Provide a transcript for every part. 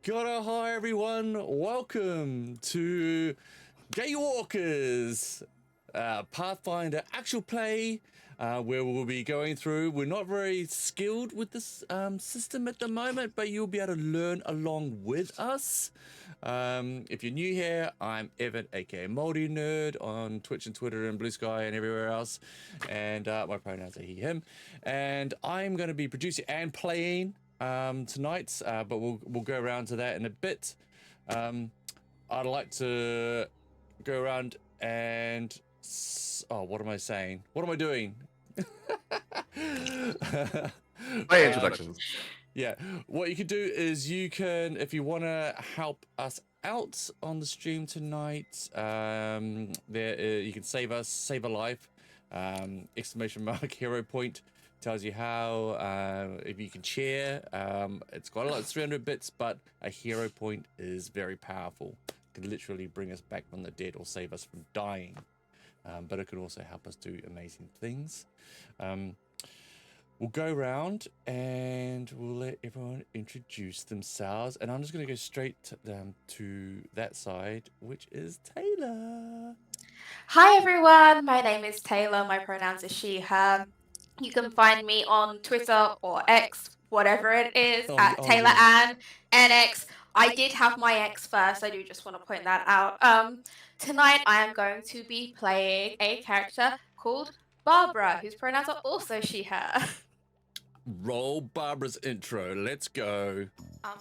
Hi everyone, welcome to Gatewalkers, Pathfinder actual play, where we'll be going through. We're not very skilled with this system at the moment, but you'll be able to learn along with us. If you're new here, I'm Evan, aka Moldy Nerd, on Twitch and Twitter and Blue Sky and everywhere else, and my pronouns are he/him. And I'm going to be producing and playing tonight, but we'll go around to that in a bit. I'd like to go around and what am I saying? What am I doing? My introductions. Yeah, what you can do is you can, if you want to help us out on the stream tonight, you can save a life. Exclamation mark hero point tells you how. If you can cheer, it's quite a lot, 300 bits, but a hero point is very powerful. It can literally bring us back from the dead or save us from dying. But it can also help us do amazing things. We'll go around and we'll let everyone introduce themselves. And I'm just going to go straight to that side, which is Taylor. Hi everyone, my name is Taylor. My pronouns are she, her. You can find me on Twitter or X, whatever it is, at Taylor Ann NX. I did have my X first, I do just want to point that out. Tonight I am going to be playing a character called Barbara, whose pronouns are also she, her. Roll Barbara's intro. Let's go.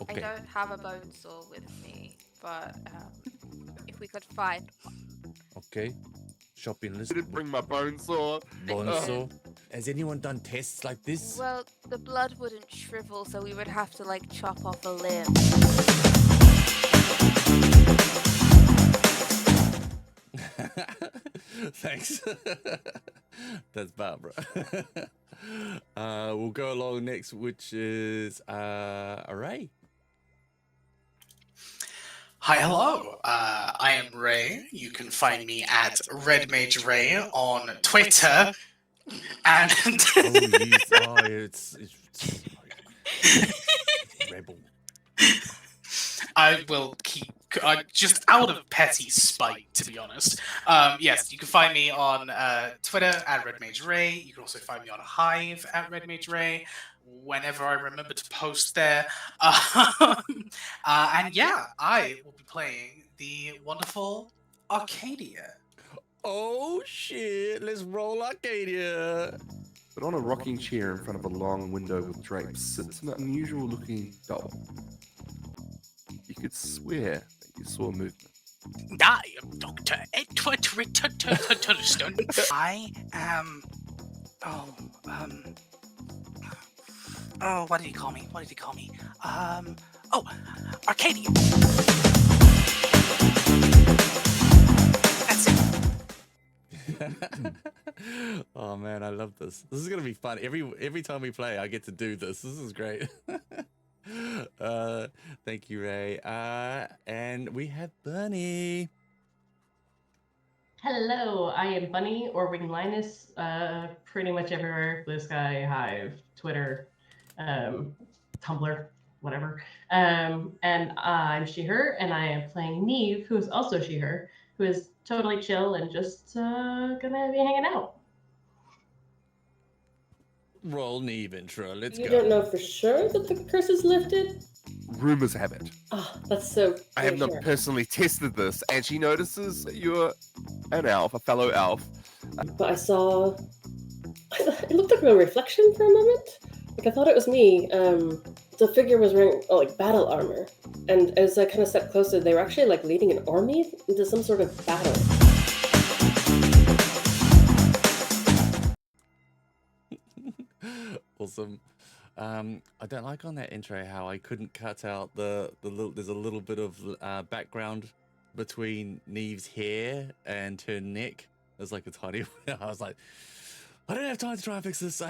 Okay. I don't have a bone saw with me, but if we could find. Okay. Shopping list. I didn't bring my bone saw. Bone saw. Has anyone done tests like this? Well, the blood wouldn't shrivel, so we would have to like chop off a limb. Thanks. That's Barbara. We'll go along next, which is Ray. Hi, hello. I am Ray. You can find me at Red Mage Ray on Twitter. And it's rebel. I will keep just out of petty spite, to be honest. Yes, you can find me on Twitter at Red Mage Ray. You can also find me on Hive at Red Mage Ray. Whenever I remember to post there. And yeah, I will be playing the wonderful Arcadia. Oh shit, let's roll Arcadia. But on a rocking chair in front of a long window with drapes sits an unusual looking doll. You could swear that you saw movement. I am Dr. Edward Richardson. I am... what did he call me? Arcadia. That's it. Oh man, I love this. This is gonna be fun. Every time we play, I get to do this. This is great. Thank you, Ray. And we have Bunny. Hello, I am Bunny or Wing Linus, pretty much everywhere. Blue Sky, Hive, Twitter, Tumblr, whatever. And I'm she/her, and I am playing Neve, who is also she/her, who is totally chill and just gonna be hanging out. Roll Neve intro. Let's You go. don't know for sure that the curse is lifted? Rumors have it. Oh, that's so I have not sure. personally tested this, and she notices that you're an elf, a fellow elf. But I saw... It looked like a reflection for a moment. Like, I thought it was me. The figure was wearing, battle armor. And as I kind of stepped closer, they were actually, leading an army into some sort of battle. Awesome. I don't like on that intro how I couldn't cut out the little. There's a little bit of background between Neve's hair and her neck. There's like a tiny. I was like, I don't have time to try and fix this.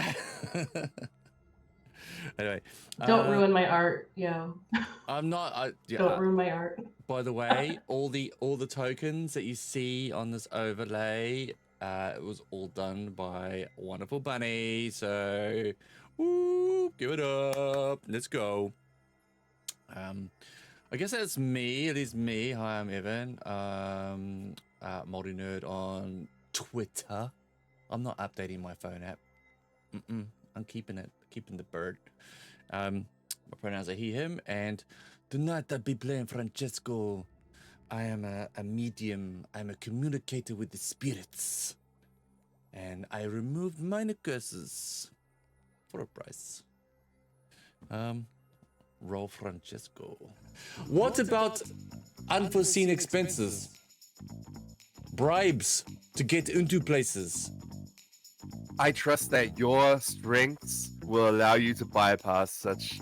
Anyway, Don't ruin my art, yo. I'm not. Don't ruin my art. By the way, all the tokens that you see on this overlay, it was all done by wonderful Bunny. So, woo, give it up. Let's go. I guess that's me. It is me. Hi, I'm Evan. Multi Nerd on Twitter. I'm not updating my phone app. I'm keeping it, keeping the bird. My pronouns are he, him, and tonight I'll be playing Francesco. I am a medium. I'm a communicator with the spirits, and I removed minor curses for a price. Roll Francesco. What about unforeseen expenses? Bribes to get into places. I trust that your strengths will allow you to bypass such.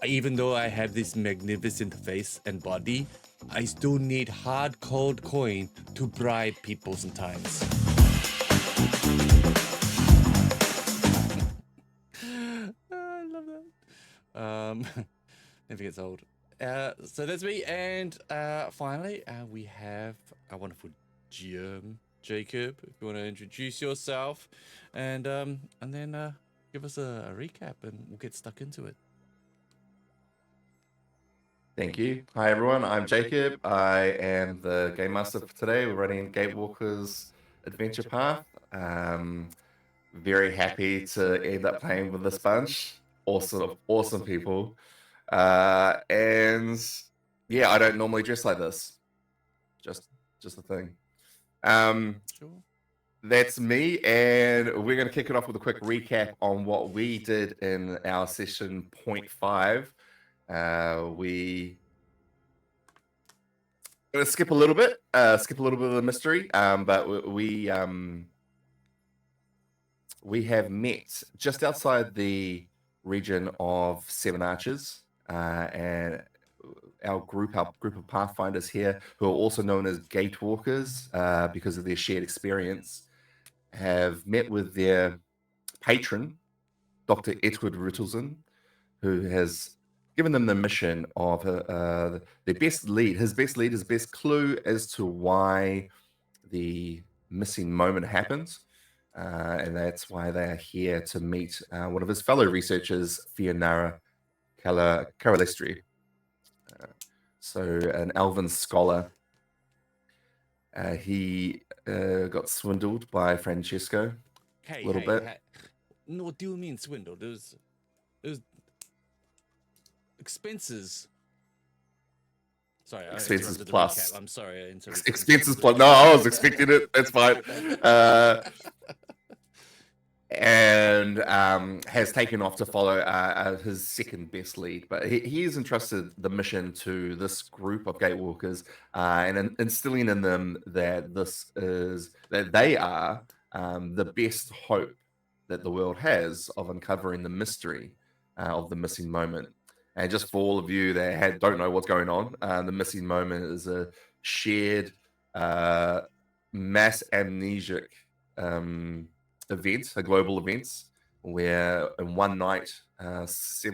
Even though I have this magnificent face and body, I still need hard cold coin to bribe people sometimes. I love that. Never gets old. So that's me, and finally we have our wonderful Jim Jacob. If you want to introduce yourself, and then give us a recap, and we'll get stuck into it. Thank you. Hi, everyone. I'm Jacob. I am the Game Master for today. We're running Gatewalkers Adventure Path. Very happy to end up playing with this bunch. Awesome people. And yeah, I don't normally dress like this. Just a thing. Sure. That's me, and we're going to kick it off with a quick recap on what we did in our session 0.5. We going to skip a little bit of the mystery, but we have met just outside the region of Seven Arches, and our group of Pathfinders here, who are also known as Gatewalkers because of their shared experience, have met with their patron, Dr. Edward Rittleson, who has given them the mission of their best lead, his best clue as to why the missing moment happened. And that's why they are here to meet one of his fellow researchers, Fiorentina Carolestri. So an Elven scholar. He got swindled by Francesco a little bit. No, what do you mean swindled? There's expenses. Sorry, Expenses I plus. I'm sorry, I interrupted. Expenses plus. No, I was expecting it. That's fine. And has taken off to follow his second best lead. But he has entrusted the mission to this group of Gatewalkers and instilling in them that they are the best hope that the world has of uncovering the mystery of the missing moment. And just for all of you that don't know what's going on, the missing moment is a shared mass amnesiac event, a global event, where in one night, 6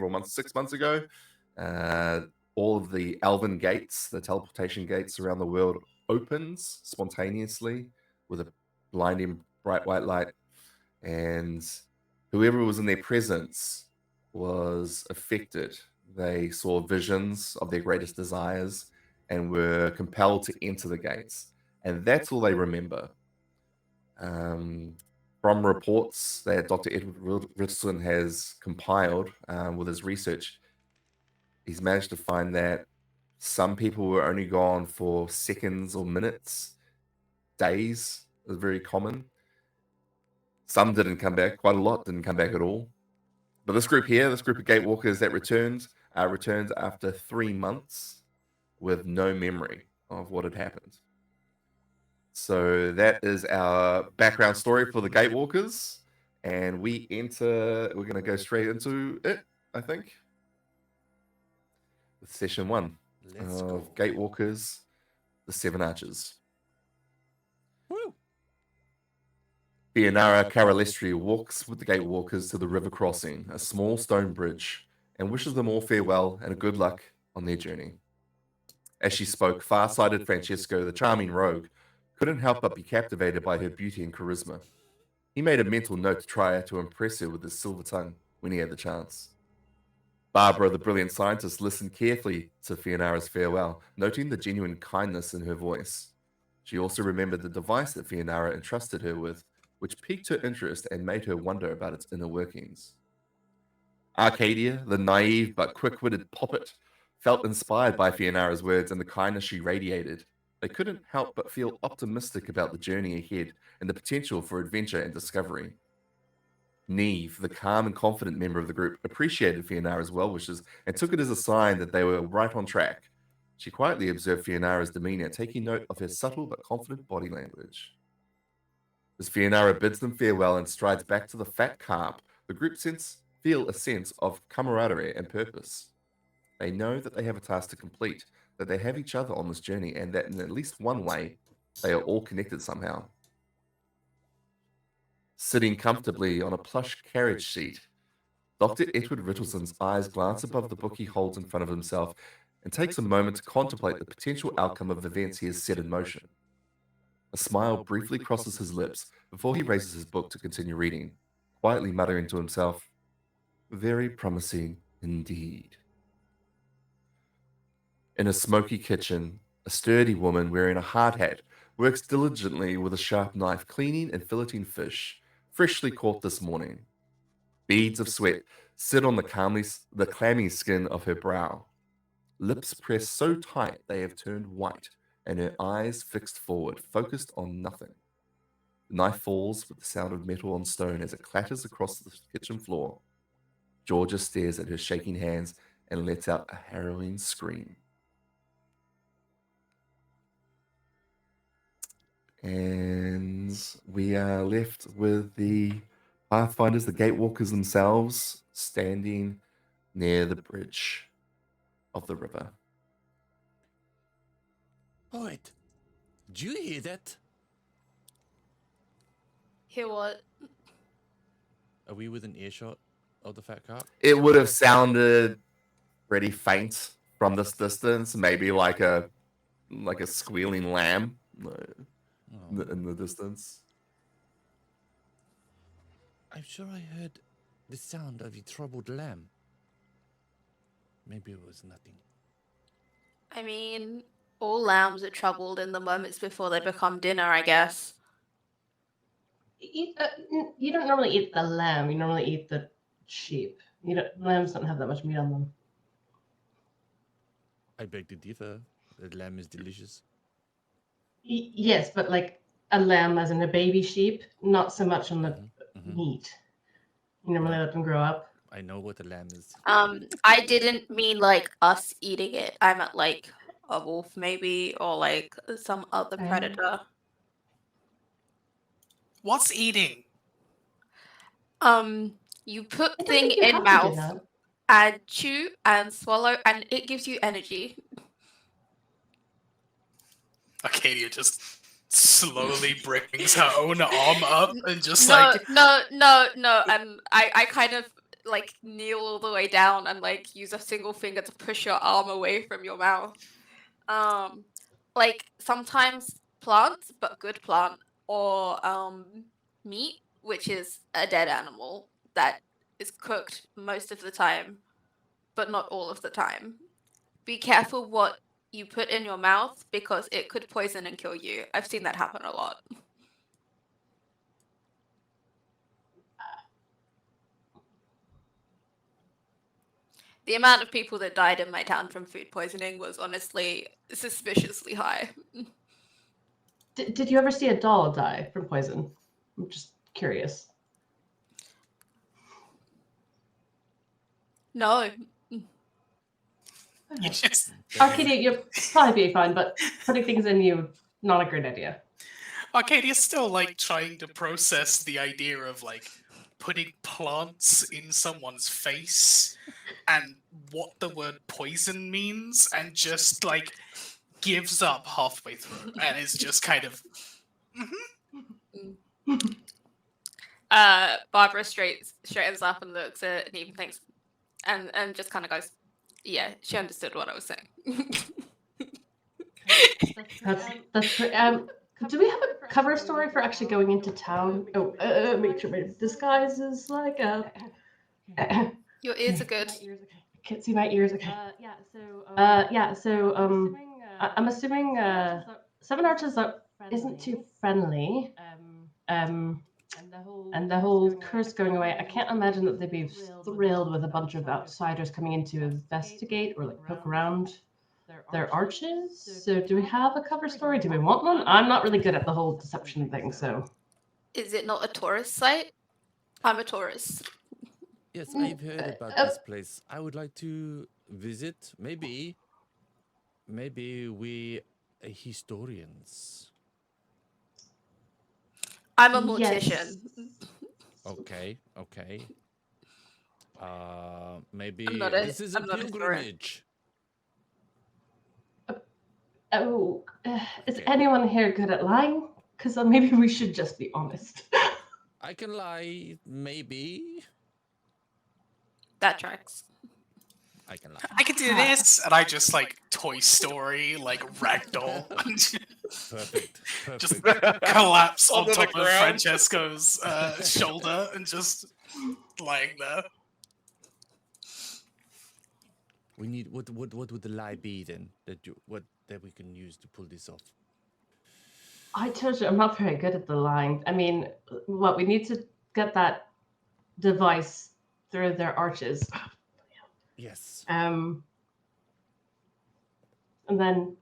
months ago, all of the Elven gates, the teleportation gates around the world, opens spontaneously with a blinding bright white light, and whoever was in their presence was affected. They saw visions of their greatest desires and were compelled to enter the gates, and that's all they remember. From reports that Dr. Edward Richardson has compiled with his research, he's managed to find that some people were only gone for seconds or minutes. Days is very common. Some didn't come back. Quite a lot didn't come back at all. But this group here, this group of Gatewalkers that returned after 3 months with no memory of what had happened. So that is our background story for the Gatewalkers, and we're going to go straight into it, I think, with session 1 of Gatewalkers, the Seven Arches. Woo! Fiorentina Carolestri walks with the Gatewalkers to the river crossing, a small stone bridge, and wishes them all farewell and a good luck on their journey. As she spoke, far-sighted Francesco, the charming rogue, couldn't help but be captivated by her beauty and charisma. He made a mental note to try to impress her with his silver tongue when he had the chance. Barbara, the brilliant scientist, listened carefully to Fionara's farewell, noting the genuine kindness in her voice. She also remembered the device that Fionara entrusted her with, which piqued her interest and made her wonder about its inner workings. Arcadia, the naive but quick-witted poppet, felt inspired by Fionara's words and the kindness she radiated. They couldn't help but feel optimistic about the journey ahead and the potential for adventure and discovery. Neve, the calm and confident member of the group, appreciated Fionara's well wishes and took it as a sign that they were right on track. She quietly observed Fionara's demeanor, taking note of her subtle but confident body language. As Fionara bids them farewell and strides back to the fat carp, the group feel a sense of camaraderie and purpose. They know that they have a task to complete, that they have each other on this journey, and that in at least one way, they are all connected somehow. Sitting comfortably on a plush carriage seat, Dr. Edward Rittleson's eyes glance above the book he holds in front of himself and takes a moment to contemplate the potential outcome of events he has set in motion. A smile briefly crosses his lips before he raises his book to continue reading, quietly muttering to himself, "Very promising indeed." In a smoky kitchen, a sturdy woman wearing a hard hat works diligently with a sharp knife, cleaning and filleting fish, freshly caught this morning. Beads of sweat sit on the clammy skin of her brow. Lips pressed so tight they have turned white, and her eyes fixed forward, focused on nothing. The knife falls with the sound of metal on stone as it clatters across the kitchen floor. Georgia stares at her shaking hands and lets out a harrowing scream. And we are left with the Pathfinders, the Gatewalkers themselves, standing near the bridge of the river. Poet, did you hear that? Hear what? Are we within earshot of the fat carp? It would have sounded pretty faint from this distance, maybe like a squealing lamb in the distance. I'm sure I heard the sound of a troubled lamb. Maybe it was nothing. I mean, all lambs are troubled in the moments before they become dinner, I guess. You don't normally eat the lamb. You normally eat the sheep. Lambs don't have that much meat on them. I beg to differ. The lamb is delicious. Yes, but like a lamb as in a baby sheep, not so much on the meat. You normally let them grow up. I know what a lamb is. I didn't mean like us eating it. I meant like a wolf maybe, or like some other predator. What's eating? You put I don't thing think you in have to do mouth that. and chew and swallow, and it gives you energy. Arcadia just slowly brings her own arm up and just No, like and I kind of like kneel all the way down and like use a single finger to push your arm away from your mouth. Like sometimes plants, but good plant, or meat, which is a dead animal that is cooked most of the time, but not all of the time. Be careful what you put in your mouth because it could poison and kill you. I've seen that happen a lot. The amount of people that died in my town from food poisoning was honestly suspiciously high. Did you ever see a doll die from poison? I'm just curious. No. you just Arcadia, you'll probably be fine, but putting things in you, not a great idea. Arcadia's still like trying to process the idea of like putting plants in someone's face and what the word poison means, and just like gives up halfway through and is just kind of Barbara straightens up and looks at Neve and thinks, and just kind of goes, yeah, she understood what I was saying. That's great. Do we have a cover story for actually going into town? Oh, make sure my disguise is like a. Your ears are good. can't see my ears. Okay. I'm assuming Seven Arches isn't too friendly. And the whole curse going away, I can't imagine that they'd be thrilled with a bunch of outsiders coming in to investigate or like poke around their arches. So do we have a cover story? Do we want one? I'm not really good at the whole deception thing, so. Is it not a tourist site? I'm a tourist. Yes, I've heard about this place. I would like to visit. Maybe we historians. I'm a mortician. Okay. Maybe I'm not this is a I'm not a pilgrimage. Is anyone here good at lying? Because maybe we should just be honest. I can lie, maybe. That tracks. I can lie. I could do this, and I just like Toy Story, like ragdoll, Perfect. just collapse on Onto the top of ground. Francesco's shoulder and just lying there. We need what would the lie be then that we can use to pull this off? I told you I'm not very good at the lying. I mean, what we need to get that device through their arches. Yes. And then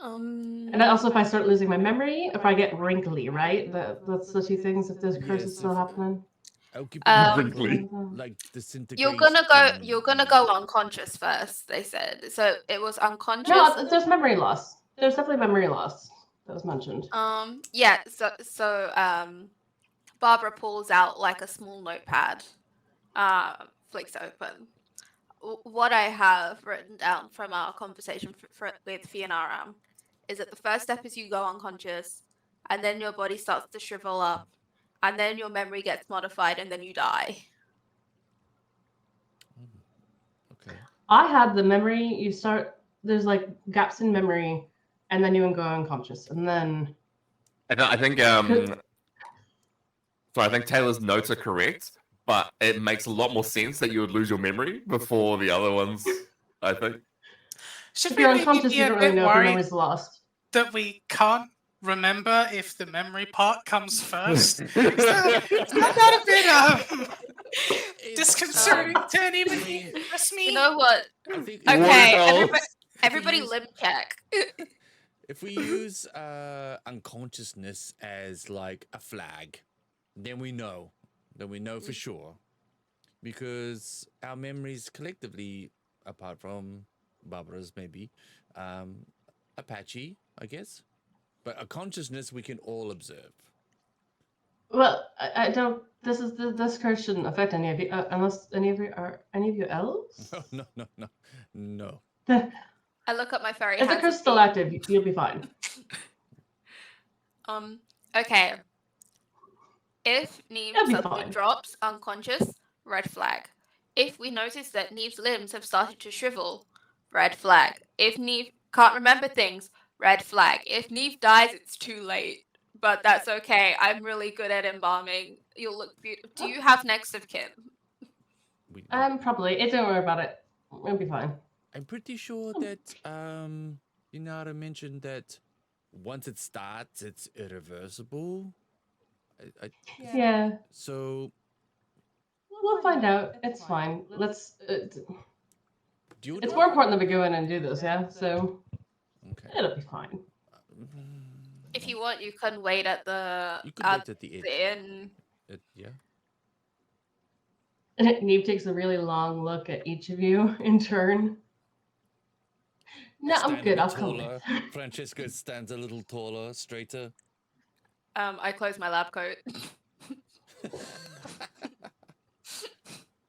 and also if I start losing my memory, if I get wrinkly, right? That's the two things. If this curse is still happening. I'll keep Wrinkly. like disintegration. You're gonna go unconscious first, they said. So it was unconscious. No, there's memory loss. There's definitely memory loss that was mentioned. Yeah, so Barbara pulls out like a small notepad, flicks open. What I have written down from our conversation with Fiorentina is that the first step is you go unconscious, and then your body starts to shrivel up, and then your memory gets modified, and then you die. Okay. I had the memory. There's like gaps in memory, and then you can go unconscious, and then. I think Taylor's notes are correct, but it makes a lot more sense that you would lose your memory before the other ones. I think. Should If we you're maybe unconscious, be you a don't really bit know if your worried memory's lost. that we can't remember if the memory part comes first? Is that a bit disconcerting to anybody? Just me? You know what? I think Okay, else? everybody use- limp check. if we use unconsciousness as like a flag, then we know. For sure. Because our memories collectively, apart from Barbara's maybe, Apache, I guess. But a consciousness we can all observe. Well, I don't. This curse shouldn't affect any of you, unless any of you elves. No. I look at my fairy If the hands curse is still active, you'll be fine. Okay. If Neve That'll be suddenly fine. drops unconscious, red flag. If we notice that Neve's limbs have started to shrivel, red flag. If Neve can't remember things, red flag. If Neve dies, it's too late. But that's okay. I'm really good at embalming. You'll look beautiful. Do you have next of kin? Probably. Don't worry about it. It'll be fine. I'm pretty sure that Inara mentioned that once it starts, it's irreversible. Yeah. So We'll find out. It's fine. Let's. do you It's more important that we go in and do this, yeah. So Okay. it'll be fine. If you want, you can wait at the You could wait at the edge. inn. Yeah. Neve takes a really long look at each of you in turn. No, Stand I'm a good. bit I'll come taller. with. Francesco stands a little taller, straighter. I close my lab coat.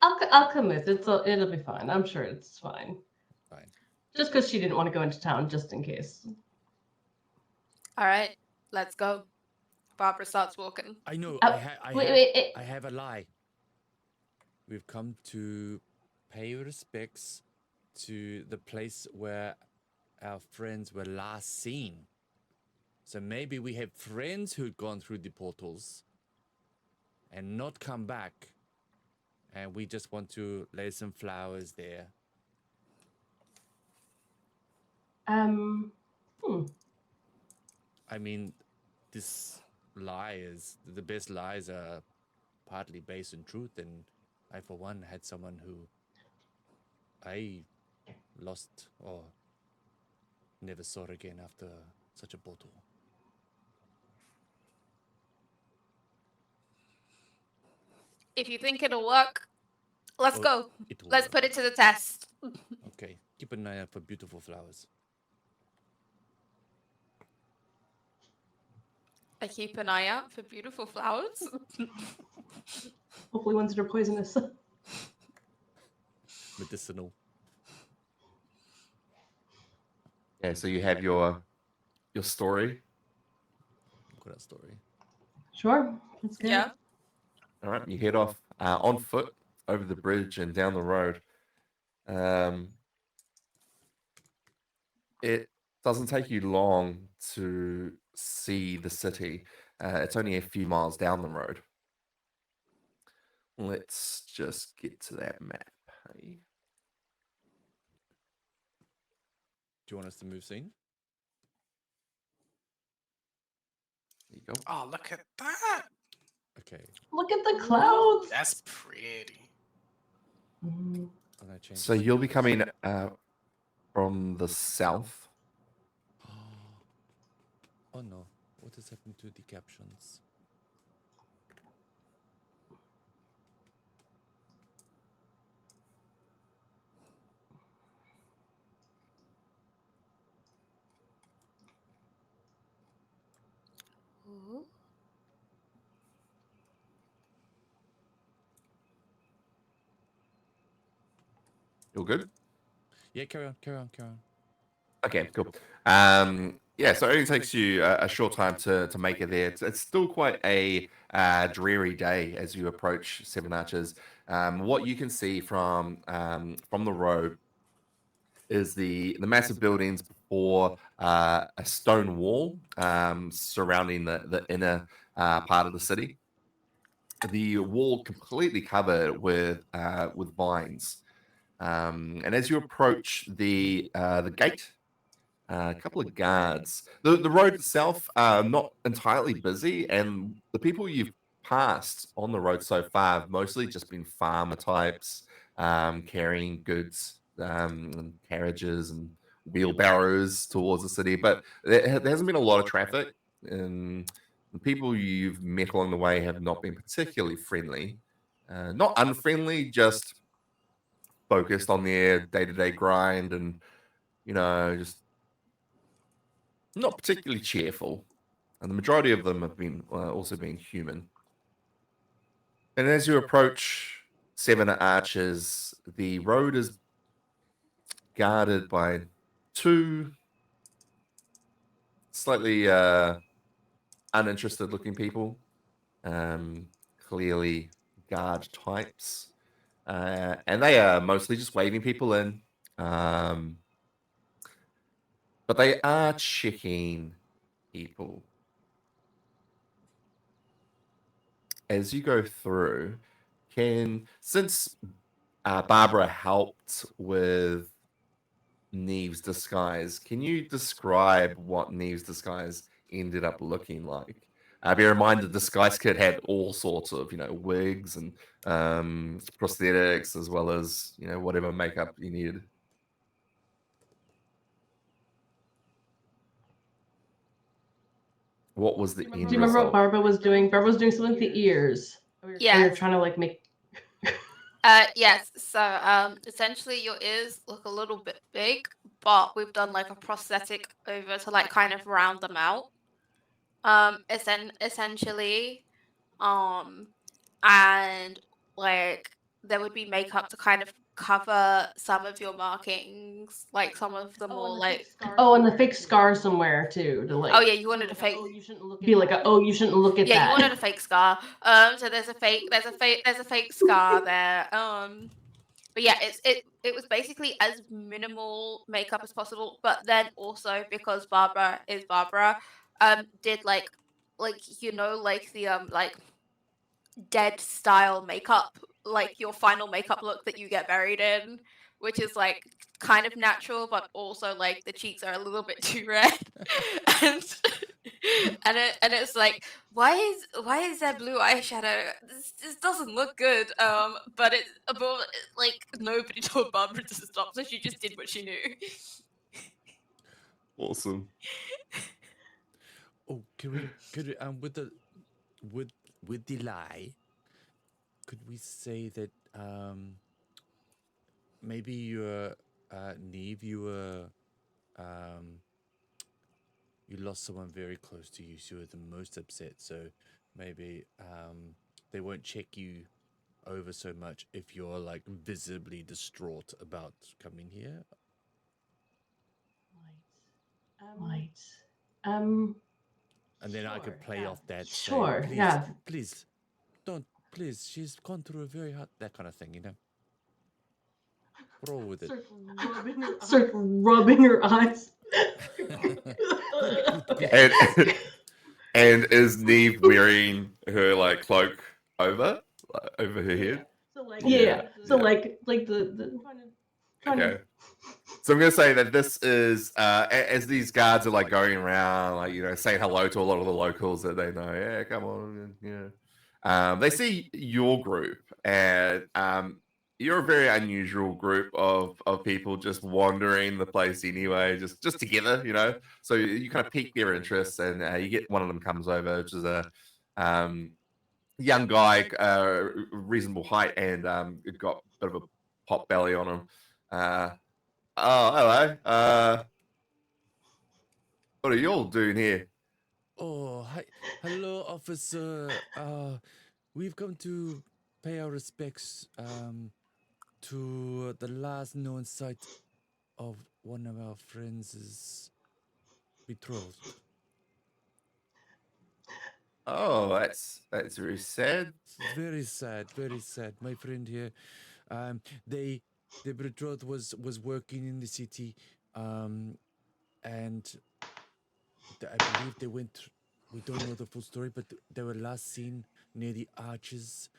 I'll come with. It'll be fine. I'm sure it's fine. Fine. Just because she didn't want to go into town, just in case. All right, let's go. Barbara starts walking. I know. Wait. I have a lie. We've come to pay respects to the place where our friends were last seen. So maybe we have friends who'd gone through the portals. and not come back. And we just want to lay some flowers there. I mean, this the best lies are partly based in truth, and I, for one, had someone who I lost or never saw again after such a bottle. If you think it'll work, let's Oh, go. it will Let's work. put it to the test. Okay, keep an eye out for beautiful flowers. I keep an eye out for beautiful flowers. Hopefully ones that are poisonous. Medicinal. Yeah, so you have your story. Got that story. Sure. Let's go. Yeah. All right, you head off on foot over the bridge and down the road. It doesn't take you long to see the city. It's only a few miles down the road. Let's just get to that map. Hey? Do you want us to move scene? There you go. Oh, look at that. Okay. Look at the clouds. That's pretty. Mm. I'm gonna change. So you'll be coming from the south. Oh no! What has happened to the captions? Ooh. You're good? Yeah, carry on. Okay, cool. Yeah, so it only takes you a short time to make it there. It's still quite a dreary day as you approach Seven Arches. What you can see from the road is the massive buildings before a stone wall surrounding the inner part of the city. The wall completely covered with vines. And as you approach the gate, a couple of guards. The road itself not entirely busy, and the people you've passed on the road so far have mostly just been farmer types carrying goods and carriages and wheelbarrows towards the city. But there hasn't been a lot of traffic, and the people you've met along the way have not been particularly friendly. Not unfriendly, just focused on their day-to-day grind and just not particularly cheerful, and the majority of them have been also been human. And as you approach Seven Arches, the road is guarded by two slightly uninterested-looking people, clearly guard types, and they are mostly just waving people in, but they are checking people. As you go through, since Barbara helped with Neve's disguise, can you describe what Neve's disguise ended up looking like? Bear in mind the disguise kit had all sorts of, wigs and prosthetics, as well as, whatever makeup you needed. What was the end Do you remember result? what Barbara was doing? Barbara was doing something with the ears. Yeah. And you're trying to like make. Yes. So essentially your ears look a little bit big, but we've done like a prosthetic over to like kind of round them out. Essentially, and like there would be makeup to kind of cover some of your markings, like some of the more like. Oh, and the fake scar somewhere too to like. Oh yeah, you wanted a fake. Oh, you shouldn't look. Be like you shouldn't look at that. Yeah, you wanted a fake scar. So there's a fake scar there. But yeah, it was basically as minimal makeup as possible. But then also because Barbara is Barbara, did like the like dead style makeup, like your final makeup look that you get buried in, which is like kind of natural, but also like the cheeks are a little bit too red, and it's like why is there blue eyeshadow? This doesn't look good. But like nobody told Barbara to stop, so she just did what she knew. Awesome. Oh, could we with the lie, could we say that maybe you're Neve, you were you lost someone very close to you, so you were the most upset, so maybe they won't check you over so much if you're like visibly distraught about coming here. Right. And then I could play off that. Sure. Say, please, Yeah. please, don't. Please, she's gone through a very hard, that kind of thing, you know. Roll with it. Start rubbing her eyes. And is Neve wearing her like cloak over her head? So like Yeah. So like the Okay. So I'm gonna say that this is as these guards are like going around, like saying hello to a lot of the locals that they know. Yeah, come on, they see your group, and you're a very unusual group of people just wandering the place anyway, just together, So you kind of pique their interest, and you get one of them comes over, which is a young guy, reasonable height, and got a bit of a pot belly on him. Oh, hello. What are you all doing here? Oh, hi. Hello, officer. We've come to pay our respects to the last known sight of one of our friends' betrothed. Oh, that's very sad. Very sad, very sad. My friend here, the betrothed was working in the city, and I believe they went. We don't know the full story, but they were last seen near the arches,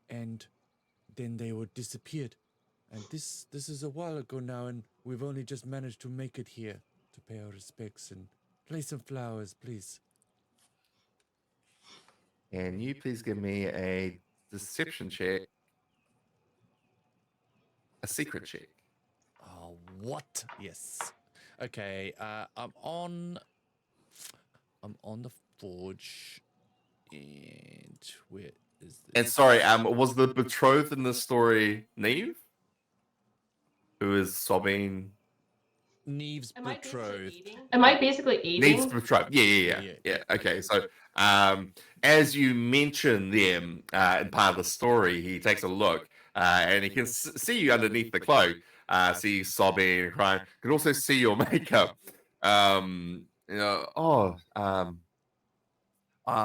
and then they were disappeared. And this is a while ago now, and we've only just managed to make it here to pay our respects and place some flowers, please. Can you please give me a deception check? A secret check. Oh, what? Yes. Okay. I'm on the forge, and where is this? And sorry, was the betrothed in the story Neve, who is sobbing? Neve's betrothed. Am I basically aiding? Neve's betrothed. Yeah. Okay, so as you mention them in part of the story, he takes a look and he can see you underneath the cloak. See you sobbing and crying. Can also see your makeup. I'm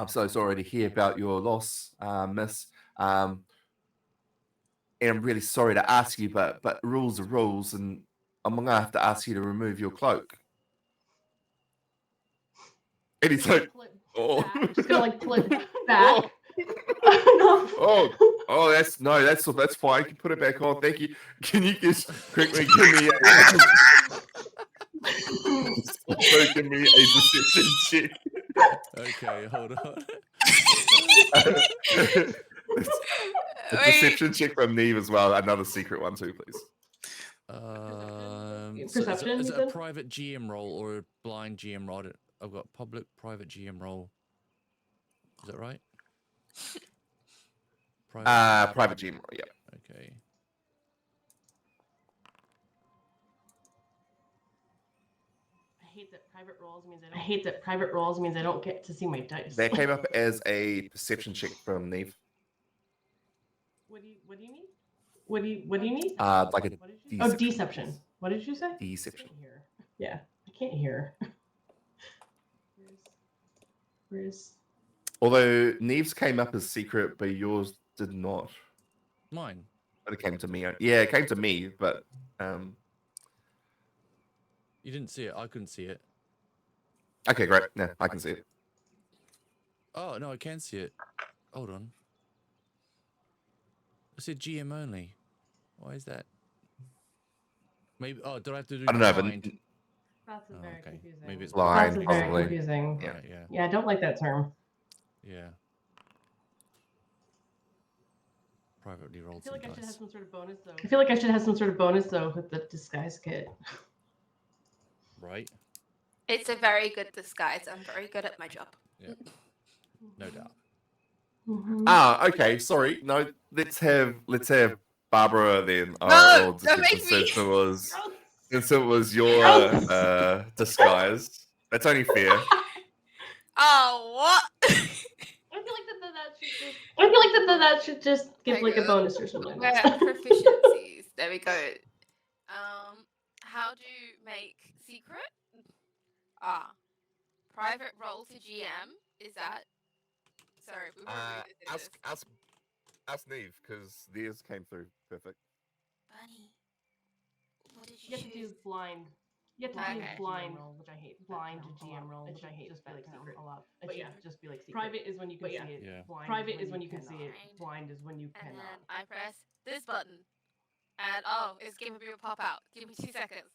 so sorry to hear about your loss, miss. And I'm really sorry to ask you, but rules are rules, and I'm gonna have to ask you to remove your cloak. And he's like, oh, I'm just gonna like pull it back. Oh, that's fine. You can put it back on. Thank you. Can you just quickly give me a deception check? Okay, hold on. A deception check from Neve as well. Another secret one too, please. Perception, is it a private GM roll or a blind GM roll? I've got public, private GM roll. Is that right? Private GM roll, yeah. Okay. I hate that private rolls means I don't get to see my dice. That came up as a perception check from Neve. What do you need? What do you need? Like a deception. Deception. What did you say? Deception. Yeah, I can't hear. Where's? Although Neve's came up as secret, but yours did not. Mine. But it came to me. Yeah, it came to me, but You didn't see it. I couldn't see it. okay, great. No, I can see it. Oh no, I can see it. Hold on. I said GM only. Why is that? Maybe. Oh, do I have to do I don't know, blind? That's Oh, very okay. confusing. Maybe it's Blind, That's blind. very probably. confusing. Yeah. Right, yeah. Yeah, I don't like that term. Yeah. Privately I rolled feel some like I should have dice. some sort of bonus though. I feel like I should have some sort of bonus though with the disguise kit. Right? It's a very good disguise. I'm very good at my job. Yeah. No doubt. Ah, okay. Sorry. No, let's have Barbara then. No, Just don't get make me. since it was your disguise. That's only fair. Oh, what? I feel like that should just give like a bonus or something. We're at proficiencies. There we go. How do you make secret? Private role to GM. Is that? Sorry, we were Ask Neve, because theirs came through perfect. Bunny, what did You have to do blind. You have to do Okay. blind roll, which I hate. Blind GM roll, which I hate. Just be like secret a lot. But yeah, just be like secret. Private is when you can see it. Yeah. Private is when you can see it. Blind is when you And cannot. then I press this button. And oh, it's giving me a pop out. Give me 2 seconds.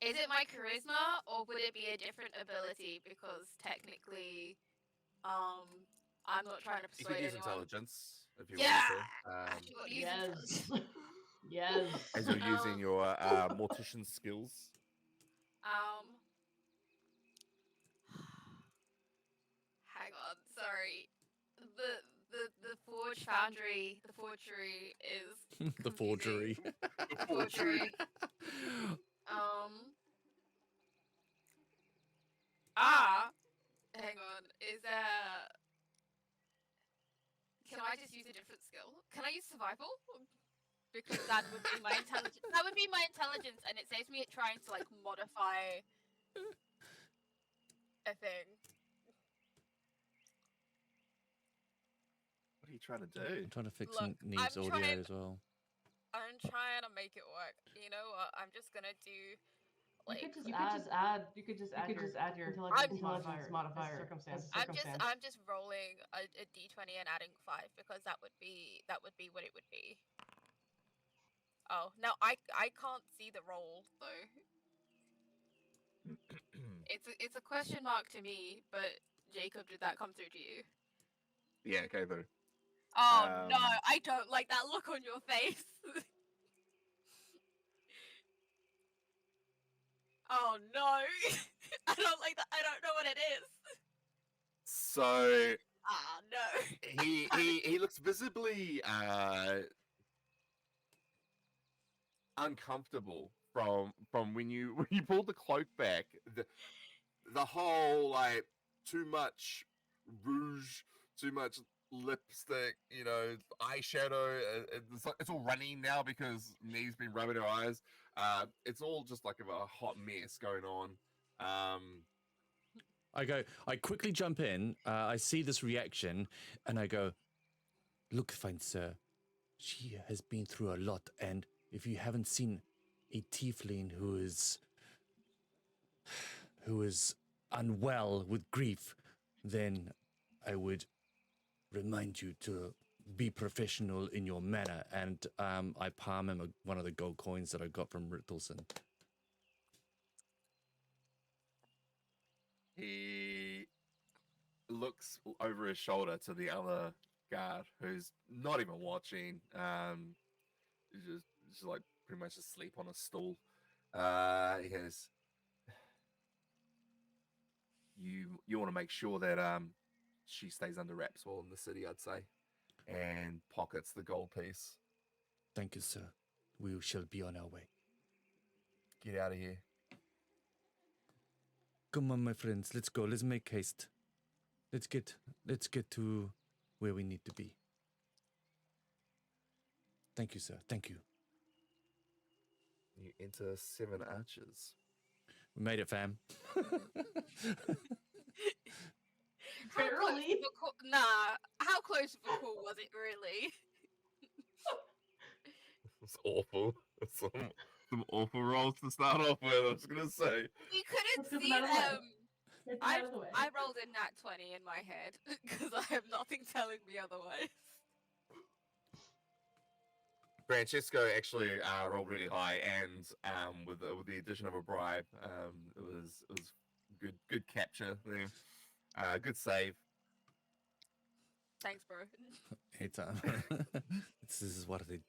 Is it my charisma or would it be a different ability? Because technically, I'm not trying to You could persuade use anyone. intelligence if you Yeah. want to. Yes. Yes. As you're using your mortician skills. Hang on, sorry. The forge foundry, the forgery is The forgery. The forgery. Hang on. Is there? Can I just use a different skill? Can I use survival? Because that would be my intelligence. That would be my intelligence, and it saves me trying to like modify a thing. What are you trying to do? I'm trying to fix Look, Neve's I'm audio trying- as well. I'm trying to make it work. You know what? I'm just gonna do. Like, You could just add your intelligence modifier circumstance. I'm just rolling a d20 and adding 5 because that would be what it would be. Oh, now I can't see the roll though. It's a question mark to me, but Jacob, did that come through to you? Yeah, okay, though. Oh no, I don't like that look on your face. Oh no, I don't like that. I don't know what it is. So Ah no. he looks visibly uncomfortable from when you pulled the cloak back. The whole like too much rouge, too much lipstick, eyeshadow. It's all running now because Neve's been rubbing her eyes. It's all just like a hot mess going on. I quickly jump in. I see this reaction, and I go, "Look, fine sir, she has been through a lot, and if you haven't seen a tiefling who is unwell with grief, then I would remind you to be professional in your manner." And I palm him one of the gold coins that I got from Rittleson. He looks over his shoulder to the other guard who's not even watching. He's just like pretty much asleep on a stool. He goes, you want to make sure that she stays under wraps while in the city, I'd say, and pockets the gold piece. Thank you, sir. We shall be on our way. Get out of here. Come on, my friends. Let's go. Let's make haste. Let's get to where we need to be. Thank you, sir. Thank you. You enter 7 Arches. We made it, fam. Barely. Nah, how close of a call was it really? It's awful. Some awful rolls to start off with, I was gonna say. We couldn't Let's get see them out of the way. them. Get them out of the way. I rolled a nat 20 in my head because I have nothing telling me otherwise. Francesco actually rolled really high, and with the addition of a bribe, it was good capture there, good save. Thanks, bro. It's this is what they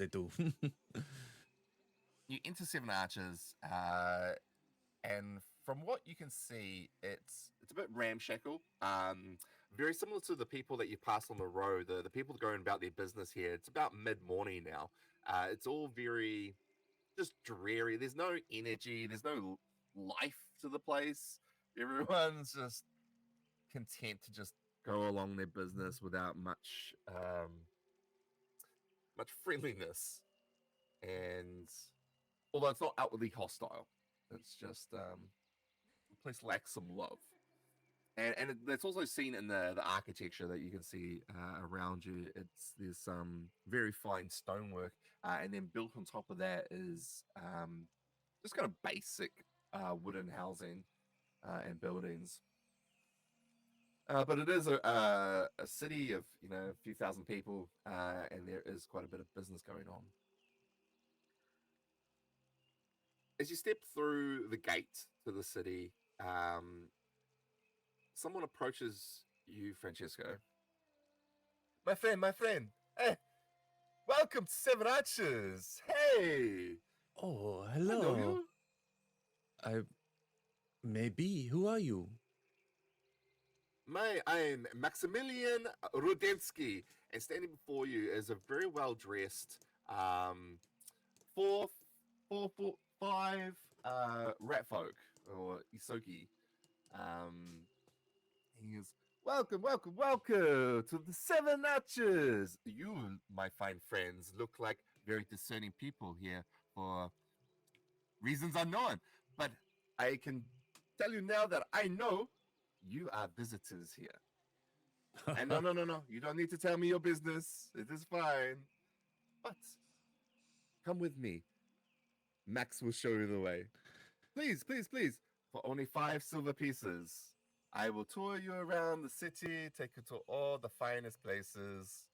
do. You enter Seven Arches, and from what you can see, it's a bit ramshackle. Very similar to the people that you pass on the road, the people going about their business here. It's about mid-morning now. It's all very just dreary. There's no energy. There's no life to the place. Everyone's just content to just go along their business without much friendliness. And although it's not outwardly hostile, it's just the place lacks some love. And that's also seen in the architecture that you can see around you. There's some very fine stonework, and then built on top of that is just kind of basic wooden housing and buildings. But it is a city of a few thousand people, and there is quite a bit of business going on. As you step through the gate to the city, someone approaches you, Francesco. My friend. Hey, welcome to Seven Arches. Hey. Oh, I know hello. you. Maybe. Who are you? I'm Maximilian Rudensky, and standing before you is a very well-dressed 4'5" rat folk, or Isoki. He is, welcome to the Seven Arches. You, my fine friends, look like very discerning people here for reasons unknown. But I can tell you now that I know you are visitors here. And no, you don't need to tell me your business. It is fine. But come with me. Max will show you the way. Please. For only 5 silver pieces, I will tour you around the city, take you to all the finest places.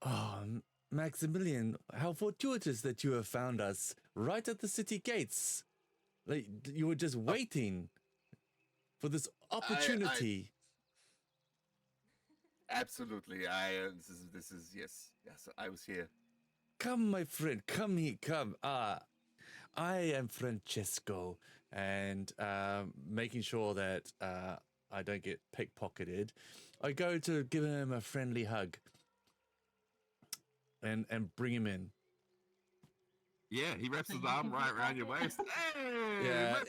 Oh, Maximilian, how fortuitous that you have found us right at the city gates. Like you were just waiting for this opportunity. Absolutely. This is yes, I was here. Come, my friend, come here, come. I am Francesco, and making sure that I don't get pickpocketed, I go to give him a friendly hug and bring him in. Yeah, he wraps his arm right around your waist. Hey, Yeah.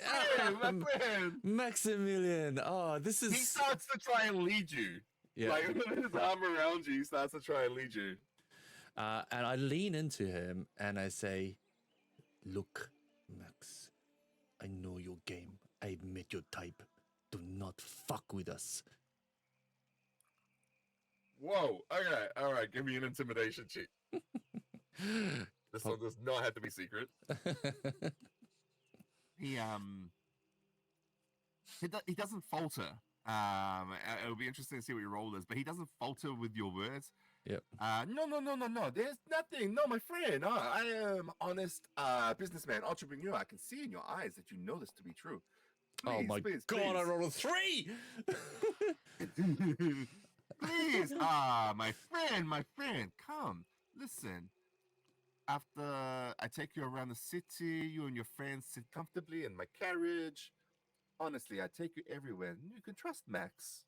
my friend. Maximilian, this is... He starts to try and lead you. Yeah. Like, with his arm around you, he starts to try and lead you. And I lean into him and I say, look, Max, I know your game. I've met your type. Do not fuck with us. Whoa, okay, all right, give me an intimidation check. This one does not have to be secret. He doesn't falter. It'll be interesting to see what your role is, but he doesn't falter with your words. Yep. No. There's nothing. No, my friend. I am honest businessman, entrepreneur. I can see in your eyes that you know this to be true. Please, oh my please, God! please. I rolled a 3. Please, my friend, come. Listen. After I take you around the city, you and your friends sit comfortably in my carriage. Honestly, I take you everywhere. You can trust Max.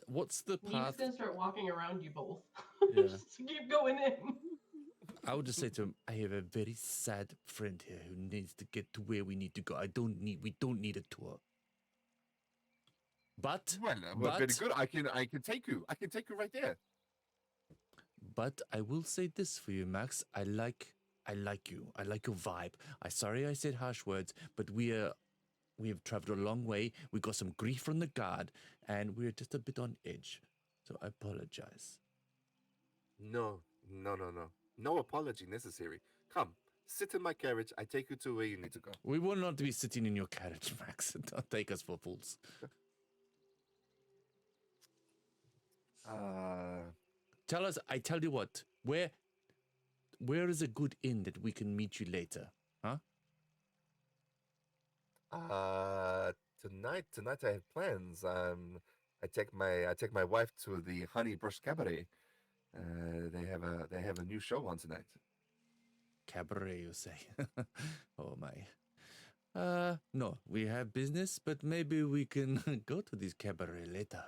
What's the He's path? gonna start walking around you both. Yeah. Just keep going in. I would just say to him, I have a very sad friend here who needs to get to where we need to go. We don't need a tour. But very good. I can take you. I can take you right there. But I will say this for you, Max. I like you. I like your vibe. Sorry I said harsh words, but we have traveled a long way. We got some grief from the guard, and we're just a bit on edge. So I apologize. No apology necessary. Come, sit in my carriage. I take you to where you need to go. We will not be sitting in your carriage, Max. Don't take us for fools. Tell us, I tell you what, where is a good inn that we can meet you later? Huh? Tonight I have plans. I take my wife to the Honey Brush Cabaret. They have a new show on tonight. Cabaret, you say? Oh my. No, we have business, but maybe we can go to this cabaret later.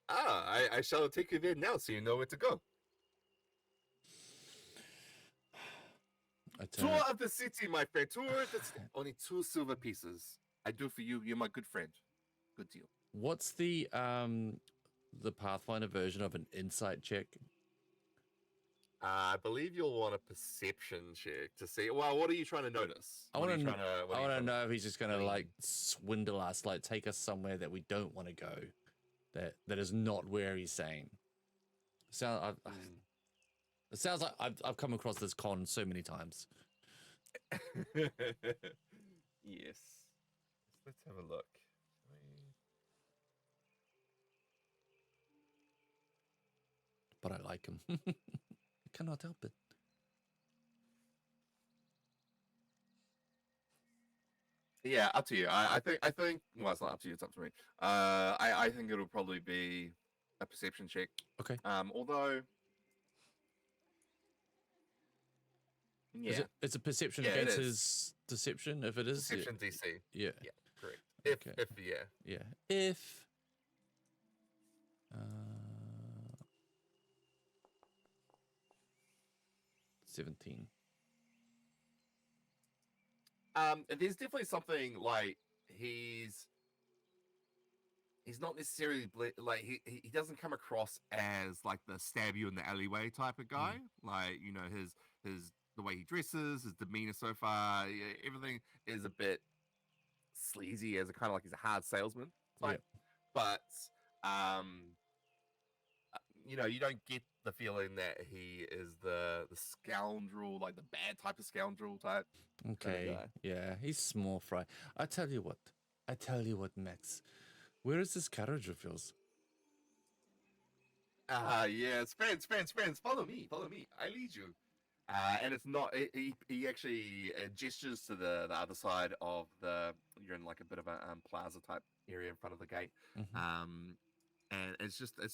I shall take you there now so you know where to go. Tour of the city, my friend. Tour of the city. Only 2 silver pieces. I do for you. You're my good friend. Good deal. What's the Pathfinder version of an insight check? I believe you'll want a perception check to see. Well, what are you trying to notice? I want to know if he's just going to like swindle us, like take us somewhere that we don't want to go, that is not where he's saying. It sounds like I've come across this con so many times. Yes. Let's have a look. But I like him. I cannot help it. Yeah, up to you. I think. Well, it's not up to you. It's up to me. I think it'll probably be a perception check. Okay. Although. Yeah. It's a perception against his deception, if it is. Deception DC. Yeah. Yeah, correct. Okay. Yeah. If 17. There's definitely something like he's not necessarily like he doesn't come across as like the stab you in the alleyway type of guy. Like, you know, his the way he dresses, his demeanor so far, everything is a bit sleazy as a kind of like he's a hard salesman type. Yeah. But you know, you don't get the feeling that he is the scoundrel, like the bad type of scoundrel type. Okay. Kind of guy. Yeah, he's small fry. I tell you what, Max. Where is this carriage of yours? Yes, friends. Follow me. I lead you. And it's not. He actually gestures to the other side of the. You're in like a bit of a plaza type area in front of the gate. Mm-hmm. And it's just there.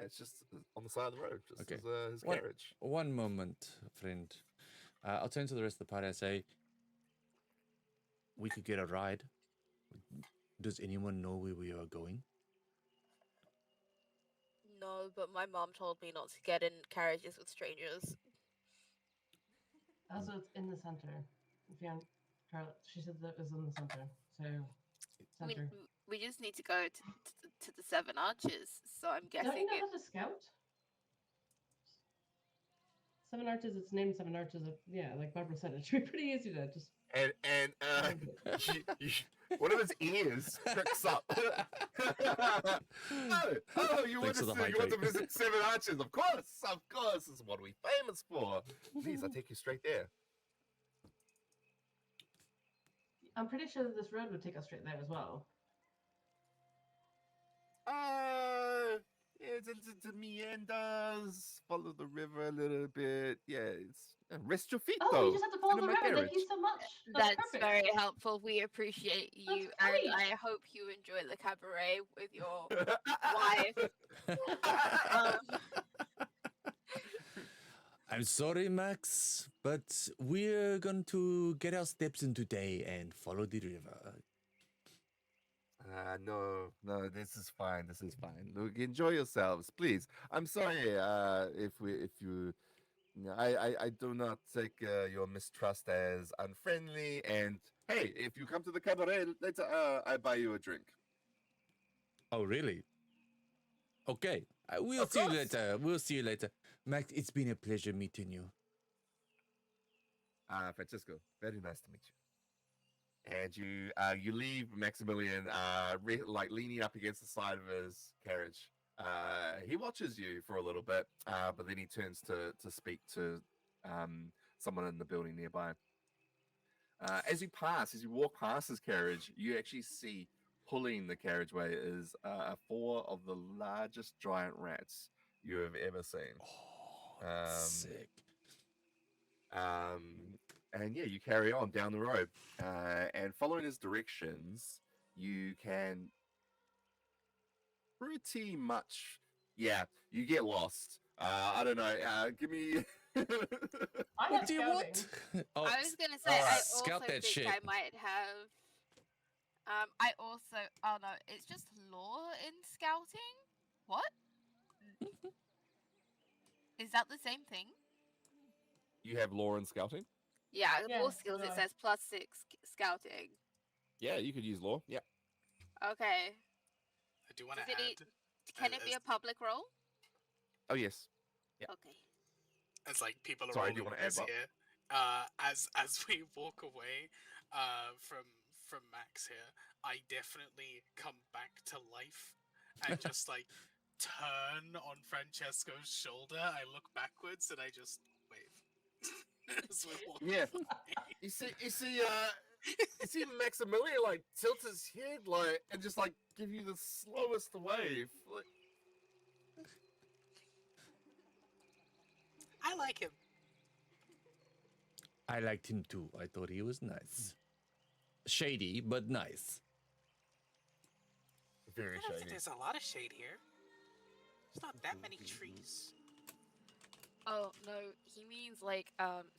It's just on the side of the road. Just Okay. his carriage. One moment, friend. I'll turn to the rest of the party and say, we could get a ride. Does anyone know where we are going? No, but my mom told me not to get in carriages with strangers. Also, it's in the center. She said that it was in the center. So, center. We just need to go to the Seven Arches, so I'm guessing Don't you know how to scout? Seven Arches, it's named Seven Arches. Yeah, like Barbara said, it should be pretty easy to just. And one of his ears pricks up. You want to visit Seven Arches? Of course. This is what we're famous for. Please, I'll take you straight there. I'm pretty sure that this road would take us straight there as well. It's into meanders. Follow the river a little bit. Yeah, rest your feet though. You just have to follow the river. Thank you so much. That's perfect. very helpful. We appreciate you, and I hope you enjoy the cabaret with your wife. I'm sorry, Max, but we're going to get our steps in today and follow the river. No, this is fine. Look, enjoy yourselves, please. I'm sorry if you. I do not take your mistrust as unfriendly. And hey, if you come to the cabaret later, I buy you a drink. Oh, really? Okay. We'll see you later. Max, it's been a pleasure meeting you. Francisco, very nice to meet you. And you leave Maximilian like leaning up against the side of his carriage. He watches you for a little bit, but then he turns to speak to someone in the building nearby. As you walk past his carriage, you actually see pulling the carriageway is 4 of the largest giant rats you have ever seen. Sick. And yeah, you carry on down the road, and following his directions, you can pretty much, you get lost. I don't know. Give me. I have scouting. Oh, I was gonna say I scout also that think shit. I might have. I also. Oh no, it's just lore in scouting. What? Is that the same thing? You have lore and scouting. Yeah, Yeah, lore skills. so It I- says +6 scouting. Yeah, you could use lore. Yeah. Okay. I do want Does to it add, Can it be a public role? Oh yes. Yeah. Okay. as like people are Sorry, all do you over wanna add, this Bob? here, as we walk away from Max here, I definitely come back to life and just like turn on Francesco's shoulder. I look backwards and I just wave. As we walk Yeah. away. You see Maximilian like tilt his head like and just like give you the slowest wave. Like, I like him. I liked him too. I thought he was nice. Shady, but nice. very I don't think shady. there's a lot of shade here. There's not that many trees. Oh no, he means like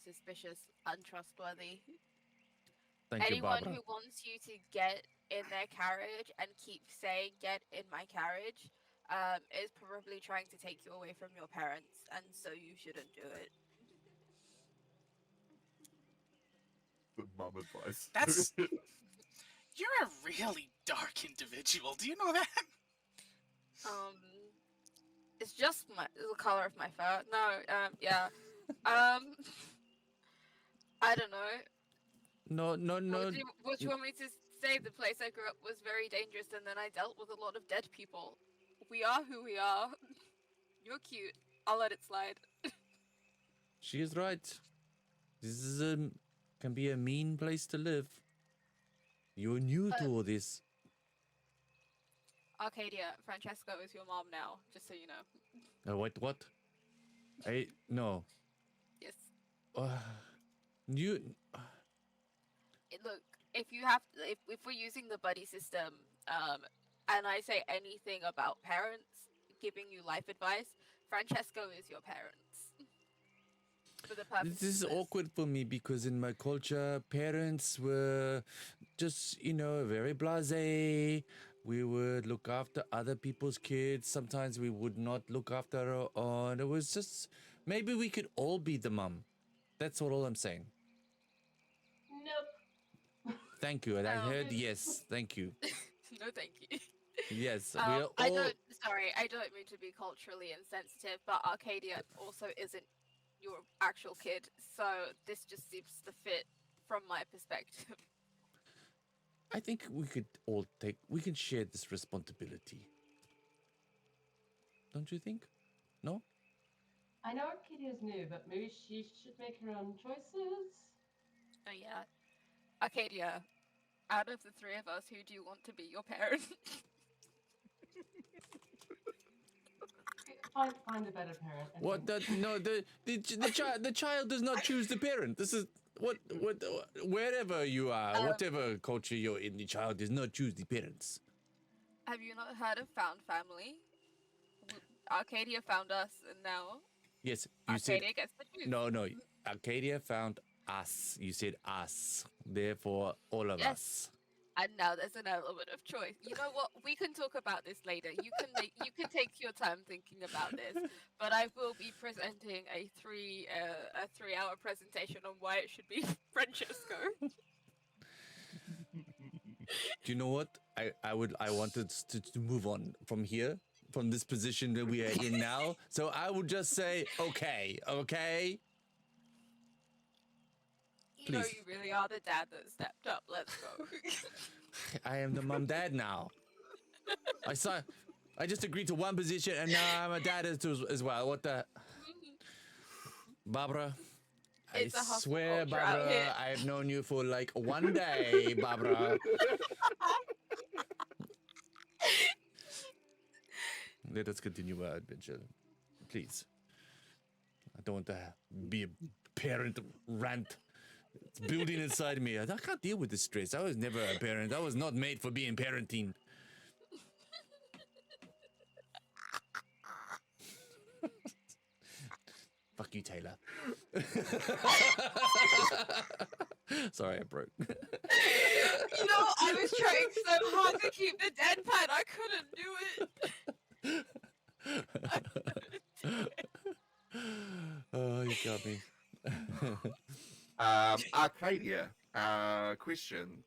suspicious, untrustworthy. Thank you, Anyone Barbara. who wants you to get in their carriage and keep saying "get in my carriage" is probably trying to take you away from your parents, and so you shouldn't do it. Good mom advice. That's you're a really dark individual. Do you know that? It's just the color of my fur. No, yeah. I don't know. No. What do you want me to say? The place I grew up was very dangerous, and then I dealt with a lot of dead people. We are who we are. You're cute. I'll let it slide. She is right. This is can be a mean place to live. You're new to all this. Arcadia, Francesco is your mom now, just so you know. Wait, what? No. Yes. You. Look, if you have, if we're using the buddy system, and I say anything about parents giving you life advice, Francesco is your parents. For the purpose. This is awkward for me because in my culture, parents were just, very blasé. We would look after other people's kids. Sometimes we would not look after our own. It was just, maybe we could all be the mum. That's all I'm saying. Nope. Thank you. And I heard yes. Thank you. No, thank you. Yes, we are all. I don't mean to be culturally insensitive, but Arcadia also isn't your actual kid, so this just seems to fit from my perspective. I think we can share this responsibility. Don't you think? No? I know Arcadia's new, but maybe she should make her own choices. Oh yeah. Arcadia, out of the three of us, who do you want to be your parent? Find a better parent. What? The child does not choose the parent. This is wherever you are, whatever culture you're in, the child does not choose the parents. Have you not heard of found family? Arcadia found us, and now Yes, you said Arcadia gets the choose. no. Arcadia found us. You said us. Therefore, all of Yes. us. And now there's an element of choice. You know what? We can talk about this later. You can take your time thinking about this. But I will be presenting a 3-hour presentation on why it should be Francesco. Do you know what? I wanted to move on from here, from this position that we are in now. So I would just say, okay. You know Please. you really are the dad that stepped up. Let's go. I am the mom dad now. I just agreed to one position and now I'm a dad as well. What the? Barbara, I It's a hustle swear, culture out Barbara, here. I have known you for like one day, Barbara. Let us continue our adventure, please. I don't want to be a parent rant. It's building inside me. I can't deal with the stress. I was never a parent. I was not made for being parenting. Fuck you, Taylor. Sorry, I broke. You know, I was trying so hard to keep the deadpan. I couldn't do it. Oh, you got me. Arcadia. Question.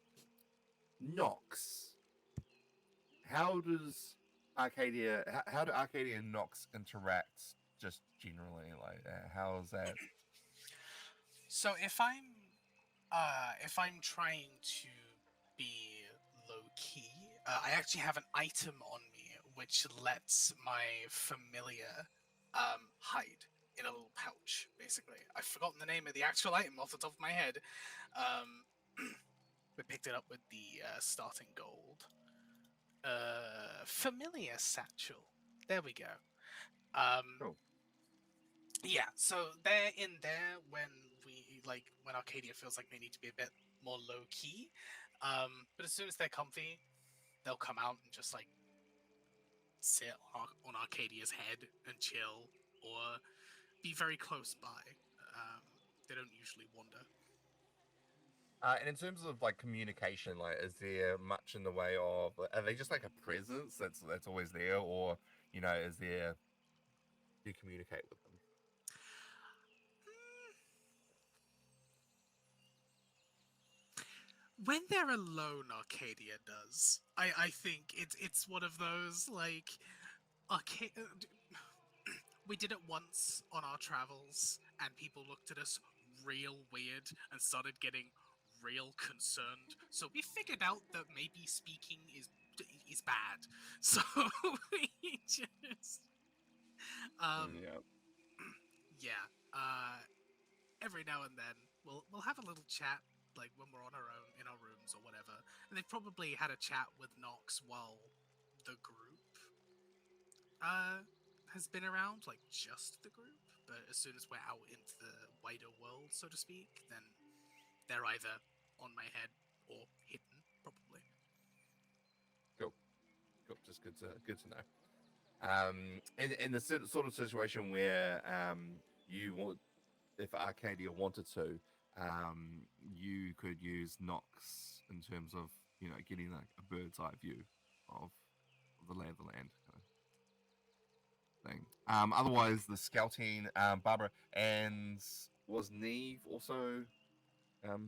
Nox. How does Arcadia? How do Arcadia and Nox interact? Just generally, like how is that? So if I'm trying to be low key, I actually have an item on me which lets my familiar hide in a little pouch. Basically, I've forgotten the name of the actual item off the top of my head. We picked it up with the starting gold. Familiar satchel. There we go. Cool. Yeah, so they're in there when when Arcadia feels like they need to be a bit more low key. But as soon as they're comfy, they'll come out and just like sit on Arcadia's head and chill, or be very close by. They don't usually wander. And in terms of like communication, like is there much in the way of are they just like a presence that's always there, or is there do you communicate with them? When they're alone, Arcadia does. I think it's one of those like we did it once on our travels, and people looked at us real weird and started getting real concerned. So we figured out that maybe speaking is bad. So we just Yeah. yeah. Every now and then we'll have a little chat, like when we're on our own in our rooms or whatever. And they've probably had a chat with Nox while the group has been around, like just the group. But as soon as we're out into the wider world, so to speak, then they're either on my head or hidden, probably. Cool. Just good to know. In the sort of situation where you want, if Arcadia wanted to, you could use Nox in terms of getting like a bird's eye view of the lay of the land kind of thing. Otherwise, the scouting, Barbara, and was Neve also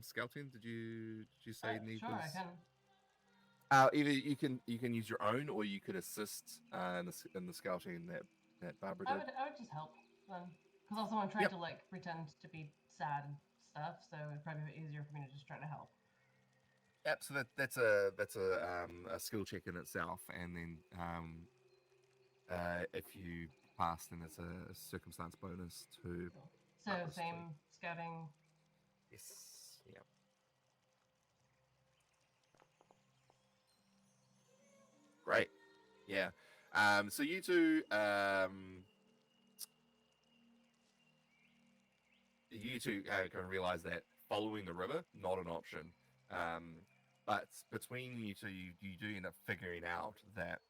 scouting? Did you say Neve Sure, was? I can. Either you can use your own, or you could assist in the scouting that Barbara did. I would just help them, because also I'm trying to like pretend to be sad and stuff, so it'd probably be easier for me to just try to help. Yep. So that's a skill check in itself, and then if you pass, then it's a circumstance bonus to. Cool. So same scouting. Yes. Yeah. Great. Yeah. So you two, can realize that following the river not an option. But between you two, you do end up figuring out that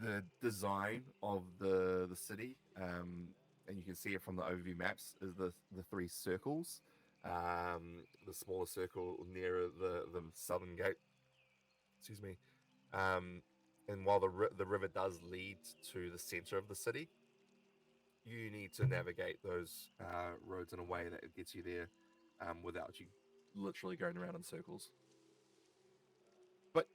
the design of the city, and you can see it from the overview maps, is the three circles. The smaller circle near the southern gate. Excuse me. And while the river does lead to the center of the city, you need to navigate those roads in a way that it gets you there without you literally going around in circles. But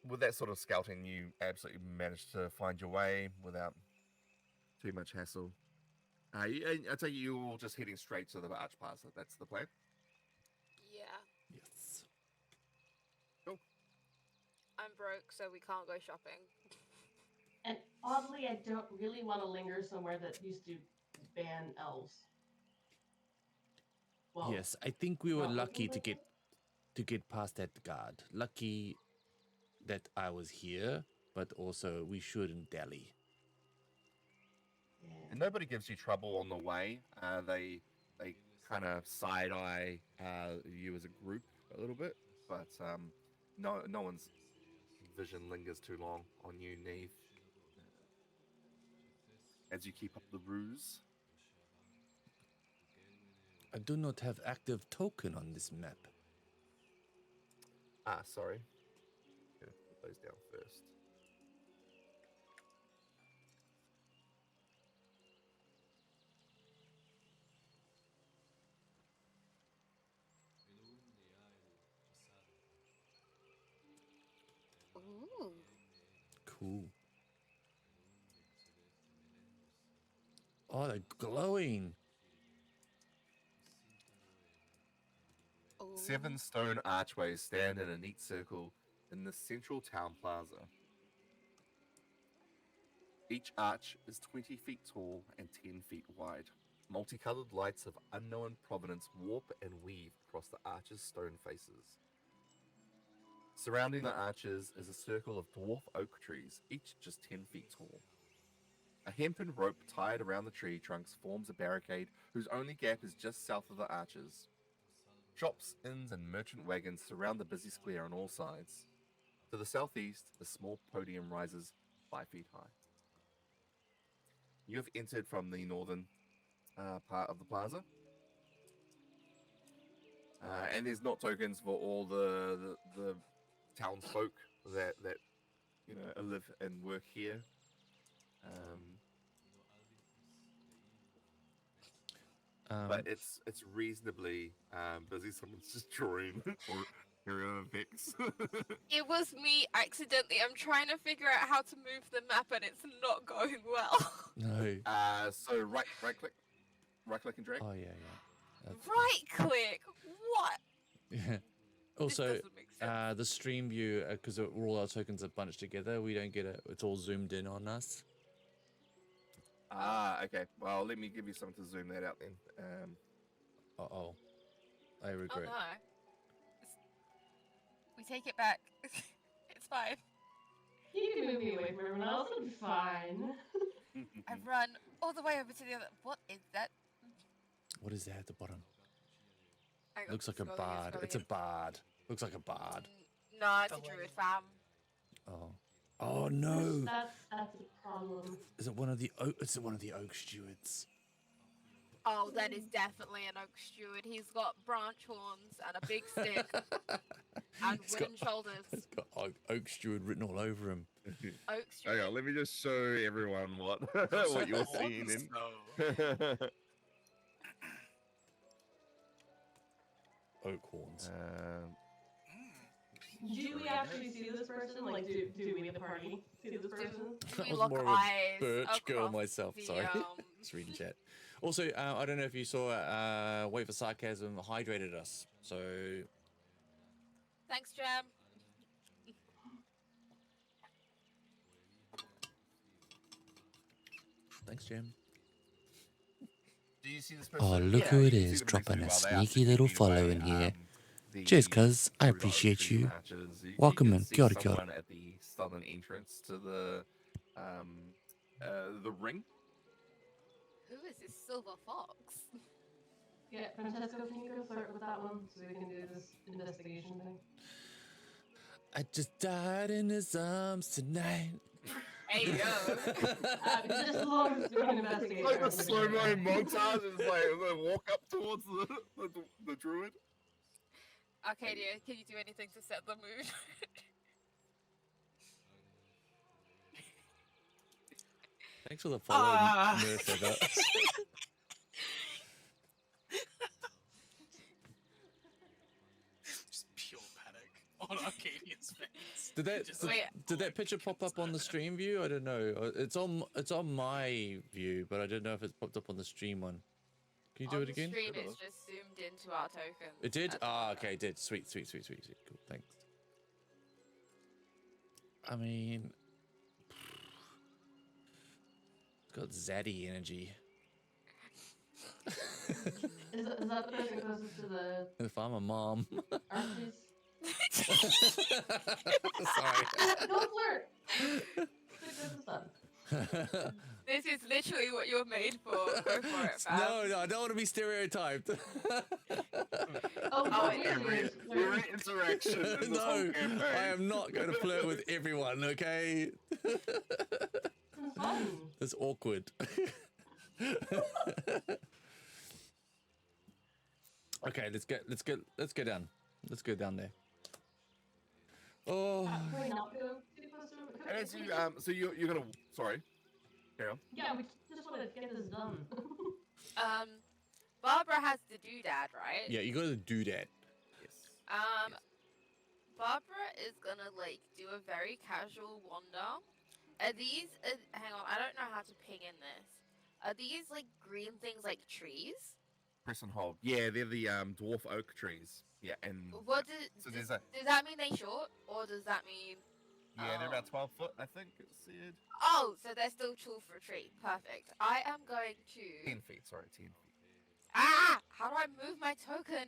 with that sort of scouting, you absolutely managed to find your way without too much hassle. I tell you, you're all just heading straight to the arch pass. That's the plan. Yeah. Yes. Cool. I'm broke, so we can't go shopping. And oddly, I don't really want to linger somewhere that used to ban elves. Well, Yes, I think we were not lucky looking to get past that guard. Lucky that I was here, but also we shouldn't dally. And nobody gives you trouble on the way. They kind of side eye you as a group a little bit, but no one's vision lingers too long on you, Neve. As you keep up the ruse. I do not have active token on this map. Sorry. Gonna put those down first. Ooh. Cool. Oh, they're glowing. Ooh. 7 stone archways stand in a neat circle in the central town plaza. Each arch is 20 feet tall and 10 feet wide. Multicolored lights of unknown provenance warp and weave across the arch's stone faces. Surrounding the arches is a circle of dwarf oak trees, each just 10 feet tall. A hempen rope tied around the tree trunks forms a barricade whose only gap is just south of the arches. Shops, inns, and merchant wagons surround the busy square on all sides. To the southeast, a small podium rises 5 feet high. You have entered from the northern part of the plaza. And there's not tokens for all the townsfolk that live and work here. But it's reasonably busy. Someone's just drawing or area effects. It was me accidentally. I'm trying to figure out how to move the map and it's not going well. No. So right click and drag. Oh, yeah. Right click? What? Yeah. This Also, doesn't make sense. the stream view, because all our tokens are bunched together, we don't get it. It's all zoomed in on us. Okay. Well, let me give you something to zoom that out then. Uh-oh. I Oh regret. no. We take it back. It's fine. You can move me away from everyone else. I'm fine. I've run all the way over to the other. What is that? What is that at the bottom? Hang on, Looks like a scrolling in, bard. scrolling It's a in. bard. Looks like a bard. No, it's a druid fam. Oh. Oh no! That's a problem. Is it one of the oak? Is it one of the oak stewards? Oh, that is definitely an oak steward. He's got branch horns and a big stick and He's wooden shoulders. It's got oak steward written all over him. Oak steward. Hang on, let me just show everyone what what you're seeing in. Oak horns. Do we actually see this person? Like, do we, the party, see this person? I We was lock more of eyes a birch girl across myself. the, Sorry, just reading chat. Also, I don't know if you saw. Wait for Sarcasm hydrated us. So Thanks, Jam. thanks, Jim. Do you see this person? Oh, look who it is, dropping a sneaky little follow in here. Cheers, cuz. I appreciate you. Welcome in. Kia ora, kia ora. At the southern entrance to the ring. Who is this silver fox? Yeah, Francesco, can you go start with that one so we can do this investigation thing? I just died in his arms tonight. Hey, yo. Just as long as we can investigate. Like the slow-mo montage is like they walk up towards the druid. Arcadia, can you do anything to set the mood? Thanks for the follow, Mercer. Just pure panic on Arcadia's face. Did that picture pop up on the stream view? I don't know. It's on my view, but I don't know if it's popped up on the stream one. Can you do it again? On the stream, it's just zoomed into our tokens. It did? Okay, it did. Sweet. Cool, thanks. I mean, it's got zaddy energy. Is that the person closest to the If I'm a mom. arches? Sorry. Don't flirt. This is done. This is literally what you're made for. Go for it, fam. No, I don't want to be stereotyped. Oh, don't be Every serious. interaction in this whole No, campaign. I am not going to flirt with everyone, okay? It's fun. That's awkward. Okay, let's go down. Let's go down there. Oh, Can we not go too close to it? And as you, so you're gonna, sorry, carry on. Yeah, we just want to get this done. Barbara has the doodad, right? yeah, you got to do that. Yes. Barbara is gonna like do a very casual wander. Are these? Hang on, I don't know how to ping in this. Are these like green things like trees? Press and hold. Yeah, they're the dwarf oak trees. Yeah, and What so does there's a that mean? They short, or does that mean? yeah, they're about 12 foot, I think it said. Oh, so they're still tall for a tree. Perfect. I am going 10 to. feet, sorry, 10 feet. Ah! How do I move my token?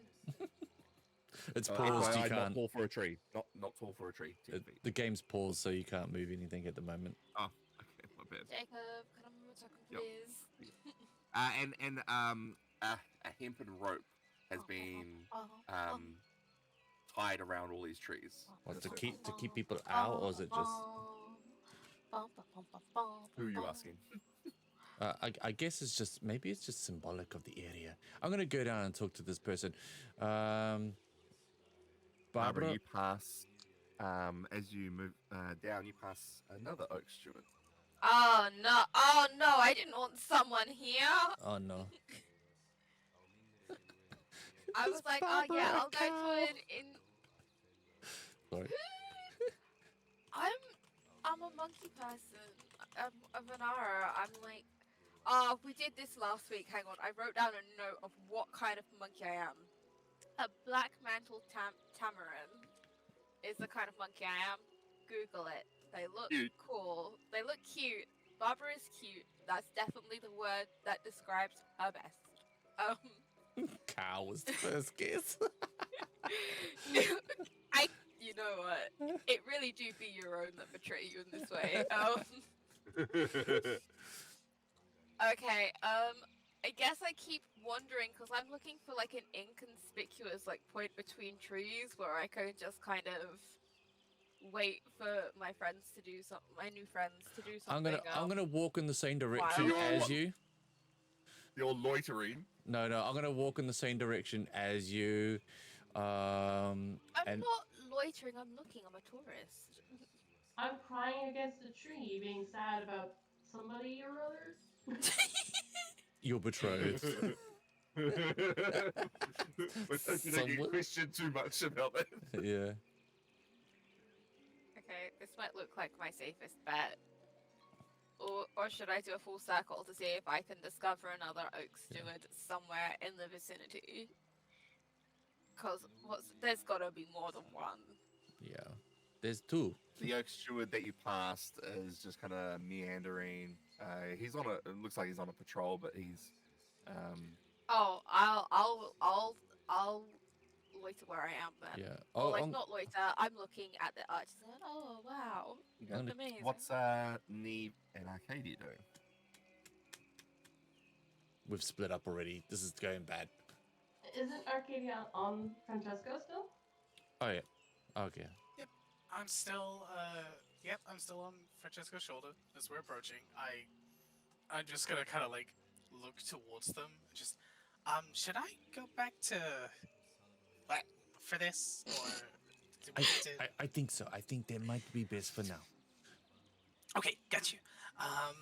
It's paused, you Not can't. tall for a tree. Not tall for a tree. 10 feet. The game's paused, so you can't move anything at the moment. Oh, okay, my bad. Jacob, can I move my token, Yep. please? And a hempen rope has been tied around all these trees. What, to keep people out, or is it just? Who are you asking? I guess it's just maybe it's just symbolic of the area. I'm gonna go down and talk to this person. Barbara, you pass as you move down. You pass another oak steward. Oh no! Oh no! I didn't want someone here. Oh no. I was like, oh yeah, I'll go to it in. Sorry. I'm a monkey person. I'm Vanara. I'm like, oh, we did this last week. Hang on, I wrote down a note of what kind of monkey I am. A black mantled tamarin is the kind of monkey I am. Google it. They look cool. They look cute. Barbara is cute. That's definitely the word that describes her best. Cow was the first guess. You know what? It really do be your own that betray you in this way. Okay. I guess I keep wandering because I'm looking for like an inconspicuous like point between trees where I can just kind of wait for my friends to do something. My new friends to do something. I'm gonna walk in the same direction as you. You're loitering. No, I'm gonna walk in the same direction as you. I'm not loitering. I'm looking. I'm a tourist. I'm crying against a tree, being sad about somebody or other. You're betrothed. But don't you get questioned too much about it. Yeah. Okay, this might look like my safest bet. Or should I do a full circle to see if I can discover another oak steward somewhere in the vicinity? Because there's gotta be more than one. Yeah. There's two. The oak steward that you passed is just kind of meandering. He's on it looks like he's on a patrol, but he's Oh, I'll loiter where I am then. Yeah. Or like not loiter. I'm looking at the arches. And, oh wow, amazing. What's Neve and Arcadia doing? We've split up already. This is going bad. Isn't Arcadia on Francesco still? Oh yeah. Okay. Yep, I'm still on Francesco's shoulder as we're approaching. I'm just gonna kind of like look towards them. Just, should I go back to what for this, or do we need to? I think so. I think that might be best for now. Okay, got you. I'll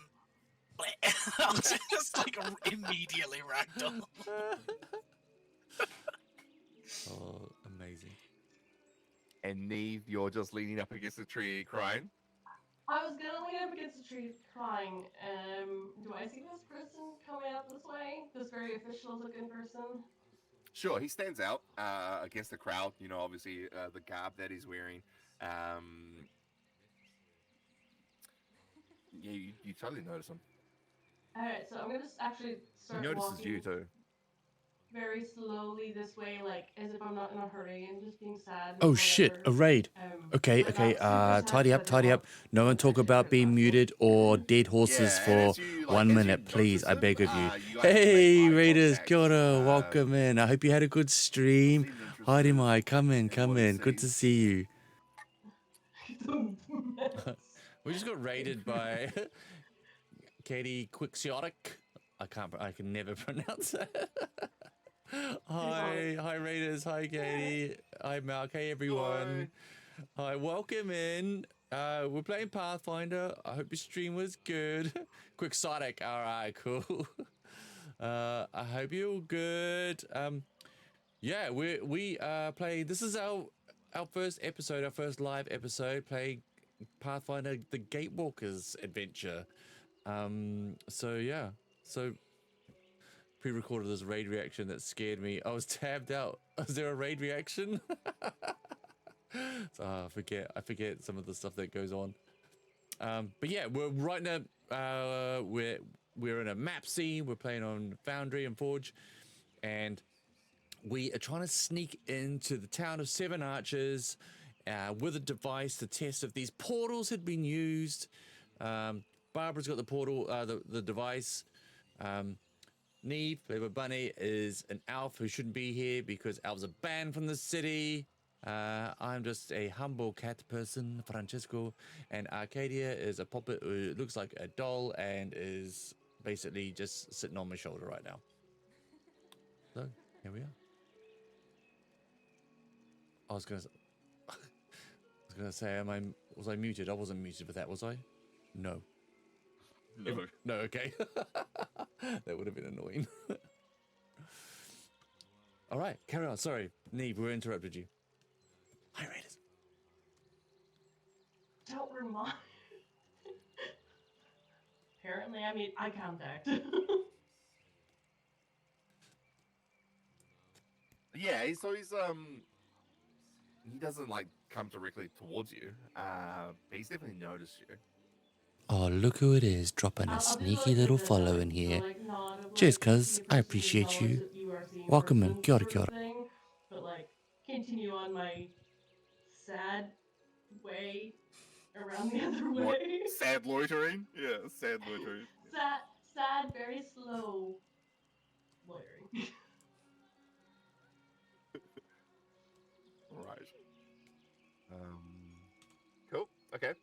just like immediately ragdoll. Oh, amazing. And Neve, you're just leaning up against a tree crying. I was gonna lean up against a tree crying. Do I see this person coming up this way? This very official looking person? Sure, he stands out against the crowd. You know, obviously the garb that he's wearing. Yeah, you totally notice him. Alright, so I'm gonna just actually He start notices walking. you too. very slowly this way, like as if I'm not in a hurry and just being sad. And Oh shit, whatever. a raid. Okay, But okay, not super sad tidy 'cause up, I don't tidy want up. No one talk attention for about the being last muted or dead horses Yeah, and for as you 1 minute, please. I beg of you. Hey, Raiders, kia ora, welcome in. I hope you had a good stream. Heidi Mai, come in, come in. Good to see you. We just got raided by Katie Quixotic. I can never pronounce it. Hi Raiders, hi Katie, hi Mark, hey everyone. Hi, welcome in. We're playing Pathfinder. I hope your stream was good. Quixotic, alright, cool. I hope you're all good. Yeah, we playing. This is our first episode, our first live episode, playing Pathfinder: The Gatewalkers adventure. So yeah, so pre-recorded this raid reaction that scared me. I was tabbed out. Was there a raid reaction? So I forget some of the stuff that goes on. But yeah, we're right now. We're in a map scene. We're playing on Foundry and Forge, and we are trying to sneak into the town of Seven Arches with a device to test if these portals had been used. Barbara's got the portal, the device. Neve, played by Bunny, is an elf who shouldn't be here because elves are banned from the city. I'm just a humble cat person, Francesco, and Arcadia is a puppet who looks like a doll and is basically just sitting on my shoulder right now. So, here we are. I was gonna say, was I muted? I wasn't muted for that, was I? No. No, okay. That would have been annoying. All right, carry on. Sorry, Neve, we interrupted you. Hi, Raiders. Don't remind. Apparently, I made eye contact. Yeah, he doesn't like come directly towards you, but he's definitely noticed you. Oh, look who it is, dropping a sneaky little follow in here. Cheers, cuz. I appreciate you. Welcome in. Kia ora, kia ora. Thing, but like continue on my sad way around the other way. What? Sad loitering? Yeah, sad loitering. sad, very slow loitering. Right. Cool. Okay.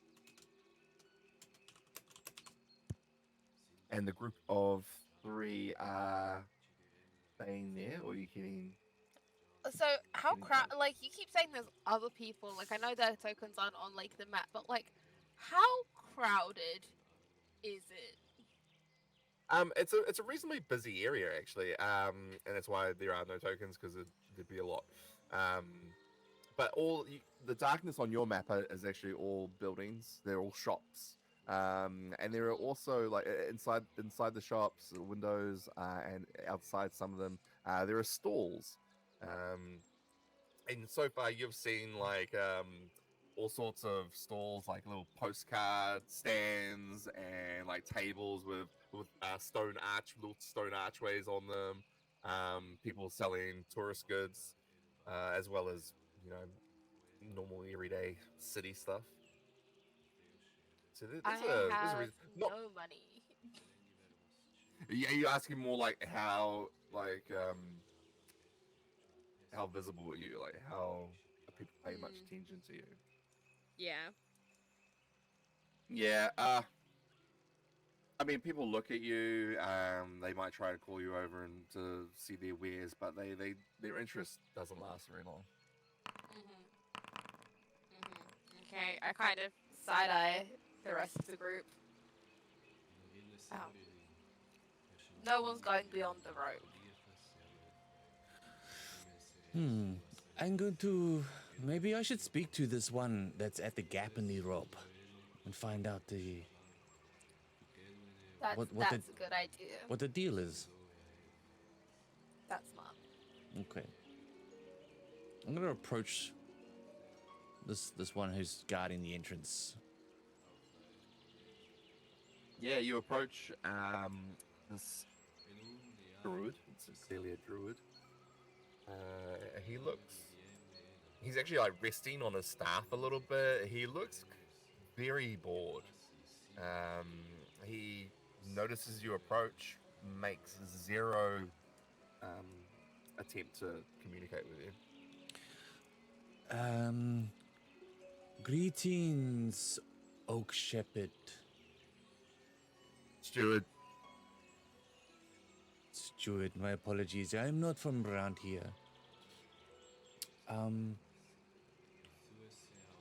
And the group of 3 are staying there, or are you getting? So how like you keep saying there's other people, like I know their tokens aren't on like the map, but like how crowded is it? It's a reasonably busy area actually, and that's why there are no tokens because there'd be a lot. But the darkness on your map is actually all buildings. They're all shops, and there are also like inside the shops, windows, and outside some of them, there are stalls. And so far you've seen like all sorts of stalls, like little postcard stands and like tables with little stone archways on them. People selling tourist goods, as well as normal everyday city stuff. So I have no money. Are you asking more like how visible are you? Like how people pay much attention to you? Yeah. Yeah. I mean, people look at you. They might try to call you over and to see their wares, but their interest doesn't last very long. Okay, I kind of side eye the rest of the group. Oh. No one's going beyond the road. I'm going to. Maybe I should speak to this one that's at the gap in the rope and find out That's a good idea. what the deal is. That's smart. Okay. I'm gonna approach this one who's guarding the entrance. Yeah, you approach this druid. It's clearly a druid. He's actually like resting on his staff a little bit. He looks very bored. He notices you approach, makes zero attempt to communicate with you. Greetings, Oak Shepherd. Steward. Steward, my apologies. I'm not from around here.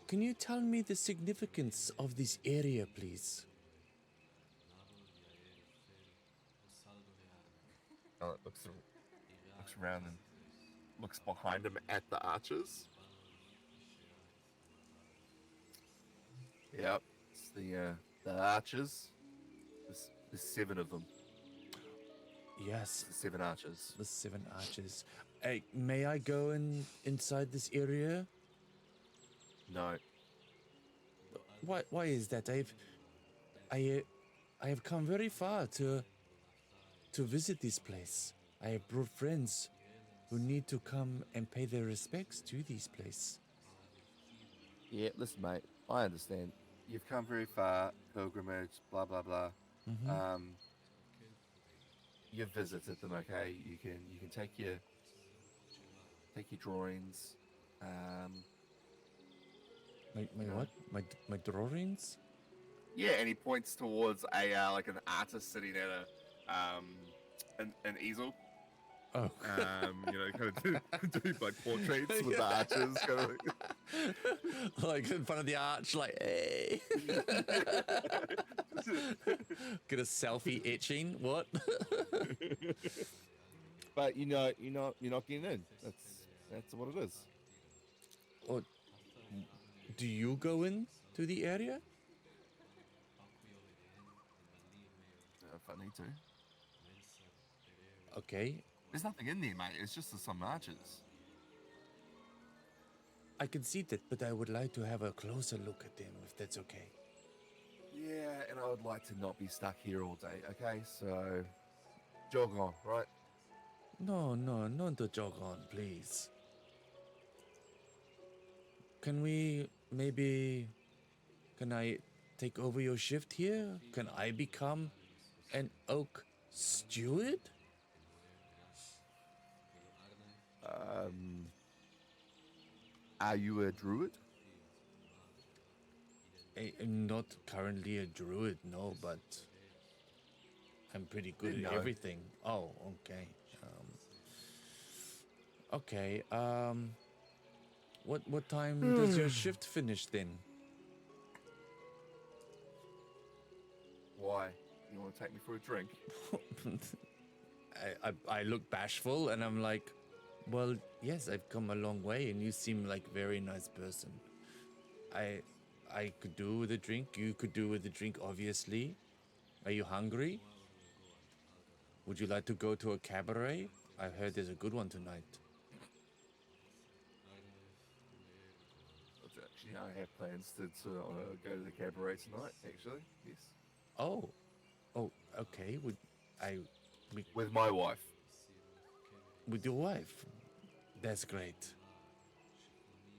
Can you tell me the significance of this area, please? Looks around and looks behind him at the archers. Yep, it's the archers. There's 7 of them. Yes, The 7 archers. the 7 archers. Hey, may I go inside this area? No. Why is that? I have come very far to visit this place. I have brought friends who need to come and pay their respects to this place. Yeah, listen, mate. I understand. You've come very far, pilgrimage, blah blah blah. You've visited them, okay? You can take your drawings. My what? My drawings? Yeah, and he points towards a like an artist sitting at an easel. Oh. Kind of doing like portraits with the archers, kind of Like in front of the arch, like, hey. Get a selfie etching. What? But you're not getting in. That's what it is. Or do you go in to the area? If I need to. Okay. There's nothing in there, mate. It's just some archers. I can see that, but I would like to have a closer look at them, if that's okay. Yeah, and I would like to not be stuck here all day, okay? So, jog on, right? No, not to jog on, please. Can I take over your shift here? Can I become an oak steward? Are you a druid? I'm not currently a druid, no, but I'm pretty good at No. everything. Oh, okay. Okay. What time does your shift finish then? Why? You want to take me for a drink? I look bashful and I'm like, well, yes, I've come a long way and you seem like a very nice person. I could do with a drink. You could do with a drink, obviously. Are you hungry? Would you like to go to a cabaret? I heard there's a good one tonight. Actually, I have plans to go to the cabaret tonight, actually. Yes. Oh, okay. With my wife. With your wife? That's great.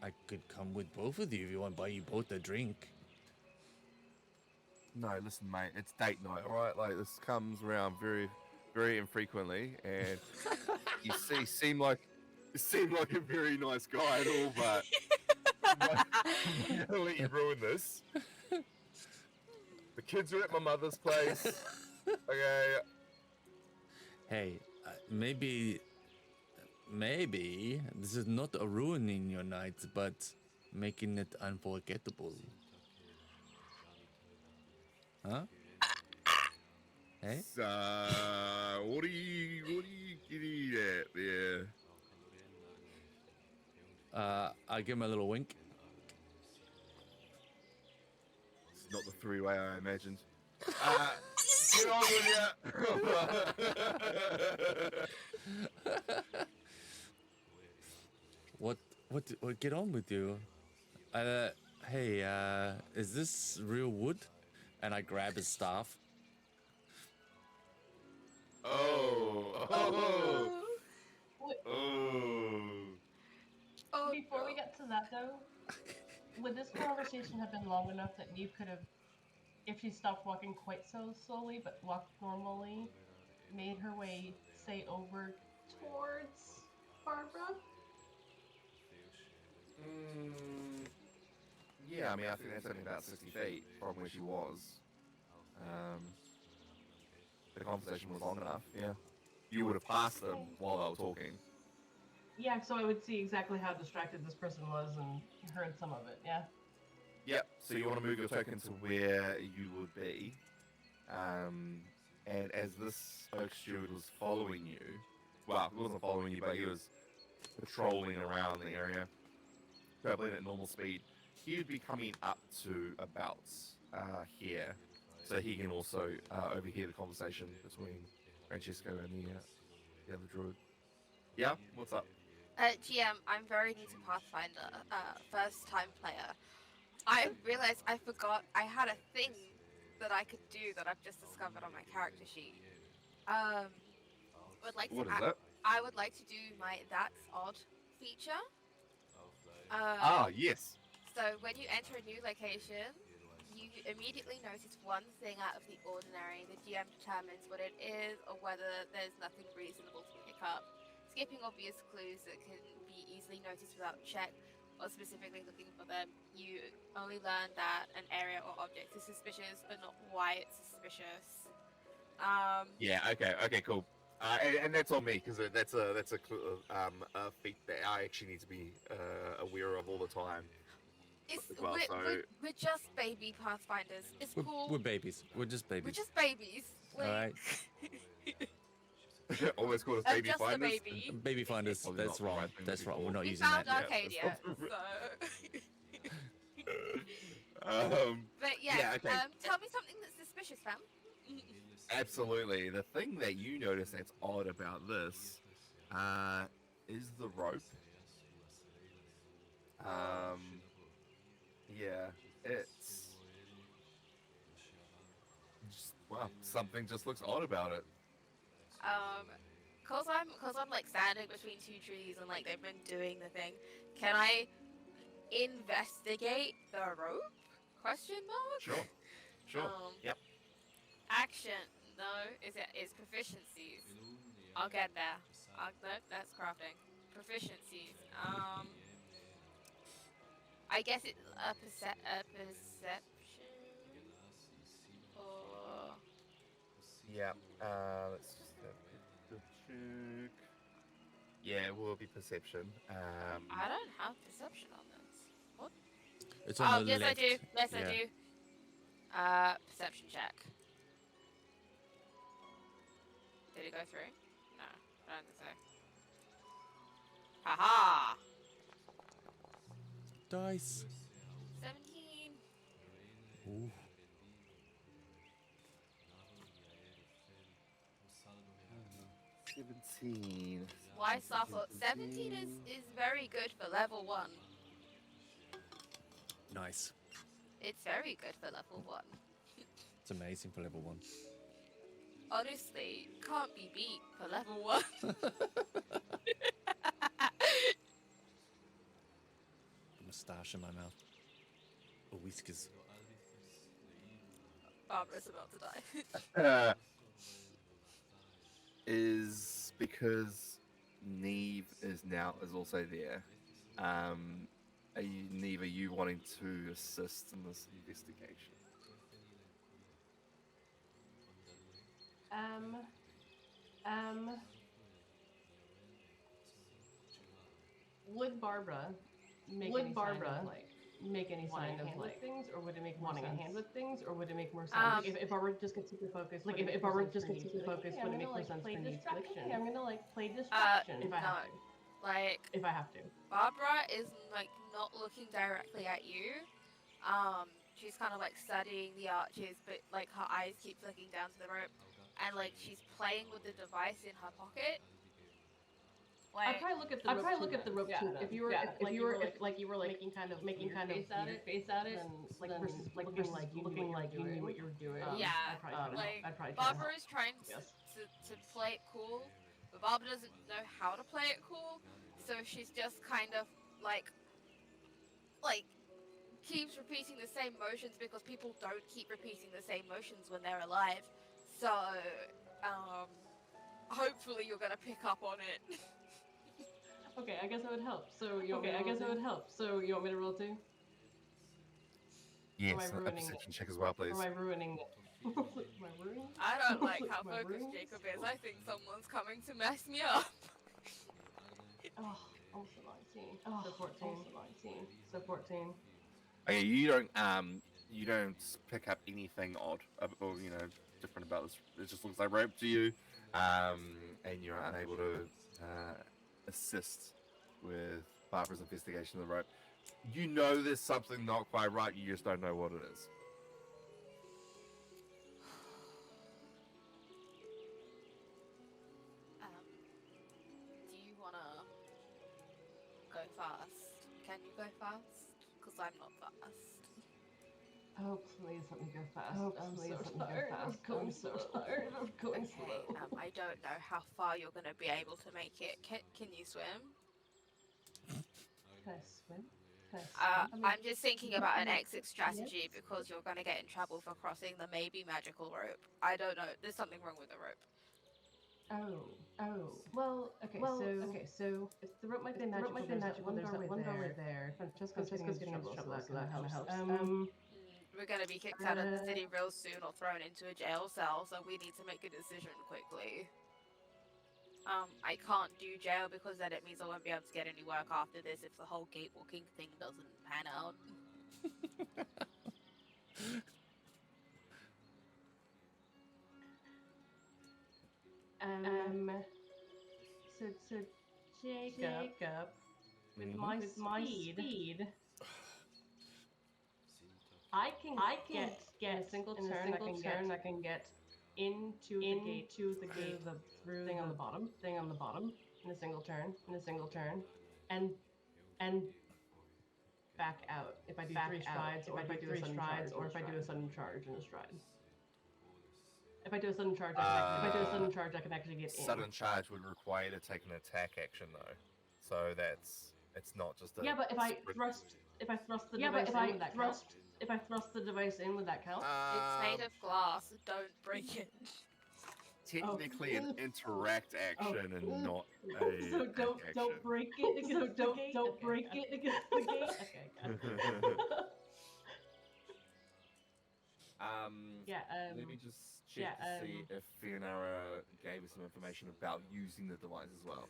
I could come with both of you if you want to buy you both a drink. No, listen, mate. It's date night, all right? Like, this comes around very, very infrequently, and you seem like a very nice guy and all, but I'm gonna let you ruin this. The kids are at my mother's place. Okay. Hey, maybe this is not a ruining your night, but making it unforgettable. Huh? Hey? So, what are you getting at there? I'll give him a little wink. It's not the 3-way I imagined. Get on with ya! What get on with you? Hey, is this real wood? And I grab his staff. Oh. Before we no. get to that, though, would this conversation have been long enough that Neve could have, if she stopped walking quite so slowly but walked normally, made her way, say, over towards Barbara? Yeah, I mean, I think that's only about 60 feet from where she was. The conversation was long enough, yeah. You would have passed them while they were talking. Yeah, so I would see exactly how distracted this person was and heard some of it, yeah? Yep, so you want to move your token to where you would be. And as this oak steward was following you, well, he wasn't following you, but he was patrolling around the area, traveling at normal speed, he would be coming up to about here, so he can also overhear the conversation between Francesco and the other druid. Yeah, what's up? GM, I'm very new to Pathfinder, first time player. I realized I forgot I had a thing that I could do that I've just discovered on my character sheet. Would like What to is that? I would like to do my That's Odd feature. Yes. So when you enter a new location, you immediately notice one thing out of the ordinary. The GM determines what it is or whether there's nothing reasonable to pick up. Skipping obvious clues that can be easily noticed without check or specifically looking for them, you only learn that an area or object is suspicious, but not why it's suspicious. Yeah. Okay. Cool. And that's on me because that's a feat that I actually need to be aware of all the time. We're just baby Pathfinders. It's cool. We're babies. We're just babies. We're just babies. All right. Always called us baby just finders. a baby. Baby finders. Probably That's not the wrong. right thing That's to wrong. call. We're not We using found that. Arcadia, so. But yeah, okay. tell me something that's suspicious, fam. Absolutely. The thing that you notice that's odd about this is the rope. Yeah, it's just, well, something just looks odd about it. Cause I'm like standing between two trees and like they've been doing the thing. Can I investigate the rope? Question mark. Sure. Yep. Action. No, is proficiencies. I'll get there. No, that's crafting. Proficiencies. I guess it's a perception. Or Yeah. Let's just have a quick check. Yeah, it will be perception. I don't have perception on this. What? It's on the yes, left. I do. Yes, Yeah. I do. Perception check. Did it go through? No, I don't think so. Haha! Dice. 17. Ooh. Uh, 17. Why suffer? 17 is very good for level 1. Nice. It's very good for level 1. It's amazing for level 1. Honestly, can't be beat for level 1. A moustache in my mouth. Or whiskers. Barbara's about to die. Is because Neve is also there. Neve, are you wanting to assist in this investigation? Would Barbara make any sign of like things, or would it make wanting a hand with things, or would it make more sense? Like if Barbara just gets super focused, like if Barbara just gets super focused, would it make more sense for Neve's prediction? I'm gonna like play distraction if I have to. Like, If I have to. Barbara is like not looking directly at you. She's kind of like studying the arches, but like her eyes keep flicking down to the rope, and like she's playing with the device in her pocket. I'd probably look at the rope too. If you were making kind of face at it, then looking like you knew what you were doing. Yeah, I'd probably Barbara is trying to play it cool, but Barbara doesn't know how to play it cool, so she's just kind of like keeps repeating the same motions because people don't keep repeating the same motions when they're alive. So, hopefully you're gonna pick up on it. Okay, I guess that would help. So you want me to roll too? So you want me to roll too? Yes, Am I a ruining perception it? check as well, Or please. am I ruining it? Am I ruining it? I don't like how Am I focused ruining Jacob it? is. I think someone's coming to mess me up. Oh, almost a 19. Oh, so 14. Almost a 19. So 14. Okay, you don't pick up anything odd or different about this. It just looks like rope to you, and you're unable to assist with Barbara's investigation of the rope. You know there's something not quite right. You just don't know what it is. Do you wanna go fast? Can you go fast? Because I'm not fast. Oh, please let me go fast. Oh, I'm please so tired. I'm going so tired. I'm going Okay, slow. I don't know how far you're gonna be able to make it. Can you swim? Can I swim? Can I swim? I'm just thinking about an exit strategy because you're gonna get in trouble for crossing the maybe magical rope. I don't know. There's something wrong with the rope. Oh. Well, okay, so if the rope might be magical, there's that one doorway there. Francesco's getting into trouble, so that kind of helps. We're gonna be kicked out of the city real soon or thrown into a jail cell, so we need to make a decision quickly. I can't do jail because then it means I won't be able to get any work after this if the whole gatewalking thing doesn't pan out. So Jacob, with my speed, I can get in a single turn. I can get into the gate through thing on the bottom in a single turn, and back out if I do three strides, or if I do a sudden charge in a stride. If I do a sudden charge, I can actually get in. Sudden charge would require you to take an attack action though, so it's not just a If I thrust the device in, would that count? If I thrust the device in, would that count? It's made of glass. Don't break it. Technically an interact action and not a So attack action. don't break it against the gate. Don't break it against the gate. Okay, got it. Let me just check to see if Fionara gave us some information about using the device as well.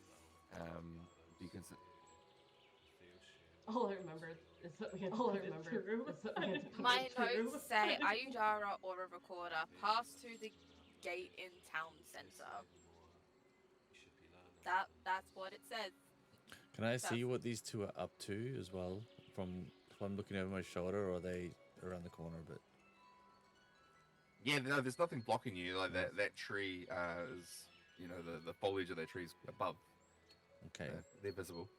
Because all I remember is that we had to put it through. My notes say Ayudara or a recorder pass through the gate in town center. That's what it says. Can I see what these two are up to as well? From if I'm looking over my shoulder, or are they around the corner a bit? yeah, no, there's nothing blocking you. Like that tree is, the foliage of that tree is above. Okay. They're visible.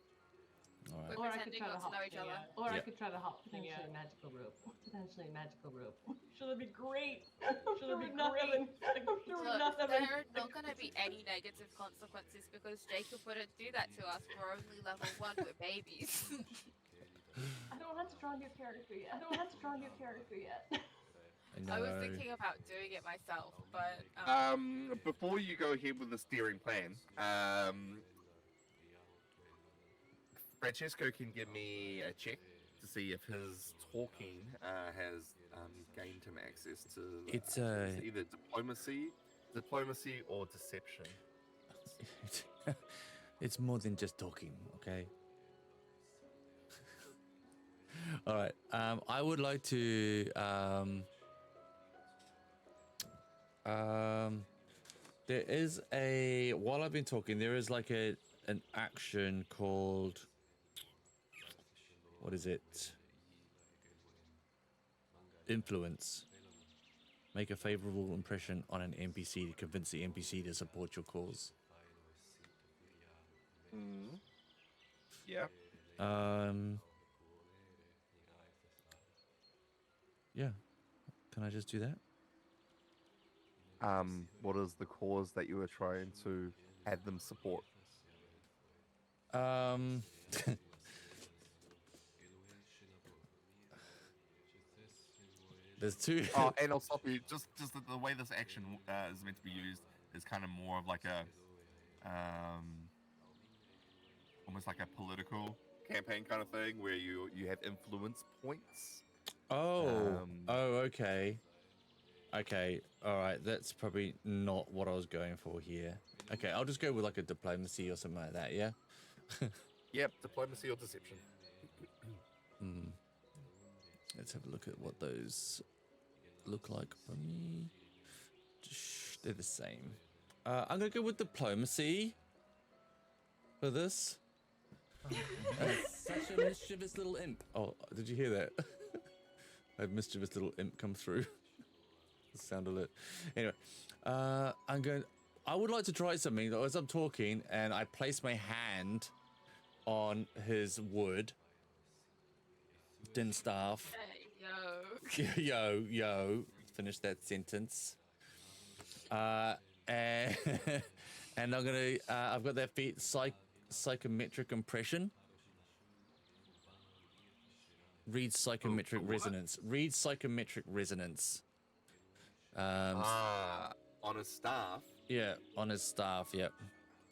All right. We're pretending not to know each other. Or I could try to hop potentially a magical rope. Should it be great? Should it be great? Look, there are not going to be any negative consequences because Jacob wouldn't do that to us. We're only level 1 with babies. I don't have to draw a new character yet. I was thinking about doing it myself, but Before you go ahead with the steering plan, Francesco can give me a check to see if his talking has gained him access to It's either diplomacy or deception. It's more than just talking, okay? All right. I would like to there is while I've been talking, there is like an action called, what is it? Influence. Make a favorable impression on an NPC to convince the NPC to support your cause. Yeah. Yeah. Can I just do that? What is the cause that you were trying to have them support? There's two. Oh, and I'll stop you. Just the way this action is meant to be used is kind of more of like a, almost like a political campaign kind of thing where you have influence points. Oh, okay. Okay, all right. That's probably not what I was going for here. Okay, I'll just go with like a diplomacy or something like that. Yeah. Yep, diplomacy or deception. Let's have a look at what those look like for me. They're the same. I'm gonna go with diplomacy for this. Such a mischievous little imp. Oh, did you hear that? I had mischievous little imp come through. The sound of it. Anyway, I would like to try something though as I'm talking, and I place my hand on his wood. Din staff. Yo. Finish that sentence. And and I'm gonna. I've got that feat psychometric impression. Read psychometric resonance. Read psychometric resonance. On his staff. Yeah, on his staff. Yeah.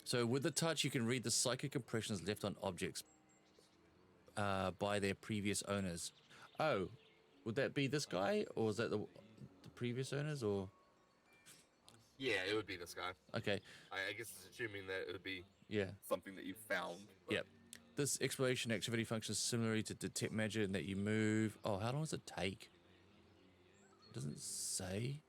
So with the touch, you can read the psychic impressions left on objects by their previous owners. Oh, would that be this guy, or is that the previous owners, or? Yeah, it would be this guy. Okay. I guess it's assuming that it would be Yeah. something that you found. But... Yep. This exploration activity functions similarly to detect magic in that you move. Oh, how long does it take? It doesn't say.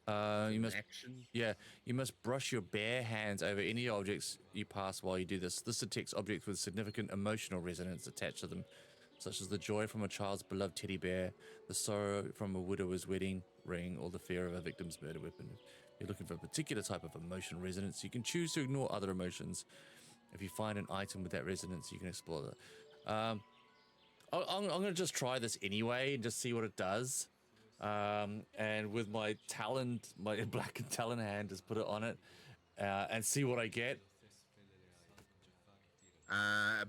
You must. Action. Yeah, you must brush your bare hands over any objects you pass while you do this. This detects objects with significant emotional resonance attached to them, such as the joy from a child's beloved teddy bear, the sorrow from a widower's wedding ring, or the fear of a victim's murder weapon. If you're looking for a particular type of emotional resonance, you can choose to ignore other emotions. If you find an item with that resonance, you can explore that. I'm going to just try this anyway and just see what it does. And with my talon, my blackened talon hand, just put it on it and see what I get.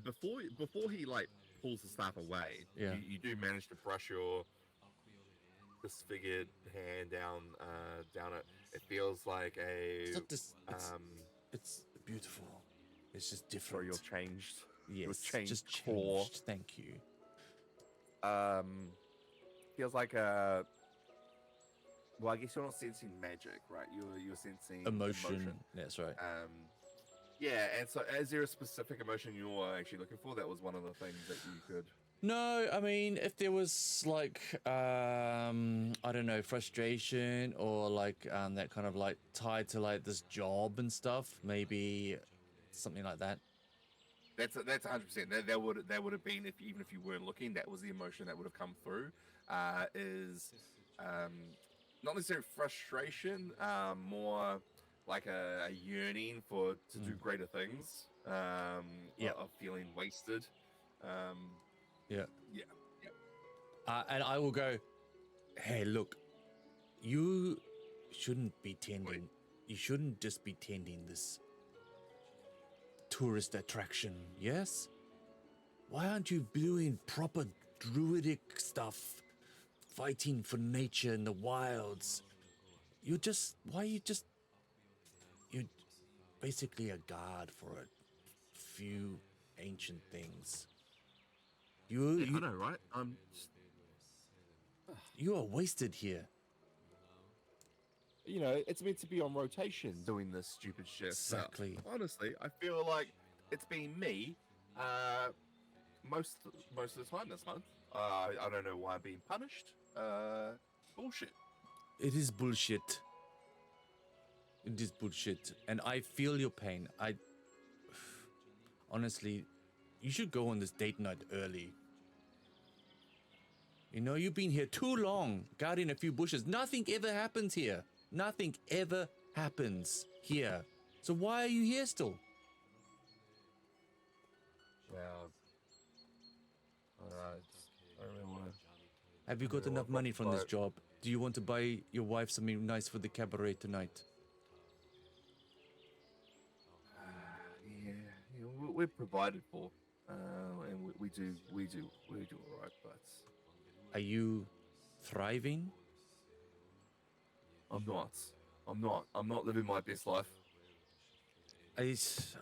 Before he like pulls the staff away, yeah, you do manage to brush your disfigured hand down it. It feels like a. It's beautiful. It's just different. Or you're changed. Yes, changed just core. changed. Thank you. Feels like a. Well, I guess you're not sensing magic, right? You're sensing emotion. That's right. Yeah, and so is there a specific emotion you're actually looking for? That was one of the things that you could. No, I mean, if there was like, I don't know, frustration or like that kind of like tied to like this job and stuff, maybe something like that. That's 100%. That would have been even if you weren't looking. That was the emotion that would have come through. Not necessarily frustration, more like a yearning to do greater things. Of feeling wasted. Yeah. Yeah. And I will go, hey, look, you shouldn't be tending. You shouldn't just be tending this tourist attraction, yes? Why aren't you doing proper druidic stuff? Fighting for nature in the wilds. You're basically a guard for a few ancient things. I know, right? You are wasted here. You know, it's meant to be on rotation doing this stupid shit. Exactly. But honestly, I feel like it's been me most of the time this month. I don't know why I'm being punished. Bullshit. It is bullshit. It is bullshit. And I feel your pain. Honestly, you should go on this date night early. You know, you've been here too long, guarding a few bushes. Nothing ever happens here. Nothing ever happens here. So why are you here still? Well, alright. I don't really want to. Have you got enough money from this job? Do you want to buy your wife something nice for the cabaret tonight? Yeah, we're provided for, and we do all right. But Are you thriving? I'm not. I'm not living my best life. This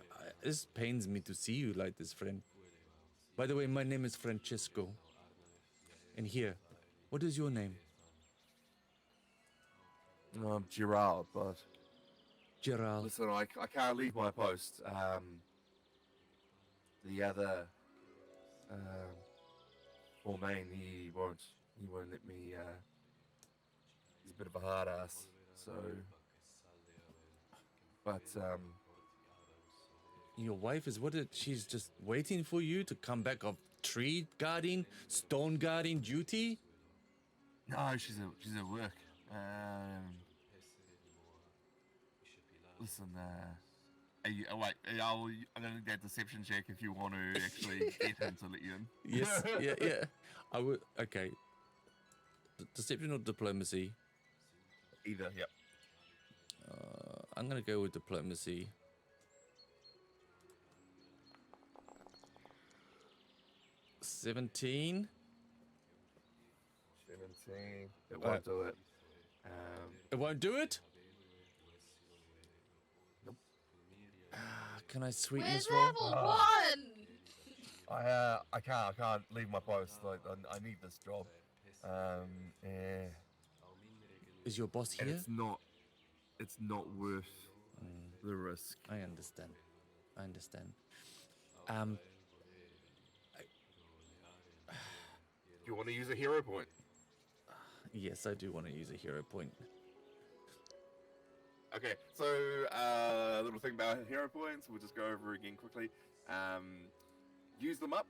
pains me to see you like this, friend. By the way, my name is Francesco. And here, what is your name? I'm Gerald, but Gerald. listen, I can't leave my post. The other Main, he won't let me. He's a bit of a hard ass. So, but Your wife is she's just waiting for you to come back of tree guarding, stone guarding duty? no, she's at work. Listen, wait, I'm gonna get deception check if you want to actually get him to let you in. Yes, yeah. I would. Okay. Deception or diplomacy? Either, yep. I'm gonna go with diplomacy. 17. 17. It won't do it. It won't do it? Nope. Can I sweeten We're this roll? level 1! I can't leave my post. Like, I need this job. Yeah. Is your boss And here? it's not worth the risk. I understand. Do you want to use a hero point? Yes, I do want to use a hero point. Okay, so a little thing about hero points, we'll just go over again quickly. Use them up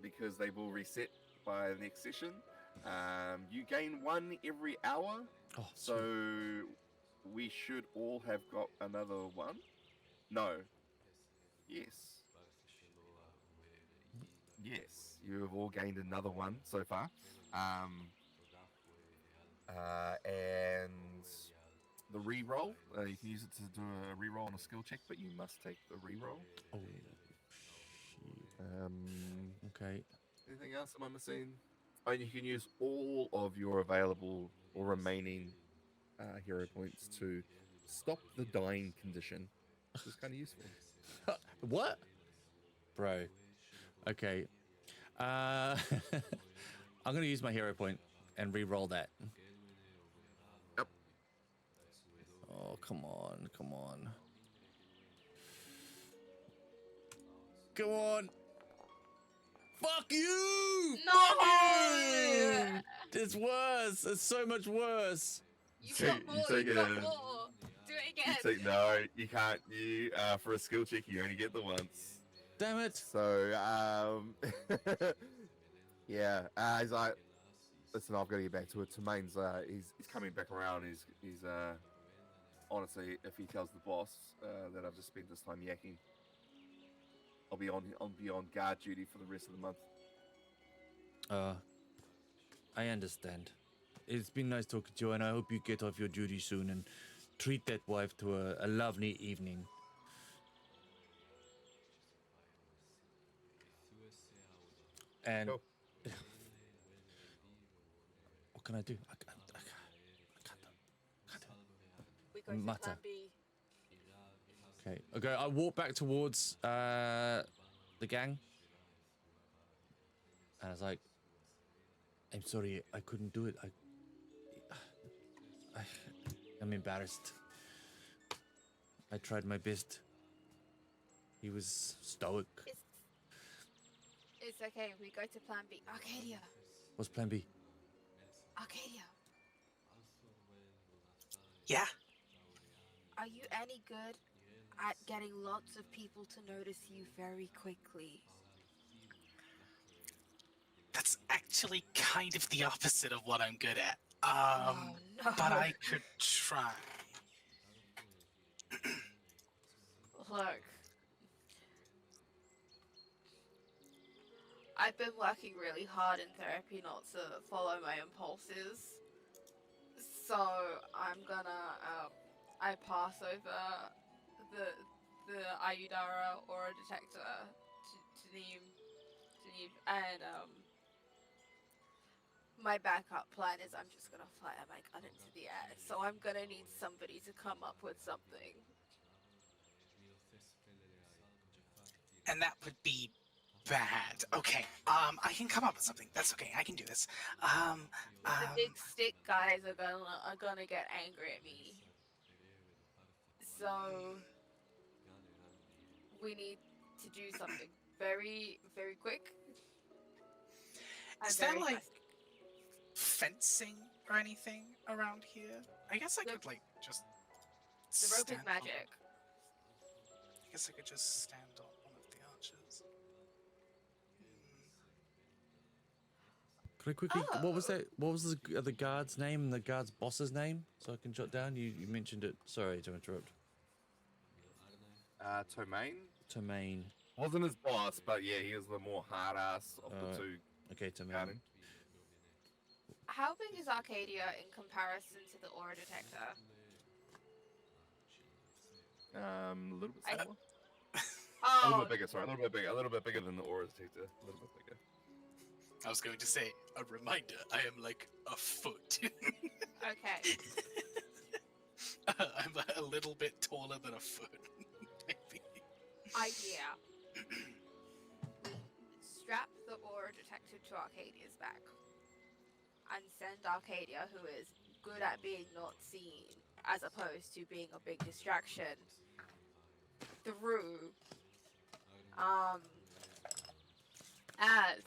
because they will reset by the next session. You gain 1 every hour, Oh, so we should all have got another 1. No. Yes. Yes, you have all gained another 1 so far. And the re-roll, you can use it to do a re-roll on a skill check, but you must take the re-roll. Oh, okay. Anything else am I missing? Oh, and you can use all of your available or remaining hero points to stop the dying condition, which is kind of useful. What? Bro. Okay. I'm going to use my hero point and re-roll that. Yep. Oh, come on. Come on. Fuck you! No! It's worse. It's so much worse. You Take- got you more, take you it got in. more. Do it again. No, you can't. You for a skill check, you only get the once. Damn it. So, yeah, he's like, listen, I've got to get back to it. Tremaine's, he's coming back around. He's honestly, if he tells the boss that I've just spent this time yakking, I'll be on guard duty for the rest of the month. I understand. It's been nice talking to you, and I hope you get off your duty soon and treat that wife to a lovely evening. And Cool. what can I do? I can't do it. We go to Matter. plan B. Okay, I walk back towards the gang. And I was like, I'm sorry, I couldn't do it. I'm embarrassed. I tried my best. He was stoic. It's okay. We go to plan B. Arcadia. What's plan B? Arcadia. Yeah. Are you any good at getting lots of people to notice you very quickly? That's actually kind of the opposite of what I'm good at. Oh, no. But I could try. Look. I've been working really hard in therapy not to follow my impulses. So I'm gonna I pass over the Ayudara or a detector to Neem, and my backup plan is I'm just gonna fire my gun into the air. So I'm gonna need somebody to come up with something. And that would be bad. Okay. I can come up with something. That's okay. I can do this. The big stick guys are gonna get angry at me. So we need to do something very, very quick. Is there like fencing or anything around here? I guess I could like just. The rope is magic. I guess I could just stand on one of the arches. Could I quickly? What was that? What was the guard's name and the guard's boss's name? So I can jot down. You mentioned it. Sorry to interrupt. Tomaine. Tomaine. Wasn't his boss, but yeah, he was the more hard ass of the two. Okay, Tomaine. How big is Arcadia in comparison to the aura detector? A little bit smaller. Oh, A little bit bigger, sorry. A little bit bigger. A little bit bigger than the aura detector. A little bit bigger. I was going to say, a reminder, I am like a foot. Okay. I'm a little bit taller than a foot. Maybe. Idea. Strap the aura detector to Arcadia's back. And send Arcadia, who is good at being not seen, as opposed to being a big distraction, through, as,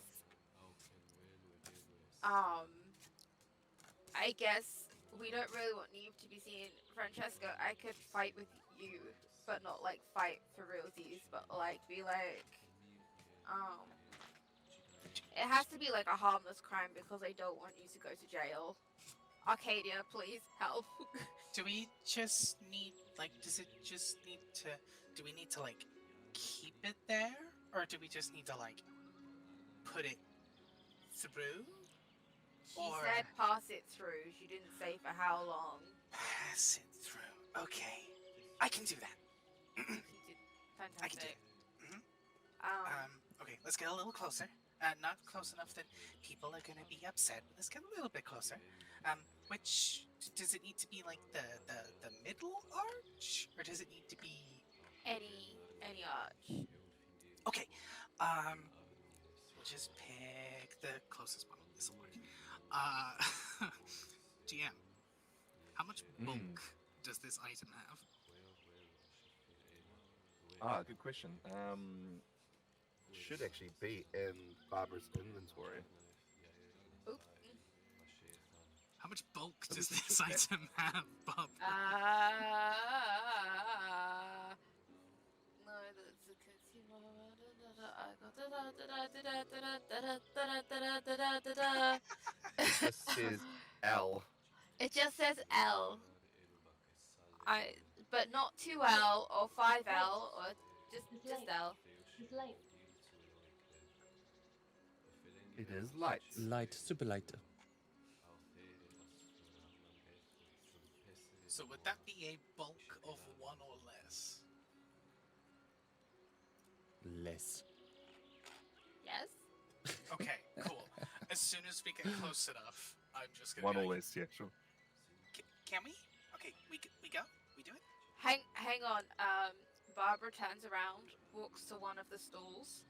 I guess we don't really want Neve to be seen. Francesca, I could fight with you, but not like fight for realsies, but like be like, it has to be like a harmless crime because I don't want you to go to jail. Arcadia, please help. Do we just need, like, does it just need to, do we need to, like, keep it there? Or do we just need to, like, put it through? She said pass it through. She didn't say for how long. Pass it through. Okay. I can do that. Fantastic. I can do it. Okay, let's get a little closer. Not close enough that people are going to be upset. Let's get a little bit closer. Which, does it need to be like the middle arch? Or does it need to be... Any arch. Okay, we'll just pick the closest one. This will work. GM, how much bulk does this item have? Good question. Should actually be in Barbara's inventory. Oop. How much bulk does this item have, Bob? No, that's a It says L. It just says L. But not 2L or 5L or just L. It's light. It is light. Light, super light. So would that be a bulk of 1 or less? Less. Yes? Okay, cool. As soon as we get close enough, I'm just gonna 1 be or like, less, yeah, sure. Can we? Okay, we go? We do it? Hang on. Barbara turns around, walks to one of the stalls.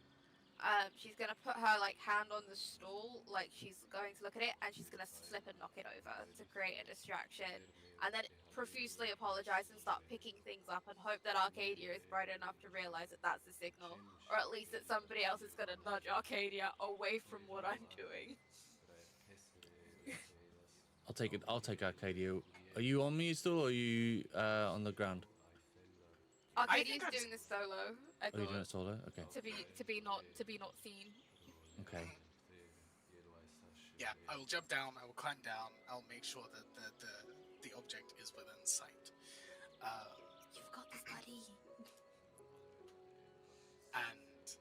She's gonna put her like hand on the stool, like she's going to look at it, and she's gonna slip and knock it over to create a distraction, and then profusely apologize and start picking things up and hope that Arcadia is bright enough to realize that that's the signal, or at least that somebody else is gonna nudge Arcadia away from what I'm doing. I'll take it. I'll take Arcadia. Are you on me still, or are you on the ground? Arcadia's doing this solo. I Are you thought, doing it solo? Okay. to be not seen. Okay. Yeah, I will jump down, I will climb down, I'll make sure that the object is within sight. You've got this, buddy. And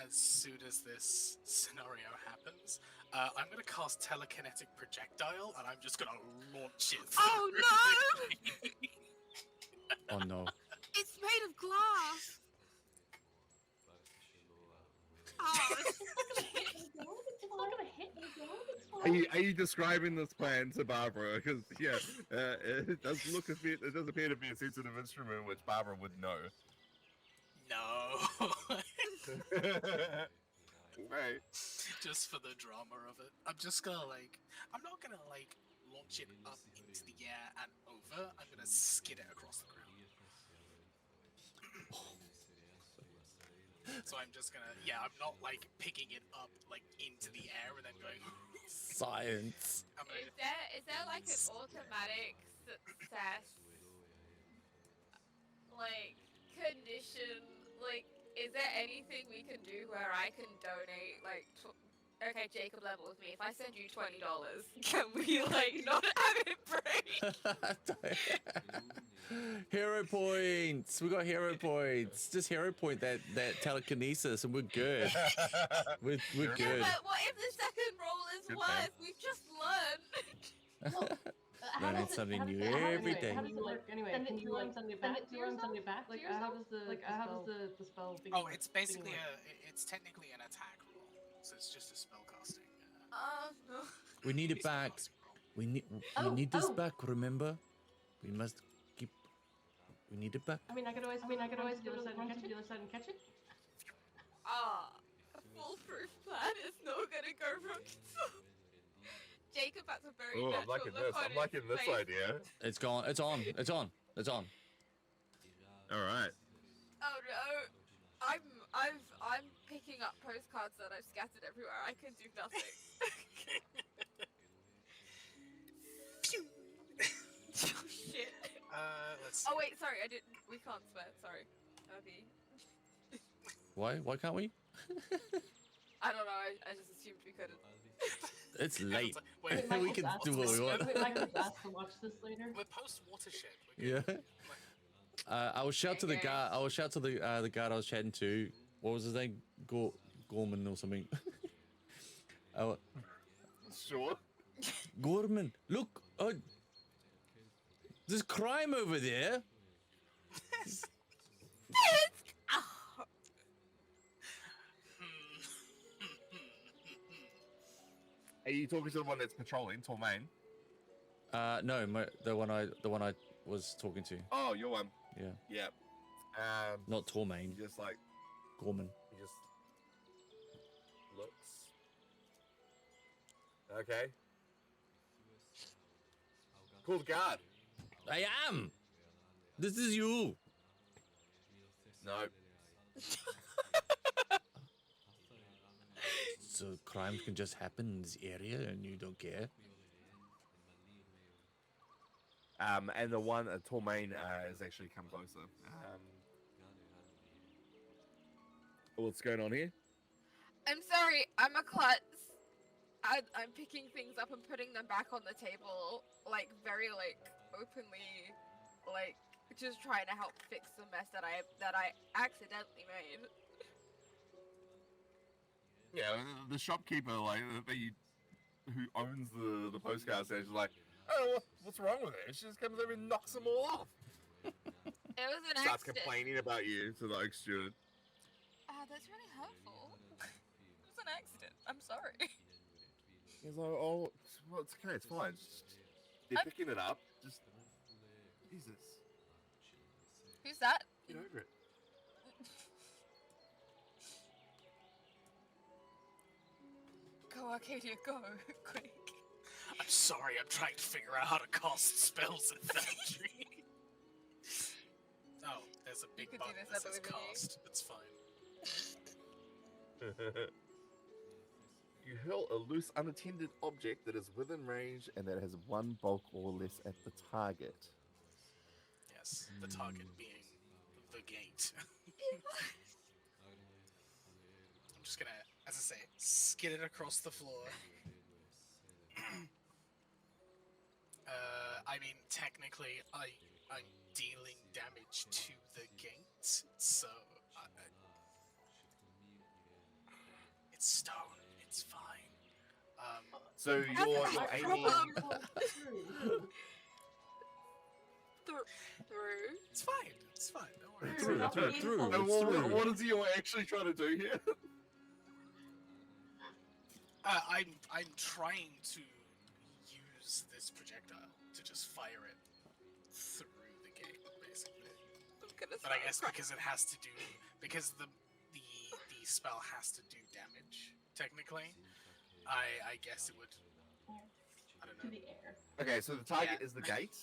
as soon as this scenario happens, I'm going to cast telekinetic projectile, and I'm just going to launch it. Oh no! Oh no. It's made of glass. Oh, It's not gonna hit you, though. It's fine. Are you describing this plan to Barbara? Because it does appear to be a sensitive instrument which Barbara would know. No. Right. Just for the drama of it. I'm just gonna I'm not gonna launch it up into the air and over. I'm gonna skid it across the ground. So I'm just gonna, I'm not picking it up into the air and then going. Science. Is there like an automatic success condition? Is there anything we can do where I can donate okay, Jacob, level with me. If I send you $20, can we not have it break? Hero points. We got hero points. Just hero point that telekinesis, and we're good. We're good. Yeah, but what if the second roll is Good worse? plan. We've just learned. Learning something new every day. How does it work? Anyway, can you send it back to yourself? How does the spell thing Oh, work? it's basically it's technically an attack roll, so it's just a spell casting. No. We need it back. We need this back. Remember, we must keep. We need it back. I mean, I could always go to the other side and catch it. A foolproof plan is not gonna go wrong. Jacob had a very Oh, I'm natural liking look this. on I'm his liking this face. idea. It's gone. It's on. It's on. It's on. All right. Oh no. I'm picking up postcards that I've scattered everywhere. I can do nothing. Oh shit. Let's see. Oh wait, sorry, I didn't. We can't swear. Sorry. Okay. Why? Why can't we? I don't know. I just assumed we couldn't. It's late. Wait, We can do what we want. Michael's asked to watch this later. we're post watershed. Yeah. I will shout to the Okay. guard. I will shout to the guard I was chatting to. What was his name? Gorman or something. Sure. Gorman, look. There's crime over there. Are you talking to the one that's patrolling, Tormain? No, the one I was talking to. Oh, your one. Yeah. Yeah. Not Tormain. He just Gorman. he just looks. Okay. Call the guard. I am. This is you. No. So crimes can just happen in this area and you don't care. And the one Tormain has actually come closer. What's going on here? I'm sorry. I'm a klutz. I'm picking things up and putting them back on the table, very openly, just trying to help fix the mess that I accidentally made. Yeah, the shopkeeper, who owns the postcard station, is like, oh, what's wrong with it? She just comes over and knocks them all off. It was an Starts accident. complaining about you to the student. That's really hurtful. It was an accident. I'm sorry. He's like, oh, well, it's okay, it's fine. They're picking it up. Just, Jesus, Who's that? get over it. Go, Arcadia, go. Quick. I'm sorry, I'm trying to figure out how to cast spells in Foundry. Oh, there's a big could do button this, that I says believe in you. cast. It's fine. You hurl a loose, unattended object that is within range and that has one bulk or less at the target. Yes, the target being the gate. I'm just gonna, as I say, skid it across the floor. I mean, technically, I'm dealing damage to the gate, so it's stone. It's fine. So you're aiming. Through. It's fine. It's fine. Don't worry. Through. And what is he actually trying to do here? I'm trying to use this projectile to just fire it through the gate, basically. I'm gonna But I start guess crying. because it has to do, because the spell has to do damage. Technically, I guess it would. I don't To know. the air. Okay, so the target is the gate.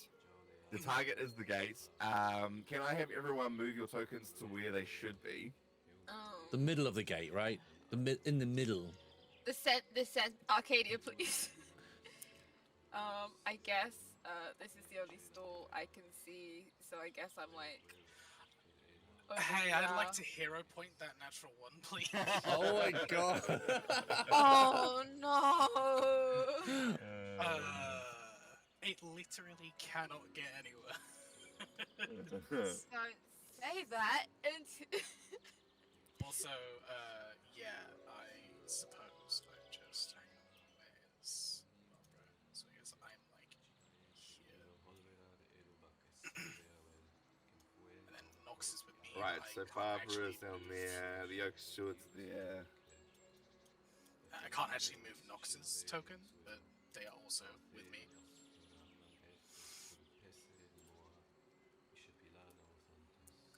The target is the gate. Can I have everyone move your tokens to where they should be? The middle of the gate, right? In the middle. The set Arcadia, please. I guess this is the only stall I can see, so I guess I'm like. over Hey, here. I'd like to hero point that natural one, please. Oh my god. Oh no! It literally cannot get anywhere. Don't say that. Also, yeah, I suppose I'm just hang on. Where's Barbara? So I guess I'm like here. And then Nox is with me. Right, but I so can't Barbara actually is down move- there, the Oak Stewart's there. I can't actually move Nox's token, but they are also with me.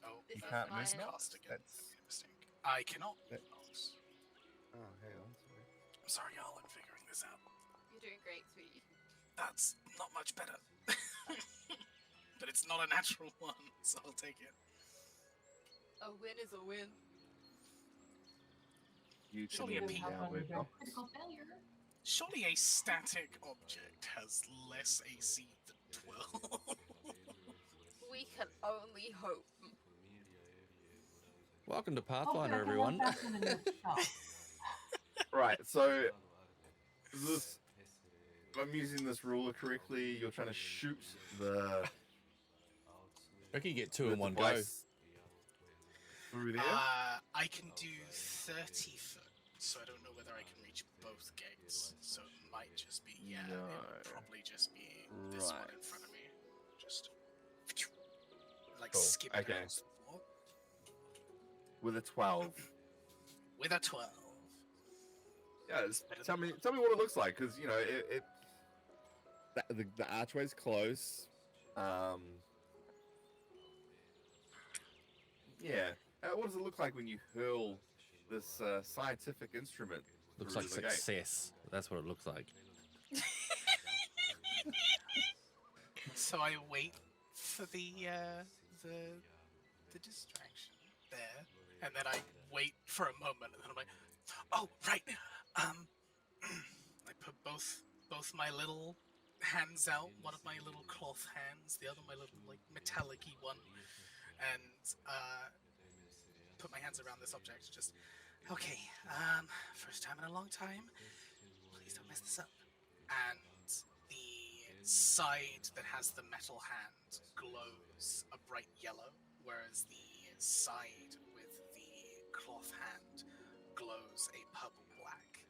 Oh, This You is can't my- move Cast Nox? again. That's... Made a mistake. I cannot move That- Nox. Oh, hang on, sorry. I'm sorry, y'all. I'm figuring this out. You're doing great, sweetie. That's not much better. But it's not a natural one, so I'll take it. A win is a win. You Surely can a move peak. down with Nox. Critical failure. Surely a static object has less AC than 12. We can only hope. Welcome to Oh, Pathfinder, good, I can everyone. run faster than your shot. Right, so this, if I'm using this ruler correctly, you're trying to shoot the, I reckon you get two the in one go. device through there. I can do 30 foot, so I don't know whether I can reach both gates. So it might just be, it No. would probably just be this one in Right. front of me. Just like Cool, skip okay. across the floor. With a 12. With a 12. Yeah, tell me what it looks like, because you know the archway's close. Yeah. What does it look like when you hurl this scientific instrument? Looks through like the gate? success. That's what it looks like. So I wait for the distraction there, and then I wait for a moment, and then I'm like, oh right, I put both my little hands out, one of my little cloth hands, the other my little like metallic-y one, and put my hands around this object. Just okay, first time in a long time. Please don't mess this up. And the side that has the metal hand glows a bright yellow, whereas the side with the cloth hand glows a purple black.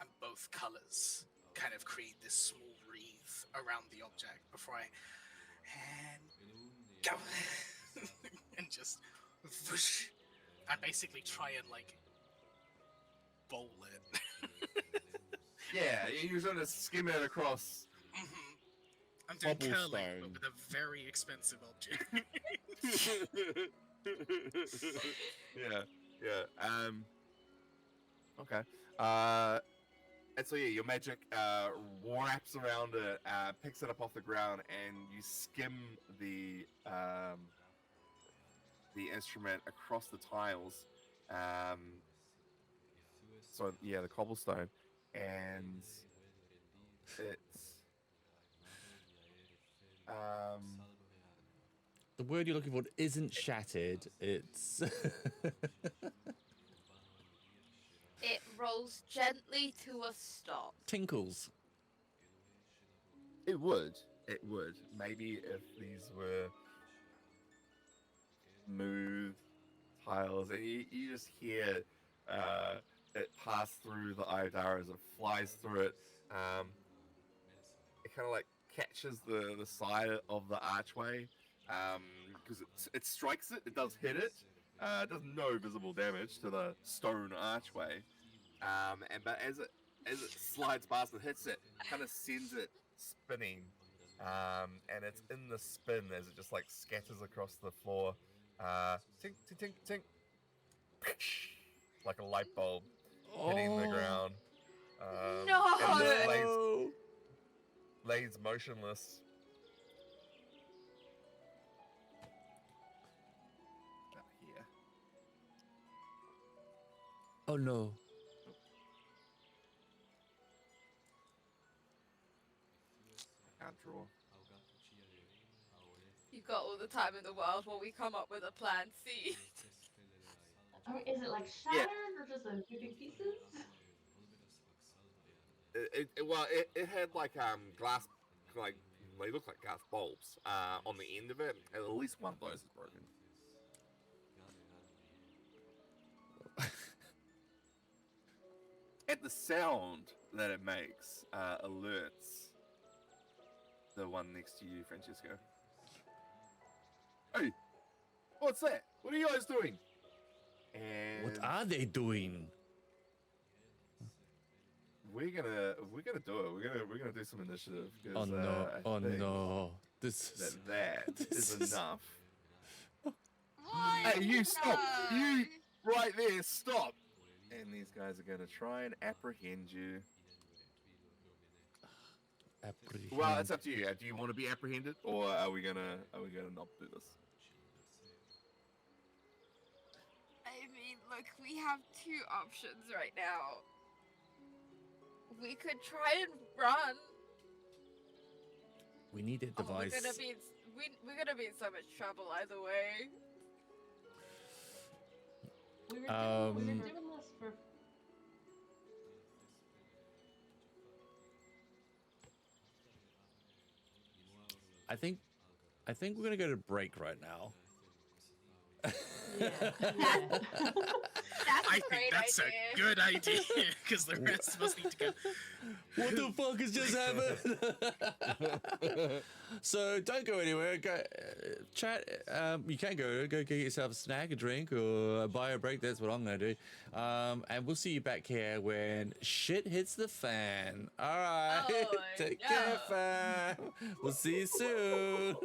And both colors kind of create this small wreath around the object before I and go and just whoosh. I basically try and like bowl it. Yeah, you're trying to skim it across. I'm doing curling, Cobblestone. but with a very expensive object. Yeah. Okay. And so yeah, your magic wraps around it, picks it up off the ground, and you skim the instrument across the tiles. So yeah, the cobblestone, and it's The word you're looking for isn't shattered. It's It rolls gently to a stop. tinkles. It would. Maybe if these were smooth tiles, and you just hear it pass through the Idara as it flies through it. It kind of like catches the side of the archway because it strikes it. It does hit it. It does no visible damage to the stone archway. But as it as it slides past and hits it, kind of sends it spinning. And it's in the spin as it just like scatters across the floor. Tink, tink, tink, tink. Like a light bulb hitting the ground. And it just lays motionless. About here. Oh no. I can't draw. You got all the time in the world while we come up with a plan C. I mean, is it like shattered or just in moving pieces? It had like glass, like they look like glass bulbs on the end of it. At least one of those is broken. And the sound that it makes alerts the one next to you, Francesco. Hey, what's that? What are you guys doing? And What are they doing? we're gonna do it. We're gonna do some initiative. Oh no! Oh no! This is enough. Why? Hey, you stop! You right there, stop! And these guys are gonna try and apprehend you. Well, it's up to you. Do you want to be apprehended, or are we gonna not do this? I mean, look, we have two options right now. We could try and run. We need a device. We're gonna be in so much trouble either way. We were doing this for. I think we're gonna go to break right now. Yeah. That's I think that's a good idea because the rest of us need to go. What the fuck has just happened? So don't go anywhere. Go chat. You can go get yourself a snack, a drink, or buy a break. That's what I'm gonna do. And we'll see you back here when shit hits the fan. All right. Oh, Take no. care, fam. We'll see you soon.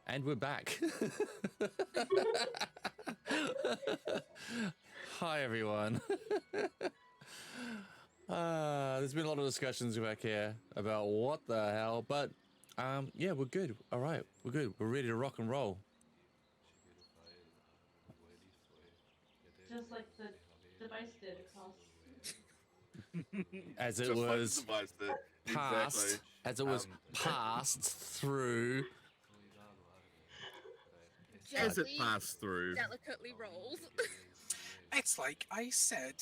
And we're back. Hi, everyone. There's been a lot of discussions back here about what the hell, but yeah, we're good. All right, we're good. We're ready to rock and roll. Just like the device did across. As it Just like the was device did. passed, Exactly. as it was passed through. As it Gently, passed through. delicately rolls. It's like I said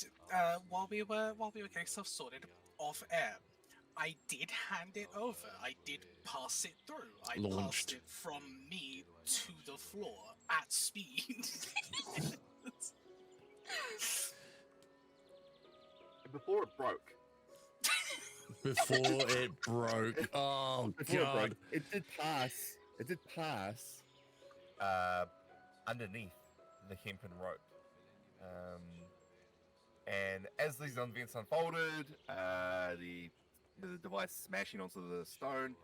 while we were getting stuff sorted off air. I did hand it over. I did pass it through. I Launched. passed it from me to the floor at speed. Before it broke. Before it broke. Oh, Before God. it broke. It did pass. It did pass underneath the hempen rope. And as these events unfolded, the device smashing onto the stone,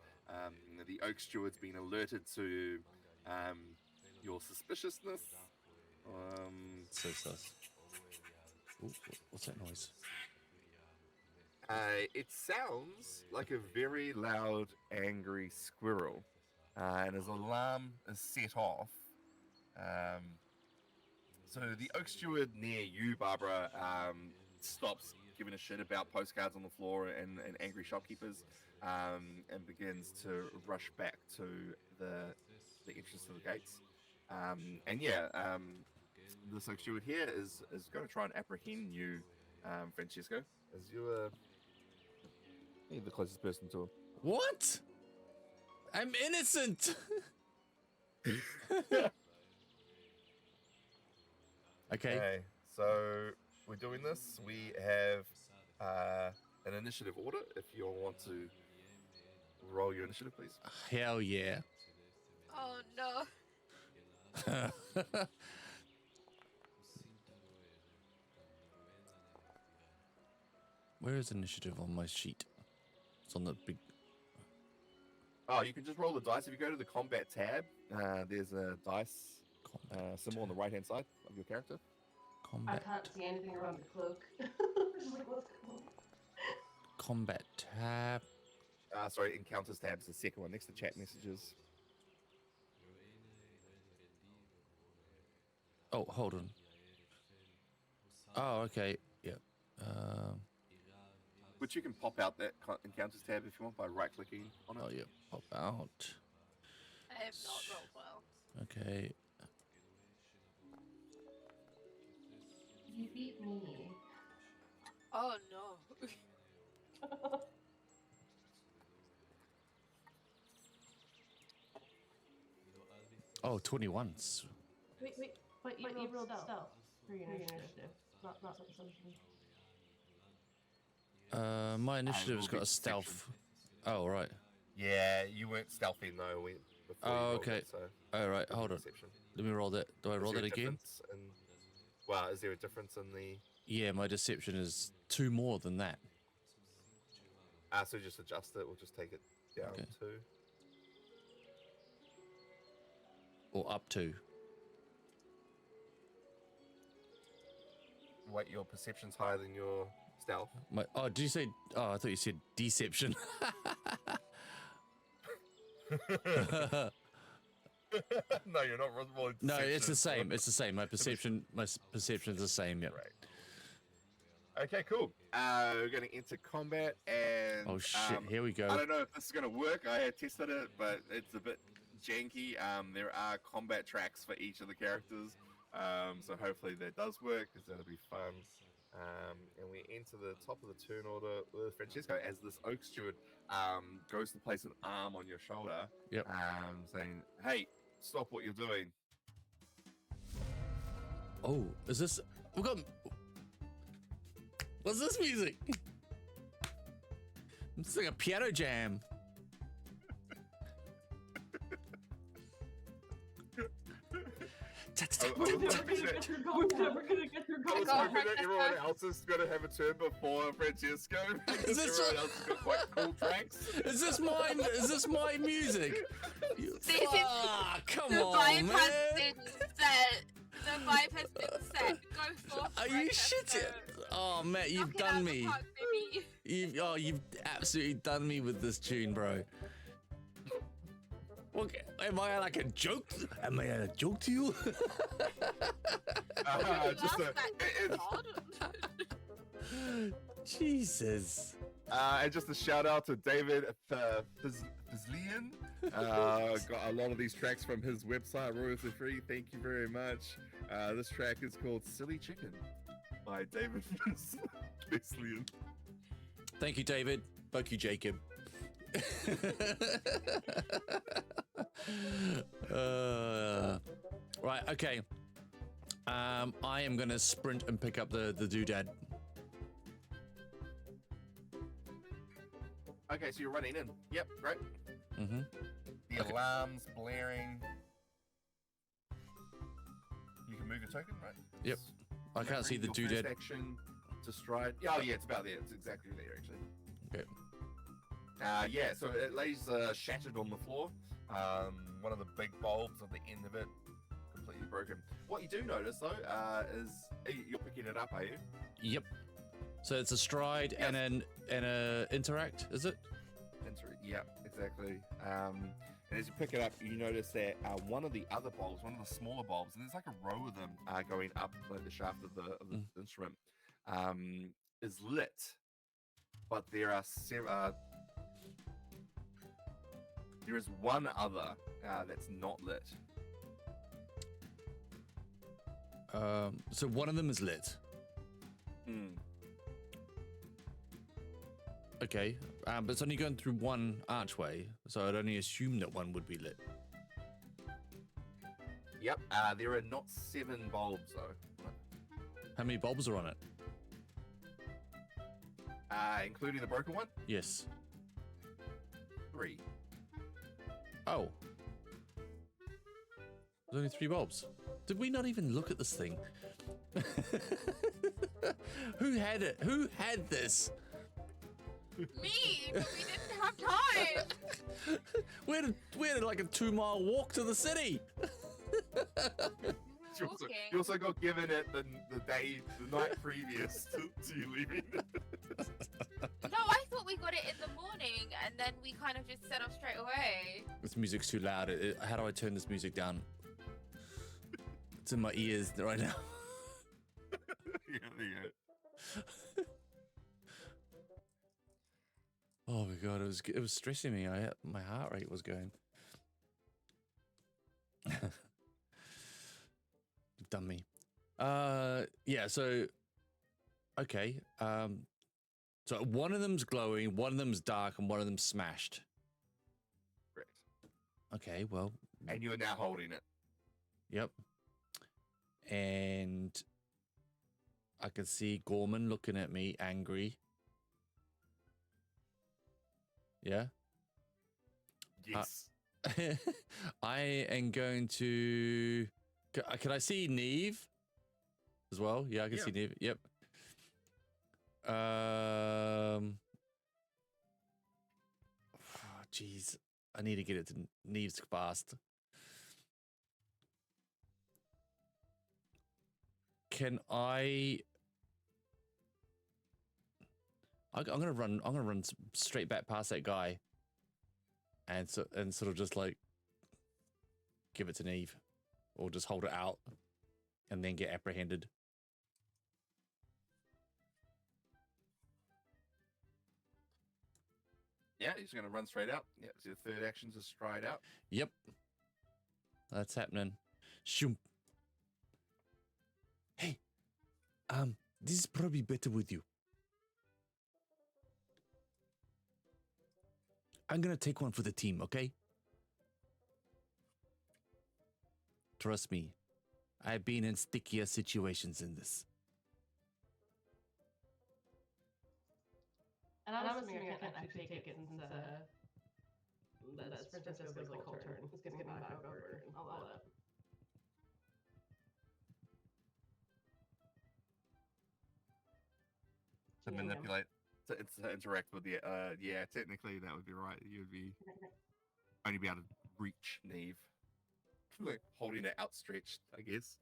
the Oak Steward's been alerted to your suspiciousness. So sus. Ooh, what's that noise? It sounds like a very loud, angry squirrel, and his alarm is set off. So the Oak Steward near you, Barbara, stops giving a shit about postcards on the floor and angry shopkeepers, and begins to rush back to the entrance to the gates. And yeah, this Oak Steward here is going to try and apprehend you, Francesco, as you are the closest person to him. What? I'm innocent. Okay. So we're doing this. We have an initiative order. If you all want to roll your initiative, please. Hell yeah. Oh no. Where is initiative on my sheet? It's on the big. Oh, you can just roll the dice. If you go to the combat tab, there's a dice symbol on the right-hand side of your character. I Combat. can't see anything around the cloak. Just like, what's going on? Combat tab. Sorry, encounters tab is the second one next to chat messages. Oh, hold on. Oh, okay. Yeah. Which you can pop out that encounters tab if you want by right-clicking on it. Oh, yeah. Pop out. I have not rolled well. Okay. You beat me. Oh no. Oh, 21s. Wait. But you rolled stealth for your initiative. Not something. My initiative's will got be a stealth. Oh, right. Yeah, you weren't stealthy, no. Before you rolled Okay. it, so All right. Hold on. perception. Let me roll that. Do I roll Is there that a again? difference well, is there a difference in the... Yeah, my deception is 2 more than that. So just adjust it. We'll just take it down Okay. to... Or up to. Wait, your perception's higher than your stealth. Oh, did you say? Oh, I thought you said deception. No, you're not rolling. No, it's the same. It's the same. My perception's the same. Yep. Right. Okay, cool. We're going to enter combat, and Oh shit! Here we I go. don't know if this is going to work. I had tested it, but it's a bit janky. There are combat tracks for each of the characters, so hopefully that does work because that'll be fun. And we enter the top of the turn order with Francesco as this Oak Steward goes to place an arm on your shoulder, Yep. saying, "Hey, stop what you're doing." Oh, is this? We got. What's this music? It's like a piano jam. We're never gonna get through I was Go on, hoping that everyone Francesco. else is going to have a turn before Francesco. Because this everyone what- else has got quite cool tracks. Is this mine? Is this my music? This is- Come The on, vibe man. has been set. The vibe has been set. Go for Are you Francesco. shitting? Oh, Matt, you've Knock it out done the me. park, baby. You've absolutely done me with this tune, bro. Okay, am I like a joke? Am I a joke to you? Just Laugh a, back, God. Jesus. and just a shout out to David Fizlian. Got a lot of these tracks from his website, royalty free. Thank you very much. This track is called Silly Chicken by David Fizlian. Thank you, David. Fuck you, Jacob. Right, okay. I am gonna sprint and pick up the doodad. Okay, so you're running in. Yep, great. Mm-hmm. The Okay. alarm's blaring. You can move your token, right? Yep. I can't see the Your first doodad. action to stride. Yeah, oh, yeah, it's about there. It's exactly there, actually. Okay. Yeah, so it lays shattered on the floor. One of the big bulbs at the end of it completely broken. What you do notice though is you're picking it up, are you? Yep. So it's a stride Yes. and a interact, is it? Yeah, exactly. And as you pick it up, you notice that one of the other bulbs, one of the smaller bulbs, and there's like a row of them going up like the shaft of the instrument, is lit. But there are there is one other that's not lit. So one of them is lit. Okay, but it's only going through one archway, so I'd only assume that one would be lit. Yep. There are not 7 bulbs though. How many bulbs are on it? Including the broken one. Yes. 3. Oh. There's only 3 bulbs. Did we not even look at this thing? Who had it? Who had this? Me, but we didn't have time. We had like a 2-mile walk to the city. You also got given it the night previous to you leaving. No, I thought we got it in the morning, and then we kind of just set off straight away. This music's too loud. How do I turn this music down? It's in my ears right now. Yeah, there you go. Oh my god, it was stressing me. My heart rate was going. You've done me. Yeah. So, okay. So one of them's glowing, one of them's dark, and one of them's smashed. Correct. Okay. Well. And you are now holding it. Yep. And I can see Gorman looking at me, angry. Yeah. Yes. I am going to. Can I see Neve as well? Yeah, I can see Neve. Yep. Jeez, I need to get it to Neve's fast. Can I? I'm gonna run. I'm gonna run straight back past that guy, and sort of just like give it to Neve, or just hold it out, and then get apprehended. Yeah, he's going to run straight out. Yeah, so the third action to stride out. Yep, that's happening. Shoom. Hey, this is probably better with you. I'm gonna take one for the team, okay? Trust me, I've been in stickier situations than this. And I'm assuming I can't actually take it since that's Francesco's like whole turn. He's gonna get back over and all that. to Kingdom. manipulate, to interact with the. Yeah, technically that would be right. You'd be only be able to reach Neve, like holding it outstretched, I guess.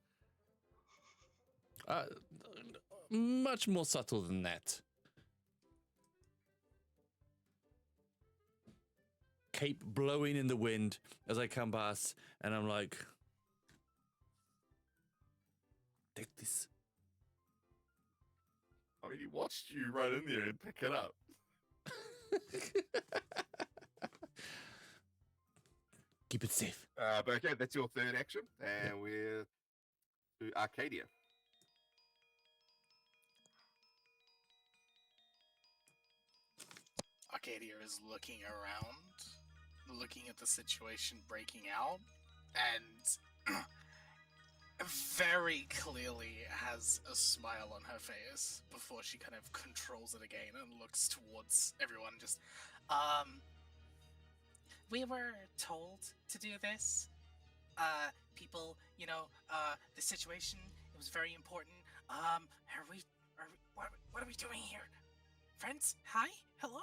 Much more subtle than that. Cape blowing in the wind as I come past, and I'm like, take this. I mean, he watched you run in there and pick it up. Keep it safe. But okay, that's your third action, and we're to Arcadia. Arcadia is looking around, looking at the situation breaking out, and very clearly has a smile on her face before she kind of controls it again and looks towards everyone. Just, we were told to do this. People, the situation, it was very important. What are we doing here? Friends? Hi? Hello?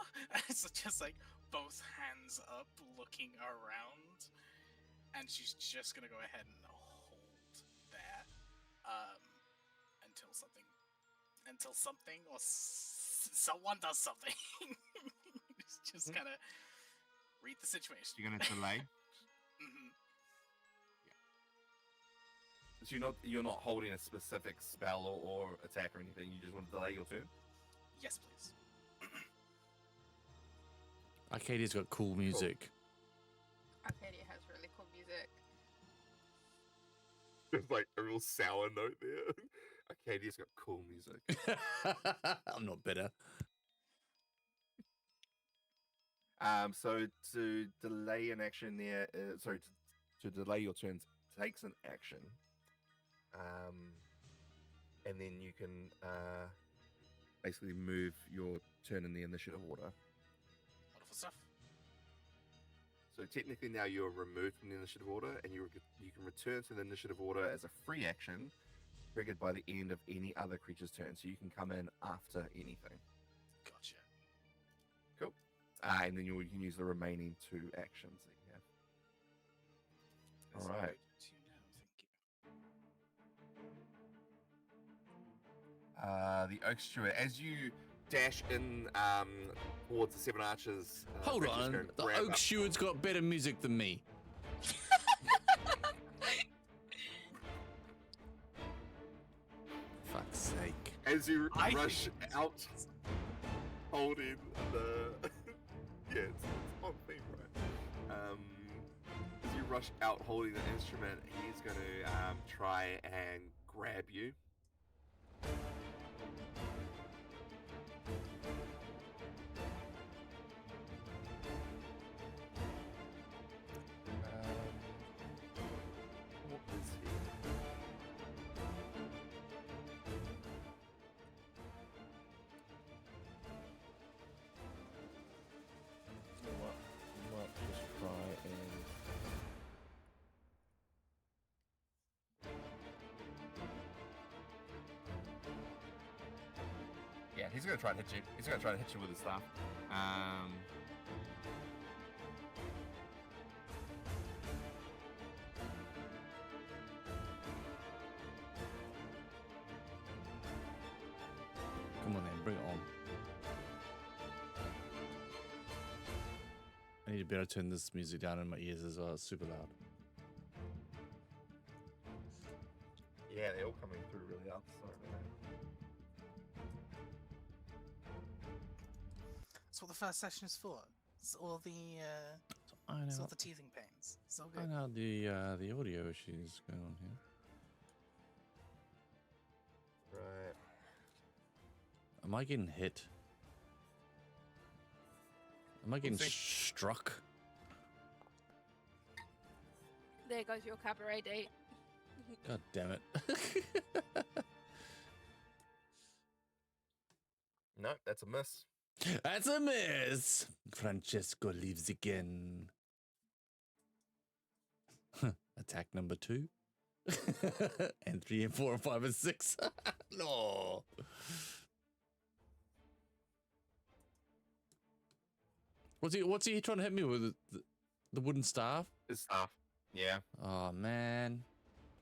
It's just like both hands up looking around. And she's just gonna go ahead and hold that until something or someone does something. just kind of read the situation. You're gonna delay. Mm-hmm. So you're not holding a specific spell or attack or anything. You just want to delay your turn. Yes, please. Arcadia's got cool music. Arcadia has really cool music. There's like a real sour note there. Arcadia's got cool music. I'm not bitter. So to delay an action there, to delay your turn takes an action. And then you can basically move your turn in the initiative order. Wonderful stuff. So technically now you're removed from the initiative order, and you can return to the initiative order as a free action, triggered by the end of any other creature's turn. So you can come in after anything. Gotcha. Cool. And then you can use the remaining 2 actions that you have. All right. The Oak Steward, as you dash in towards the 7 archers. Hold on, the Oak Steward's got better music than me. Fuck's sake. As you rush out, holding the... yeah, it's on theme, right? As you rush out holding the instrument, he's going to try and grab you. Yeah, he's gonna try and hit you. He's gonna try to hit you with his staff. Come on then, bring it on. I need to better turn this music down in my ears as well. It's super loud. Yeah, they're all coming through really loud. Sorry about that. That's what the first session is for. It's all the I know. it's all the teething pains. It's all I good. know the audio issues going on here. Right. Am I getting hit? Am I getting struck? There goes your cabaret date. God damn it. No, that's a miss. That's a miss. Francesco leaves again. Attack number 2. And 3 and 4 and 5 and 6. No. What's he trying to hit me with? The wooden staff? His staff. Yeah. Oh man,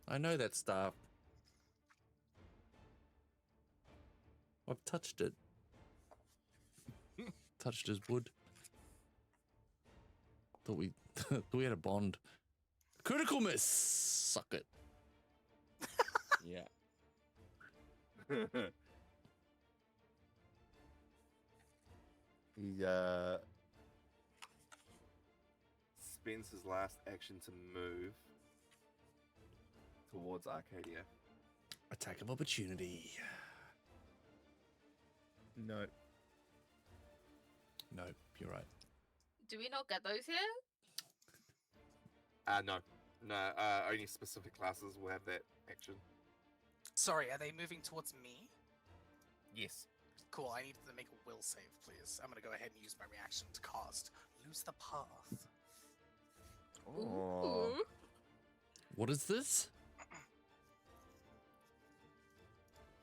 I know that staff. I've touched it. Touched his wood. Thought we had a bond. Critical miss. Suck it. Yeah. He spends his last action to move towards Arcadia. Attack of opportunity. No. No, you're right. Do we not get those here? No. Only specific classes will have that action. Sorry, are they moving towards me? Yes. Cool, I need to make a will save, please. I'm gonna go ahead and use my reaction to cast Lose the Path. Oh. Ooh. What is this?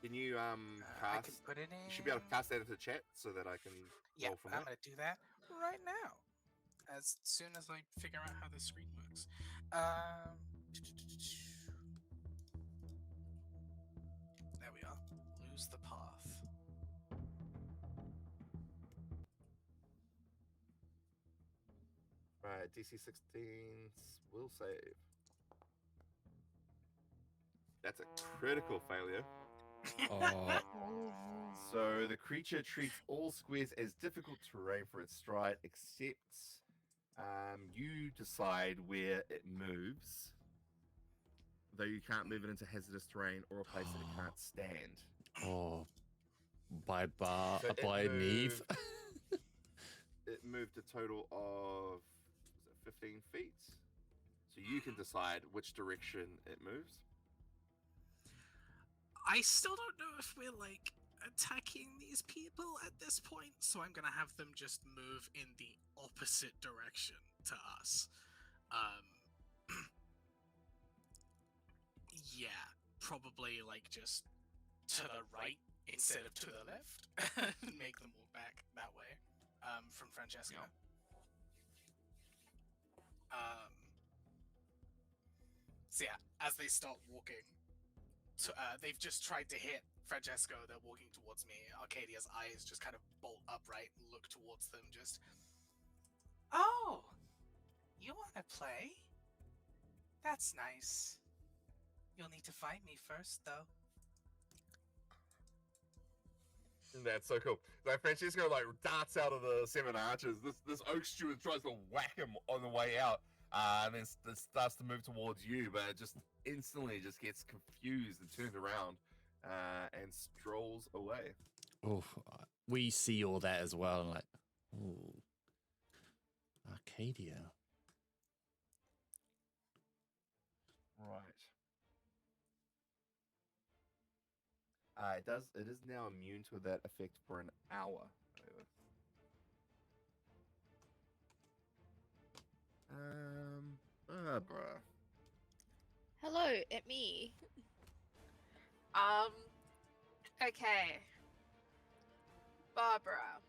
Can you I cast? can put it in. You should be able to cast that into chat so that I can Yeah, roll from I'm that. gonna do that right now. As soon as I figure out how this screen works. There we are. Lose the Path. Right, DC 16 will save. That's a critical failure. Oh, So the creature treats all squares as difficult terrain for its stride, except you decide where it moves. Though you can't move it into hazardous terrain or a place that it can't stand. oh. By So it Neve. It moved a total of 15 feet. So you can decide which direction it moves. I still don't know if we're like attacking these people at this point, so I'm gonna have them just move in the opposite direction to us. Yeah, probably like just to the right instead of to the left. Make them walk back that way. From Francesca. So yeah, as they start walking, they've just tried to hit Francesco. They're walking towards me. Arcadia's eyes just kind of bolt upright and look towards them. Just, oh, you want to play? That's nice. You'll need to find me first, though. That's so cool. Like Francesco darts out of the 7 arches. This oak steward tries to whack him on the way out, and then starts to move towards you, but it just instantly just gets confused and turned around, and strolls away. Oh, we see all that as well. Like, oh, Arcadia. Right. It is now immune to that effect for an hour. Bruh. Hello, it's me. Okay. Barbara.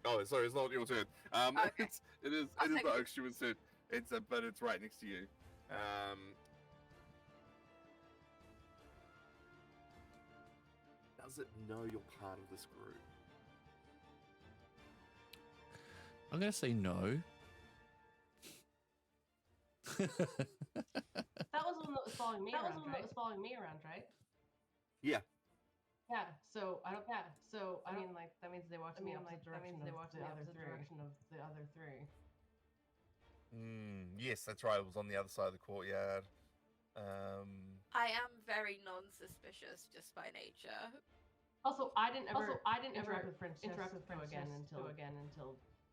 Oh, sorry, it's not your turn. Okay. It is I'll the take it. oak steward's turn. But it's right next to you. Does it know you're part of this group? I'm gonna say no. That was the one that was following me around. That was following me around, right? Yeah. Yeah. So I don't. Yeah. So I mean, like that means they walked in the opposite direction of the other three. Yes, that's right. It was on the other side of the courtyard. I am very non-suspicious just by nature. Also, I didn't ever interact with Francesco again until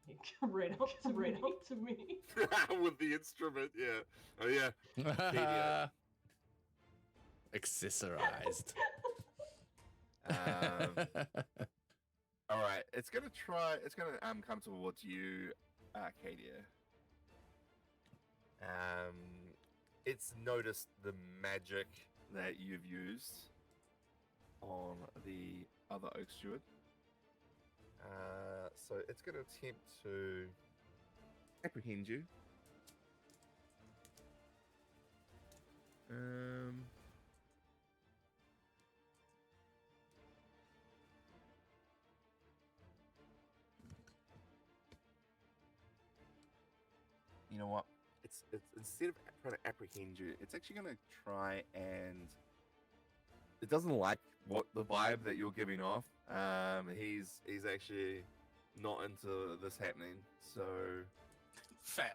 he right up to me. With the instrument, yeah. Oh yeah. Media. Accessorized. All right, it's gonna come towards you, Arcadia. It's noticed the magic that you've used on the other oak steward. So it's going to attempt to apprehend you. You know what? It's instead of trying to apprehend you, it's actually going to try and. It doesn't like what the vibe that you're giving off. He's actually not into this happening. So Fair.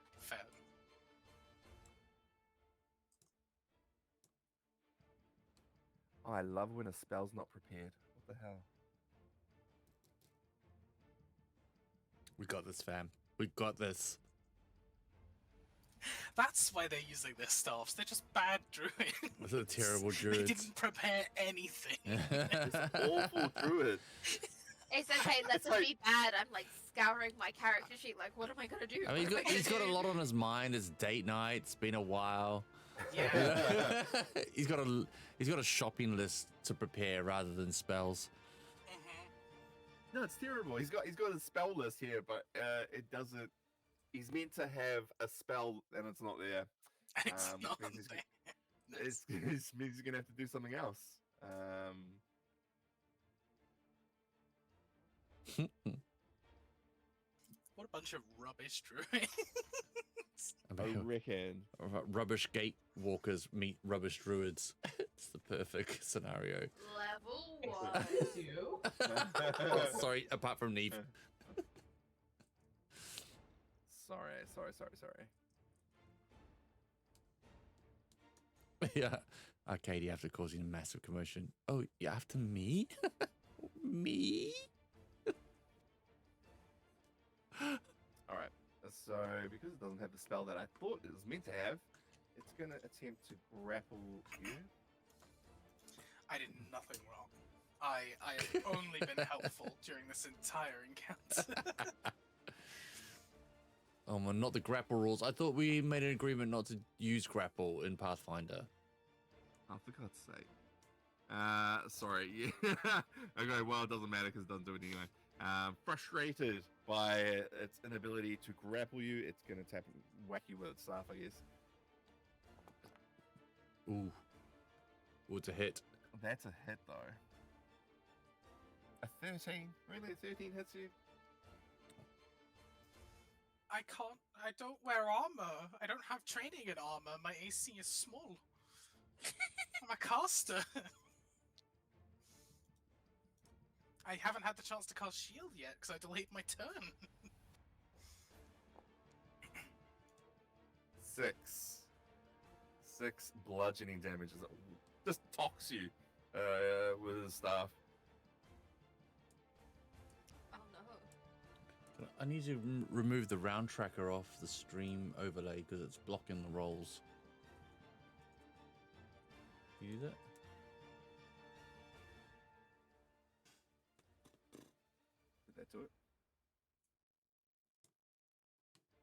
oh, I love when a spell's not prepared. What the hell? We got this, fam. We got this. That's why they're using their staffs. They're just bad druids. Those are terrible They druids. didn't prepare anything. This awful druid. It's okay, let's It's just like- be bad. I'm like scouring my character sheet, like, what am I gonna do? I mean, What am I he's got gonna a do? lot on his mind. It's date night. It's been a while. Yeah. he's got a shopping list to prepare rather than spells. No, it's terrible. He's got a spell list here, but it doesn't. He's meant to have a spell and it's not there. It's not means he's- there. It means he's gonna have to do something else. What a bunch of rubbish druids. I I mean, reckon. rubbish gatewalkers meet rubbish druids. It's the perfect scenario. Level Except 1. two. Oh, sorry, apart from Neve. Sorry. Yeah. Katie, after causing a massive commotion. Oh, you're after me? Me? All right. So because it doesn't have the spell that I thought it was meant to have, it's gonna attempt to grapple you. I did nothing wrong. I have only been helpful during this entire encounter. Oh, man, not the grapple rules. I thought we made an agreement not to use grapple in Pathfinder. Oh, for God's sake. Sorry. Yeah. Okay, well, it doesn't matter because it doesn't do it anyway. Frustrated by its inability to grapple you, it's going to whack you with its staff, I guess. Ooh. Ooh, it's a hit. That's a hit, though. A 13? Really? A 13 hits you? I don't wear armor. I don't have training in armor. My AC is small. I'm a caster. I haven't had the chance to cast shield yet because I delayed my turn. 6 bludgeoning damage. Just tocks you with his staff. Oh no. I need to remove the round tracker off the stream overlay because it's blocking the rolls. Can you do that? Did that do it?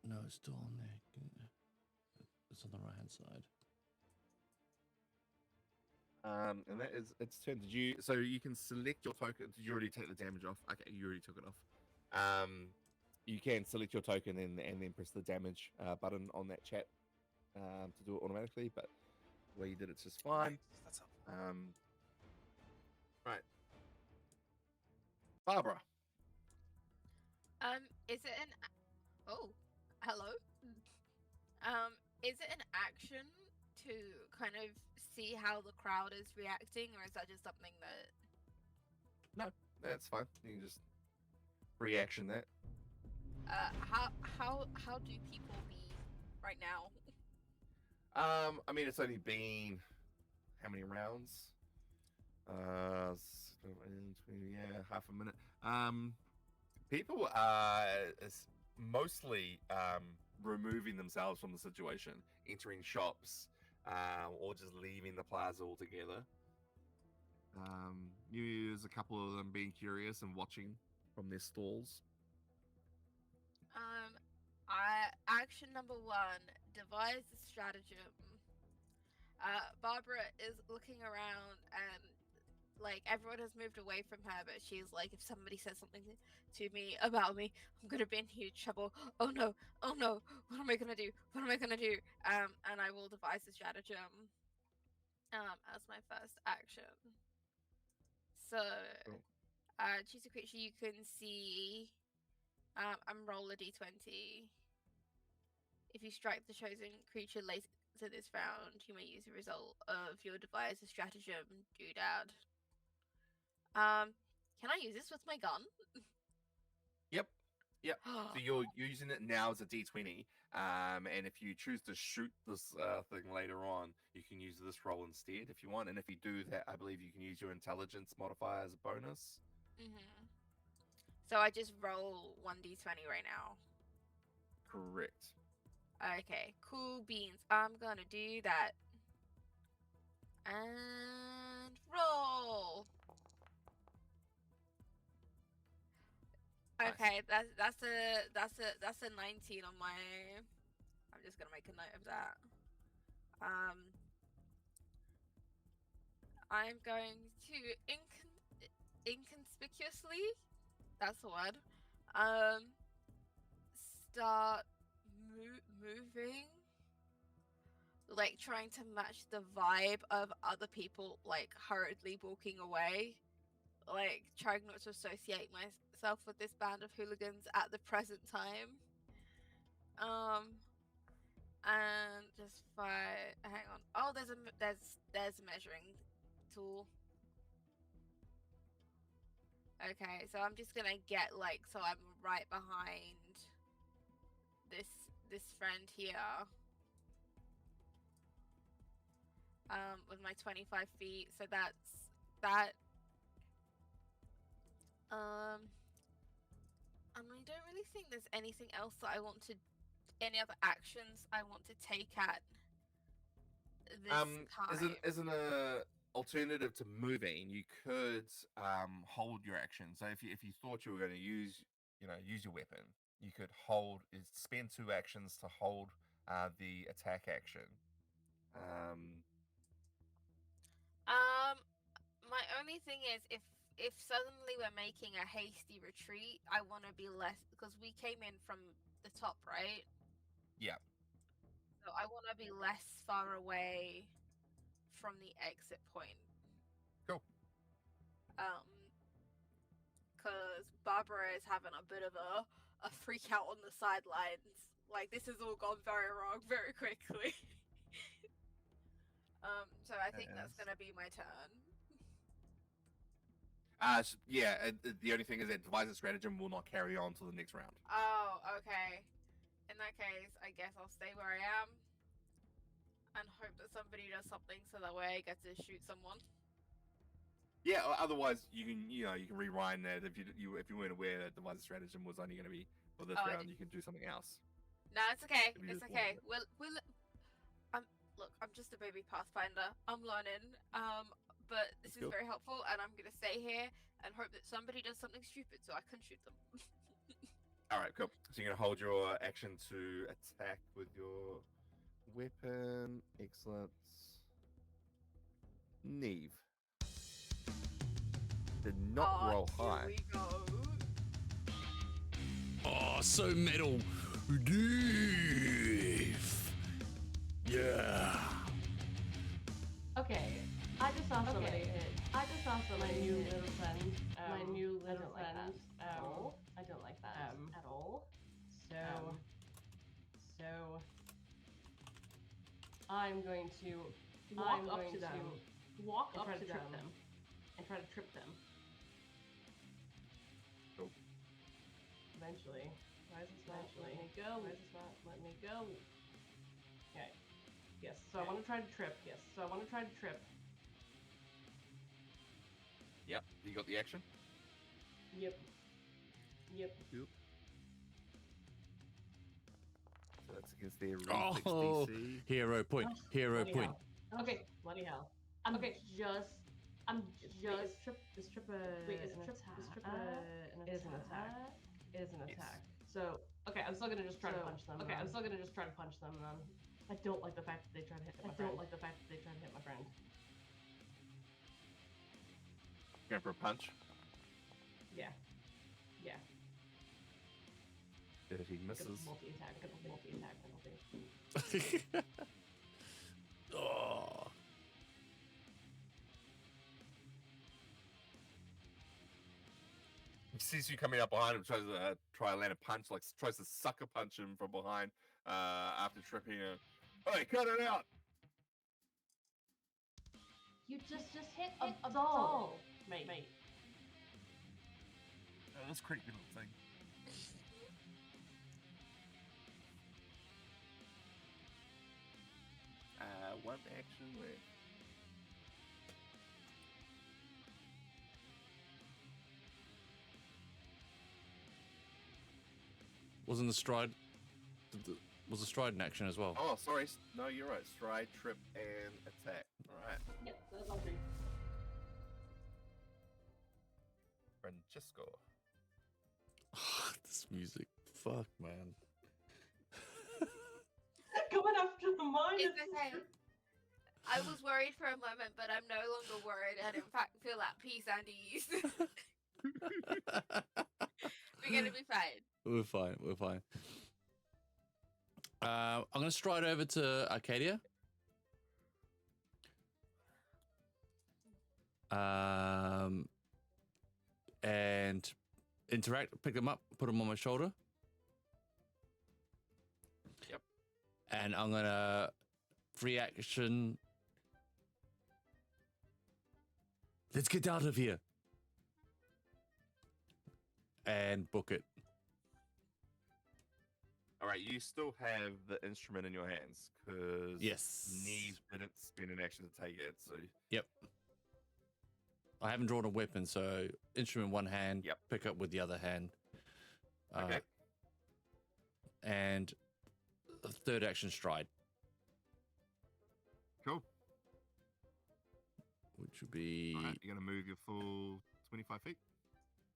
No, it's still on there. It's on the right hand side. And that is its turn. So you can select your token. Did you already take the damage off? Okay, you already took it off. You can select your token and then press the damage button on that chat to do it automatically. But the way you did it's just fine. That's helpful. Right, Barbara. Is it an... Oh, hello? Is it an action to kind of see how the crowd is reacting, or is that just something that... That's fine. You can just reaction that. How do people be right now? I mean, it's only been how many rounds? 20, yeah, half a minute. People are mostly removing themselves from the situation, entering shops, or just leaving the plaza altogether. There's a couple of them being curious and watching from their stalls. Action number 1, devise a stratagem. Barbara is looking around and like everyone has moved away from her, but she's like, if somebody says something to me about me, I'm gonna be in huge trouble. Oh no, what am I gonna do? What am I gonna do? And I will devise a stratagem as my first action. So choose a creature you can see and roll a d20. If you strike the chosen creature later this round, you may use the result of your device stratagem doodad. Can I use this with my gun? Yep. So you're using it now as a d20, and if you choose to shoot this thing later on, you can use this roll instead if you want. And if you do that, I believe you can use your intelligence modifier as a bonus. So I just roll 1d20 right now. Correct. Okay, cool beans. I'm gonna do that. And roll. Nice. Okay, that's a 19 on my. I'm just gonna make a note of that. I'm going to inconspicuously. That's the word. Start moving, like trying to match the vibe of other people, like hurriedly walking away. Like trying not to associate myself with this band of hooligans at the present time. And just hang on. Oh, there's a measuring tool. Okay, so I'm just gonna get like, so I'm right behind this friend here. With my 25 feet, so that's that. And I don't really think there's anything else that any other actions I want to take at this time. Isn't a alternative to moving? You could hold your action. So if you thought you were going to use your weapon, you could spend 2 actions to hold the attack action. My only thing is if suddenly we're making a hasty retreat, I want to be less, because we came in from the top, right? Yeah. So I want to be less far away from the exit point. Cool. Because Barbara is having a bit of a freak out on the sidelines. Like, this has all gone very wrong very quickly. So I think that's gonna be my turn. The only thing is that devise a stratagem will not carry on to the next round. Oh, okay. In that case, I guess I'll stay where I am and hope that somebody does something so that way I get to shoot someone. Yeah, or otherwise you can rewind that if you weren't aware that devise a stratagem was only going to be for this round, you can do something else. No, it's okay. It's okay. We'll look, I'm just a baby pathfinder. I'm learning. But this is very helpful, and I'm gonna stay here and hope that somebody does something stupid so I can shoot them. All right, cool. So you're gonna hold your action to attack with your weapon. Excellent. Neve did not roll high. Here we go. Oh, so metal. Neve. Yeah. Okay. I just saw somebody. I just saw my new little friend. My new little friend. I don't like that at all. So I'm going to walk up to them and try to trip them. Cool. Eventually. Why is this not letting me go? Why is this not letting me go? Okay. Yes. So I want to try to trip. Yep. You got the action? Yep. So that's against their reflex Oh, DC. hero point. Hero point. Okay. Bloody hell. I'm just. Is trip a? Wait, is trip an attack? It is an attack. It is an attack. So okay, I'm still gonna just try to punch them. Okay, I'm still gonna just try to punch them. Then I don't like the fact that they try to hit my friend. Going for a punch. Yeah. Yeah. If he misses. Multi-attack penalty. Oh. He sees you coming up behind him, tries to try and land a punch, like tries to sucker punch him from behind after tripping him. Hey, cut it out! You just hit a doll, mate. Oh, that's a creepy little thing. One action with. Wasn't the stride? Was the stride in action as well? Oh, sorry. No, you're right. Stride, trip, and attack. All right. Yep, that's all three. Francesco. This music. Fuck, man. Going after the mine. It's okay. I was worried for a moment, but I'm no longer worried, and in fact feel at peace and ease. We're gonna be fine. We're fine. We're fine. I'm gonna stride over to Arcadia. And interact. Pick them up. Put them on my shoulder. Yep. And I'm gonna free action. Let's get out of here. And book it. All right, you still have the instrument in your hands because Yes. Knees didn't spend an action to take it. So Yep. I haven't drawn a weapon, so instrument one hand, Yep. pick up with the other hand. Okay. And a third action stride, Cool. which would be All right, you're gonna move your full 25 feet.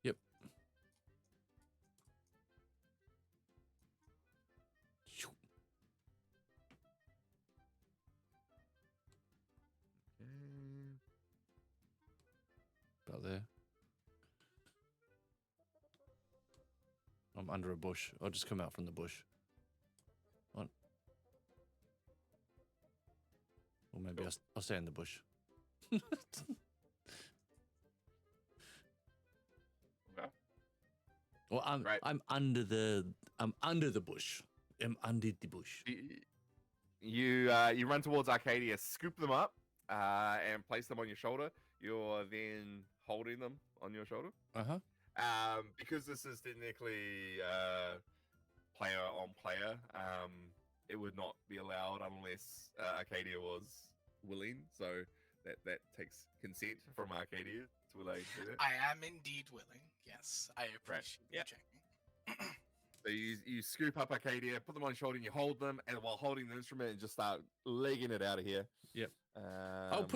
Yep. Okay. About there. I'm under a bush. I'll just come out from the bush. What? Or maybe I'll stay in the bush. Okay. Well, Right. I'm under the bush. I'm under the bush. You run towards Arcadia, scoop them up, and place them on your shoulder. You're then holding them on your shoulder. Uh-huh. Because this is technically player on player, it would not be allowed unless Arcadia was willing. So that takes consent from Arcadia to allow you to do that. I am indeed willing. Yes, I appreciate you Yeah. checking. So you scoop up Arcadia, put them on your shoulder, and you hold them, and while holding the instrument, and just start legging it out of here. Yep. I'll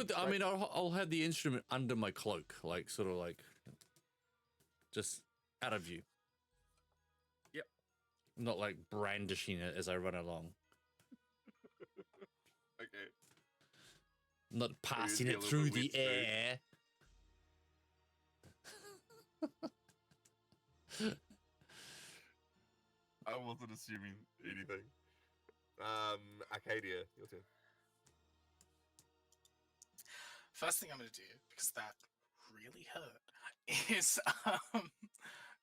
have the instrument under my cloak, like sort of like just out of view. Yep. Not like brandishing it as I run along. Okay. Not passing get it a little through bit the wet air. I wasn't assuming anything. Arcadia, your turn. First thing I'm going to do, because that really hurt, is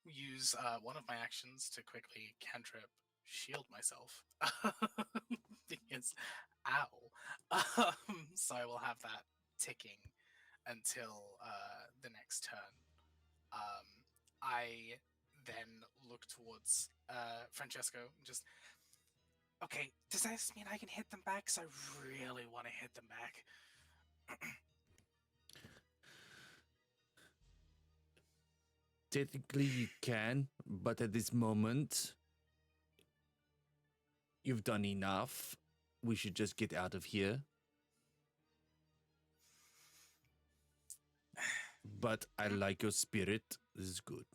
use one of my actions to quickly cantrip shield myself. Because, ow. So I will have that ticking until the next turn. I then look towards Francesco and just, okay, does this mean I can hit them back? Because I really want to hit them back. Technically you can, but at this moment, you've done enough. We should just get out of here. But I like your spirit. This is good.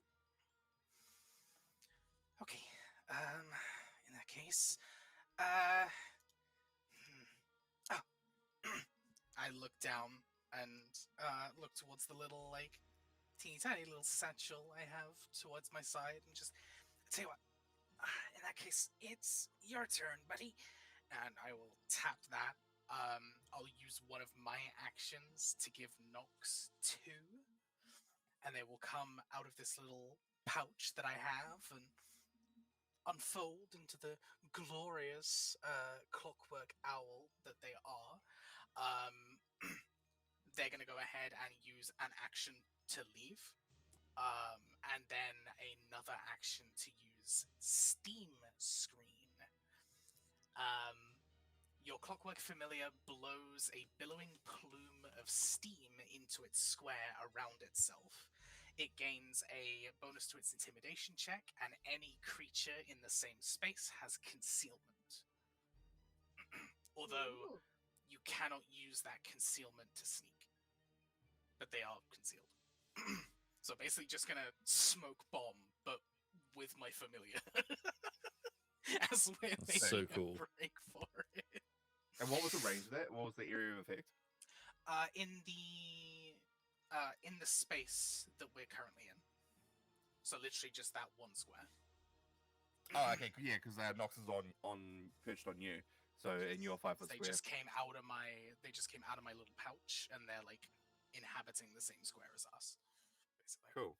Okay, in that case, oh, I look down and look towards the little, like, teeny tiny little satchel I have towards my side, and just tell you what. In that case, it's your turn, buddy. And I will tap that. I'll use one of my actions to give Nox 2, and they will come out of this little pouch that I have and unfold into the glorious clockwork owl that they are. They're going to go ahead and use an action to leave, and then another action to use Steam Screen. Your clockwork familiar blows a billowing plume of steam into its square around itself. It gains a bonus to its intimidation check, and any creature in the same space has concealment. Although you cannot use that concealment to sneak. But they are concealed. So basically just gonna smoke bomb, but with my familiar. As we're making so cool. a break for it. And what was the range of that? What was the area of effect? In the space that we're currently in. So literally just that one square. Oh, okay, yeah, because Nox is on perched on you, so in your 5 foot They square. just came out of my little pouch, and they're like inhabiting the same square as us, basically. Cool.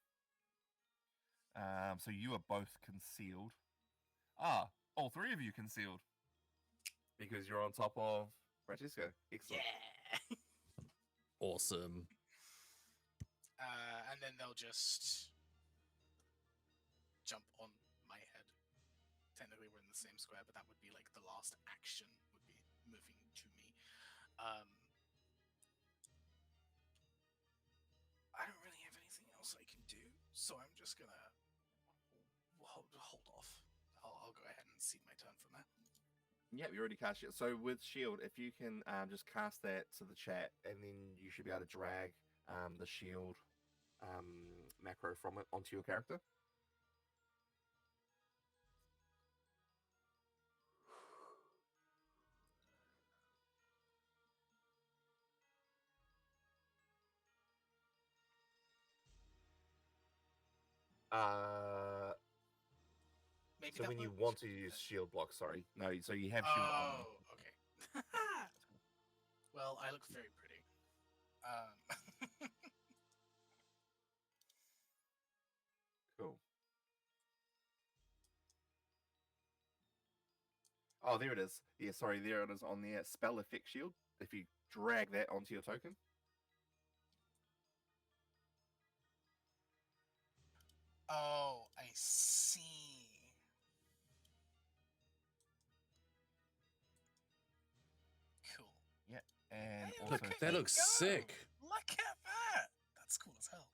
So you are both concealed. All 3 of you concealed. Because you're on top of Francisco. Excellent. Yeah. Awesome. And then they'll just jump on my head. Technically, we're in the same square, but that would be like the last action would be moving to me. I don't really have anything else I can do, so I'm just gonna hold off. I'll go ahead and cede my turn from there. Yep, you already cast it. So with shield, if you can just cast that to the chat, and then you should be able to drag the shield macro from it onto your character. Maybe so that when you won't- want to use shield block, sorry. No, so you have shield on. Oh, okay. Well, I look very pretty. Cool. Oh, there it is. Yeah, sorry, there it is on the spell effect shield. If you drag that onto your token. Oh, I see. Cool. Yeah, and Hey, also look at That you looks go. sick. Look at that. That's cool as hell.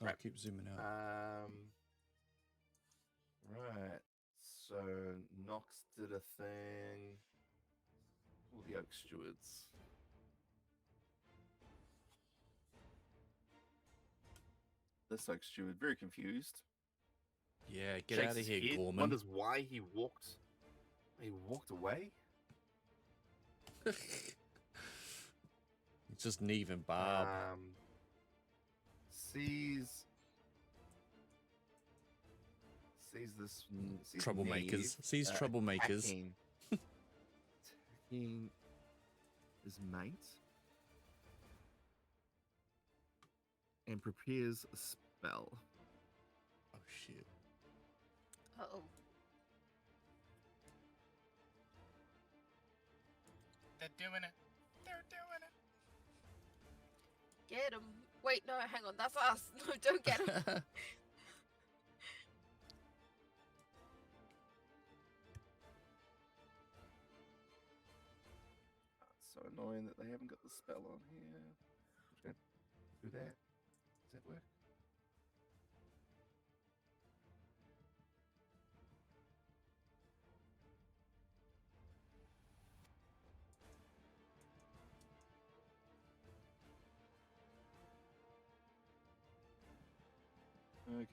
Oh, keep zooming out. Right. So Nox did a thing. All the Oak Stewards. This Oak Steward, very confused. Yeah, get Shakes out of his here, head, Gorman. wonders why he walked away. It's just Neve and Barb. Sees this Troublemakers. Neve, Sees troublemakers. Attacking his mate. And prepares a spell. Oh, shit. Uh-oh. They're doing it. They're doing it. Get him. Wait, no, hang on. That's us. No, don't get him. It's so annoying that they haven't got the spell on here. I'm just gonna do that. Does that work?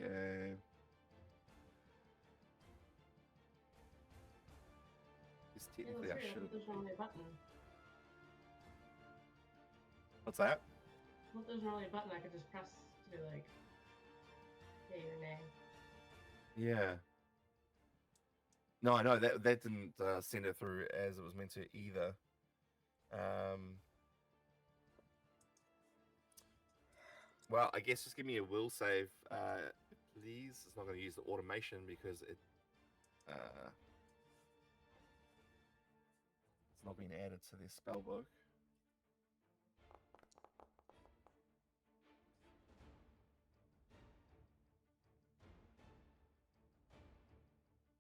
Okay. It's technically I should have. There's only a button. What's that? Well, there's normally a button I could just press to be like, yay or nay. Yeah. No, I know that didn't send it through as it was meant to either. Well, I guess just give me a will save, please. It's not going to use the automation because it's not being added to their spellbook.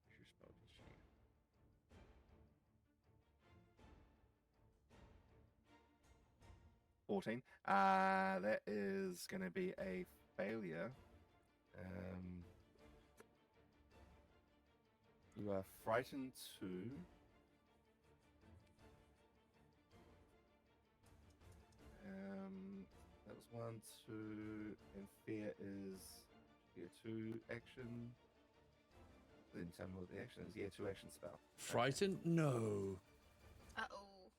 Where's your spellbook sheet? $14. That is going to be a failure. You are frightened too. That was 1, 2, and fear is year 2 action. Then tell me what the action is. Year 2 action spell. Frightened? No. Uh-oh.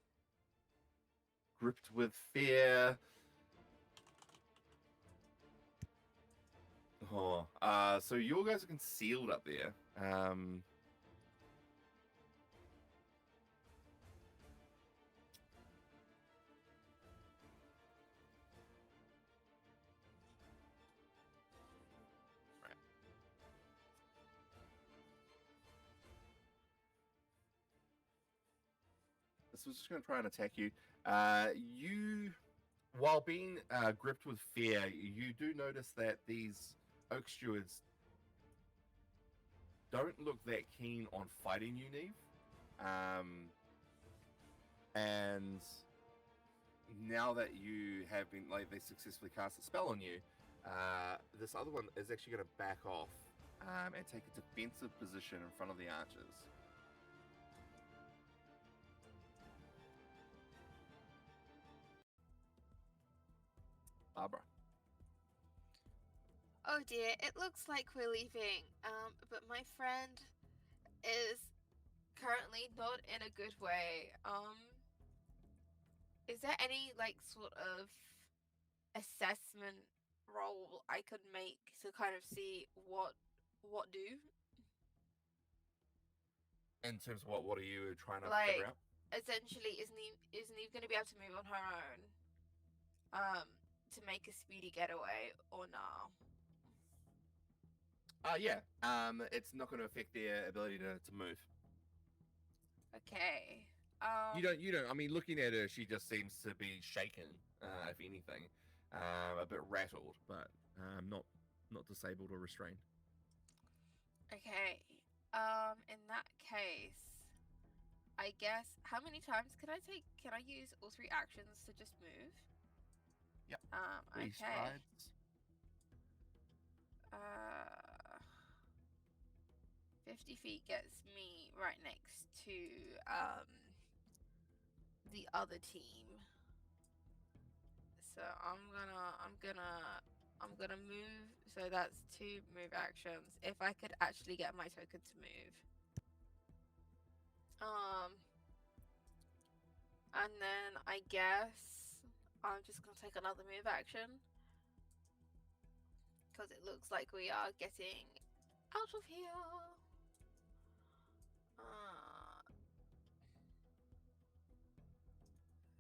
Gripped with fear. Oh, so you guys are concealed up there. This was just going to try and attack you. While being gripped with fear, you do notice that these Oak Stewards don't look that keen on fighting you, Neve. And now that you have been, like, they successfully cast a spell on you, this other one is actually going to back off and take a defensive position in front of the archers. Barbara. Oh dear, it looks like we're leaving. But my friend is currently not in a good way. Is there any like sort of assessment roll I could make to kind of see what do? In terms of what are you trying to Like, figure out? essentially, is Neve going to be able to move on her own? To make a speedy getaway or no? Yeah. It's not going to affect their ability to move. Okay. You don't. I mean, looking at her, she just seems to be shaken, if anything, a bit rattled, but not disabled or restrained. Okay. In that case, I guess how many times can I use all 3 actions to just move? Yep. 3 Okay. strides. 50 feet gets me right next to the other team. So I'm gonna move. So that's 2 move actions. If I could actually get my token to move. And then I guess I'm just gonna take another move action. Because it looks like we are getting out of here.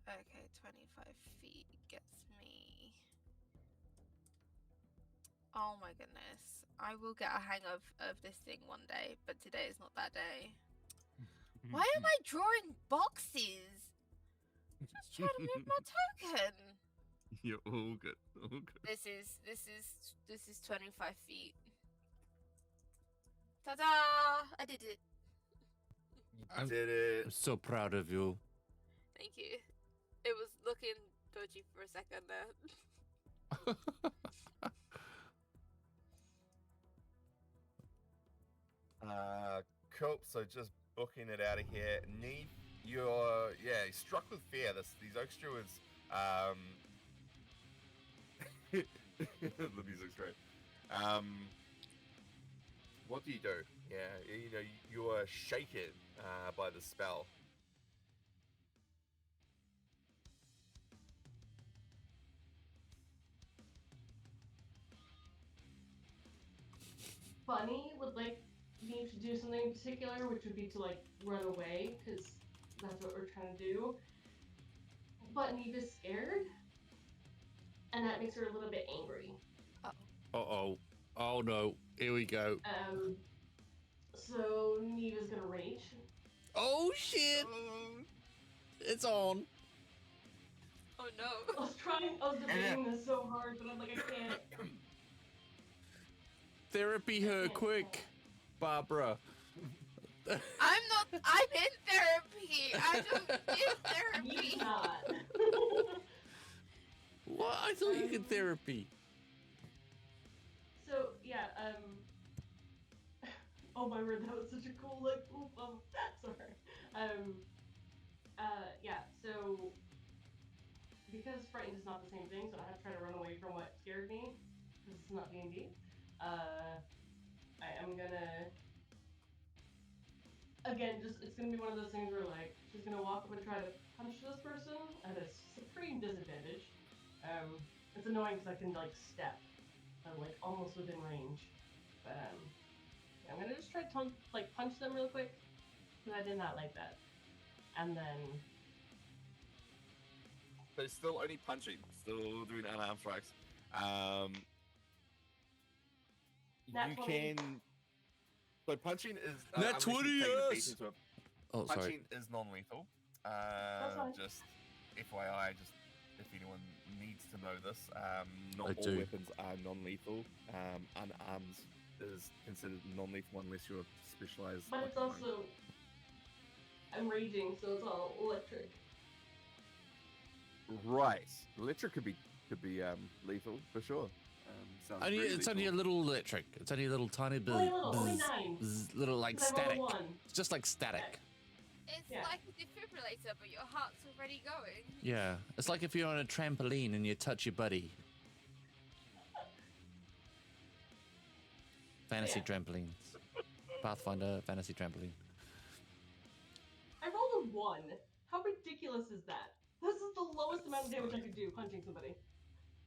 Okay, 25 feet gets me. Oh my goodness. I will get a hang of this thing one day, but today is not that day. Why am I drawing boxes? Just trying to move my token. You're all good. All good. This is 25 feet. Ta-da! I did it. You I'm- did it. I'm so proud of you. Thank you. It was looking dodgy for a second there. Cool. So just booking it out of here. Neve, you're struck with fear. These Oak Stewards. The music's great. What do you do? Yeah, you are shaken by the spell. Bunny would like me to do something in particular, which would be to like run away, because that's what we're trying to do. But Neve is scared, and that makes her a little bit angry. Uh-oh. Oh, no. Here we go. So Neve is gonna rage. Oh, shit. It's on. Oh no. I was debating this so hard, but I'm like, I can't. Therapy her quick, Barbara. I'm in therapy. I don't give therapy. Neve's not. What? I thought you could therapy. So yeah, oh my word, that was such a cool like sorry. Yeah, so because frightened is not the same thing, so I have to try to run away from what scared me, because it's not D&D. I am gonna again it's gonna be one of those things where like she's gonna walk up and try to punch this person at a supreme disadvantage. It's annoying because I can like step. I'm like almost within range, but I'm gonna just try to like punch them real quick because I did not like that, and then. But it's still only punching, still doing unarmed strikes. You can. So punching is. Nat 20, yes! Oh, sorry. Punching is non-lethal. Just FYI, just if anyone needs to know this, not all weapons are non-lethal. Unarmed is considered non-lethal unless you're specialized. But it's also, I'm raging, so it's all electric. Right, electric could be lethal for sure. It's only a little electric. It's only a little tiny bit. Only 9. Little like static. It's just like static. It's like a defibrillator, but your heart's already going. Yeah, it's like if you're on a trampoline and you touch your buddy. Fantasy trampolines. Pathfinder fantasy trampoline. I rolled a 1. How ridiculous is that? This is the lowest amount of damage I could do punching somebody.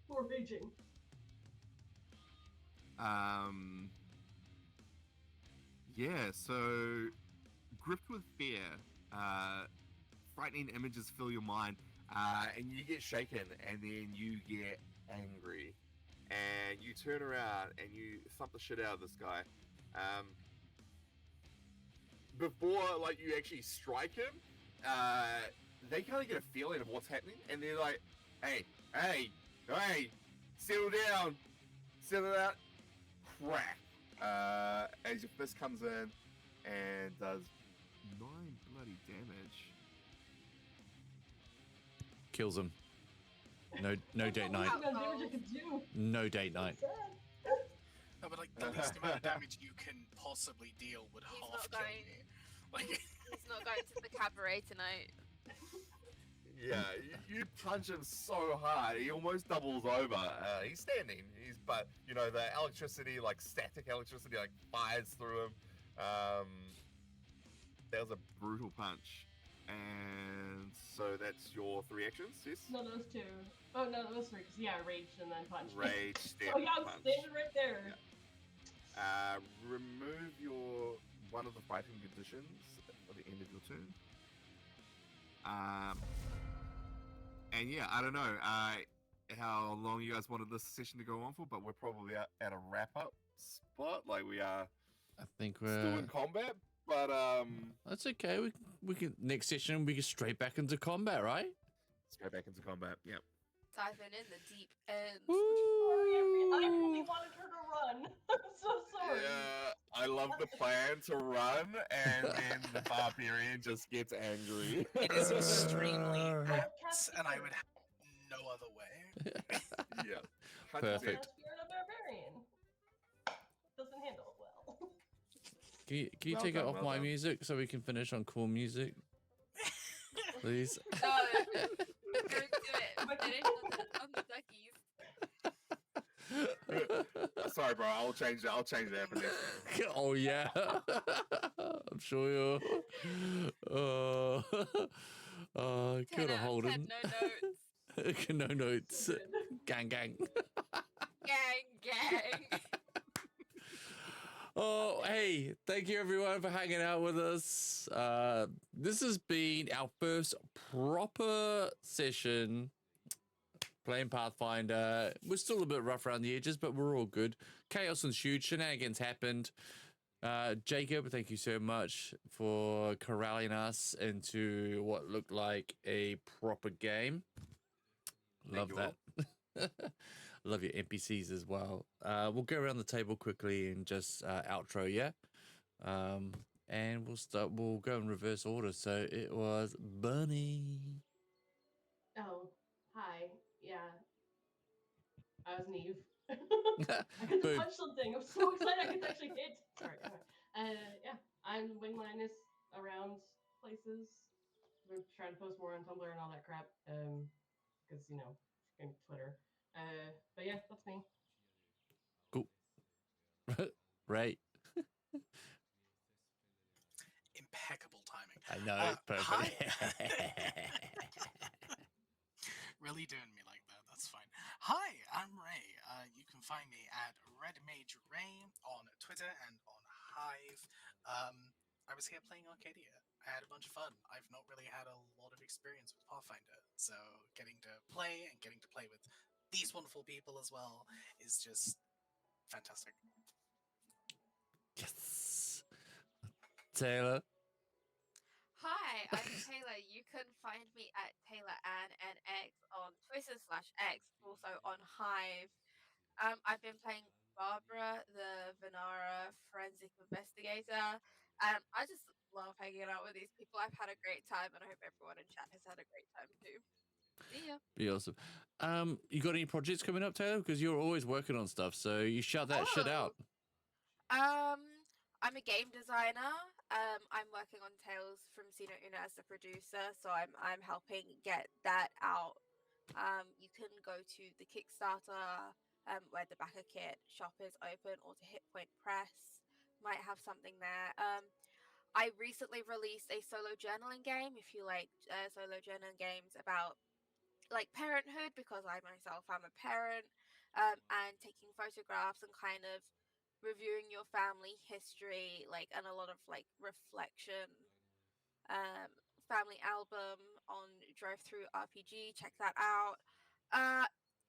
Or raging. Yeah, so gripped with fear, frightening images fill your mind, and you get shaken, and then you get angry, and you turn around and you thump the shit out of this guy. Before like you actually strike him, they kind of get a feeling of what's happening, and they're like, hey, settle down. Crack. As your fist comes in and does 9 bloody damage. Kills him. No date night. No date night. No, but like the least amount of damage you can possibly deal would half kill me. Like he's not going to the cabaret tonight. Yeah, you punch him so hard, he almost doubles over. He's standing, but you know the electricity, like static electricity, like fires through him. That was a brutal punch, and so that's your 3 actions, yes? No, those 2. Oh no, those 3. Yeah, raged and then punched. Rage, step, oh yeah, I'm punch. standing right there. Yeah. Remove one of the fighting conditions at the end of your turn. And yeah, I don't know how long you guys wanted this session to go on for, but we're probably at a wrap-up spot. Like we are, I think still we're in combat, but that's okay. We can next session we get straight back into combat, right? Straight back into combat. Yep. Diving in the deep end. Sorry, I really wanted her to run. I'm so sorry. Yeah, I love the plan to run, and then the barbarian just gets angry. it is extremely apt, and I would have no other way. Yeah. Perfect. You're a barbarian. Doesn't handle it well. Can you take it off my music so we can finish on cool music? Please. No, don't do it. Finish on the duckies. Sorry, bro. I'll change that for next time. Oh yeah. I'm sure you're. Good Holden. No notes. No notes. Gang. Gang. Oh, hey, thank you everyone for hanging out with us. This has been our first proper session playing Pathfinder. We're still a bit rough around the edges, but we're all good. Chaos ensued, shenanigans happened. Jacob, thank you so much for corralling us into what looked like a proper game. Love that. Love your NPCs as well. We'll go around the table quickly and just outro, yeah? And we'll go in reverse order. So it was Bunny. Oh, hi. Yeah. I was Neve. I got to Boom. punch something. I'm so excited I could actually hit. Sorry. Yeah, I'm wing minus around places. We're trying to post more on Tumblr and all that crap. Because freaking Twitter. But yeah, that's me. Cool. Right. Impeccable timing. I know, perfect. Hi. Really doing me like that. That's fine. Hi, I'm Ray. You can find me at RedMageRay on Twitter and on Hive. I was here playing Arcadia. I had a bunch of fun. I've not really had a lot of experience with Pathfinder, so getting to play and getting to play with these wonderful people as well is just fantastic. Yes. Taylor. Hi, I'm Taylor. You can find me at TaylorAnnNX on Twitter/X, also on Hive. I've been playing Barbara, the Venara forensic investigator. I just love hanging out with these people. I've had a great time, and I hope everyone in chat has had a great time too. See ya. Be awesome. You got any projects coming up, Taylor? Because you're always working on stuff, so you shout that shit out. I'm a game designer. I'm working on Tales from Sino Una as the producer, so I'm helping get that out. You can go to the Kickstarter where the backer kit shop is open, or to Hit Point Press. Might have something there. I recently released a solo journaling game. If you like solo journaling games about like parenthood, because I myself am a parent, and taking photographs and kind of reviewing your family history, like, and a lot of like reflection. Family album on Drive Through RPG. Check that out.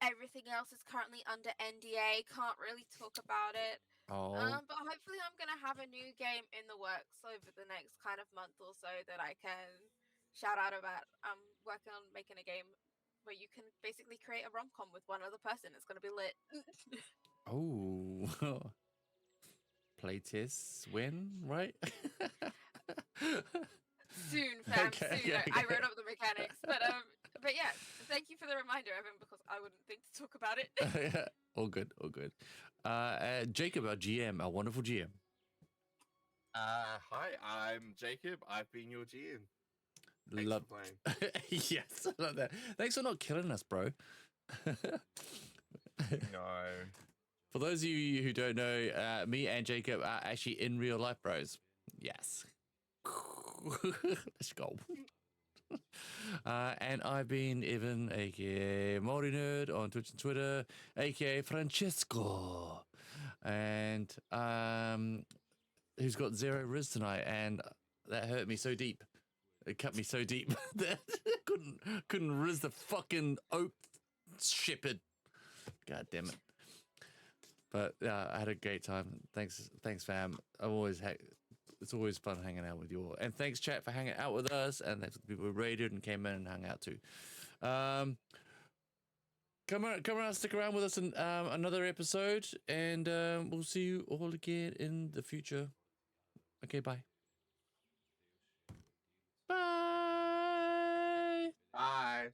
Everything else is currently under NDA. Can't really talk about it. Oh. But hopefully I'm gonna have a new game in the works over the next kind of month or so that I can shout out about. I'm working on making a game where you can basically create a rom-com with one other person. It's gonna be lit. Oh. Playtests when, right? Soon, fam. Okay, soon. okay, I okay. wrote up the mechanics, but yeah. Thank you for the reminder, Evan, because I wouldn't think to talk about it. Yeah, all good, all good. Jacob, our GM, our wonderful GM. Hi, I'm Jacob. I've been your GM. Thanks for playing. Yes, I love that. Thanks for not killing us, bro. No. For those of you who don't know, me and Jacob are actually in real life bros. Yes. Let's go. And I've been Evan, aka Maori Nerd, on Twitch and Twitter, aka Francesco, and who's got 0 Riz tonight, and that hurt me so deep. It cut me so deep that I couldn't Riz the fucking oak shepherd. God damn it. But I had a great time. Thanks, fam. It's always fun hanging out with you all. And thanks, chat, for hanging out with us. And thanks to the people who raided and came in and hung out too. Come around, stick around with us in another episode, and we'll see you all again in the future. Okay, bye. Bye. Bye.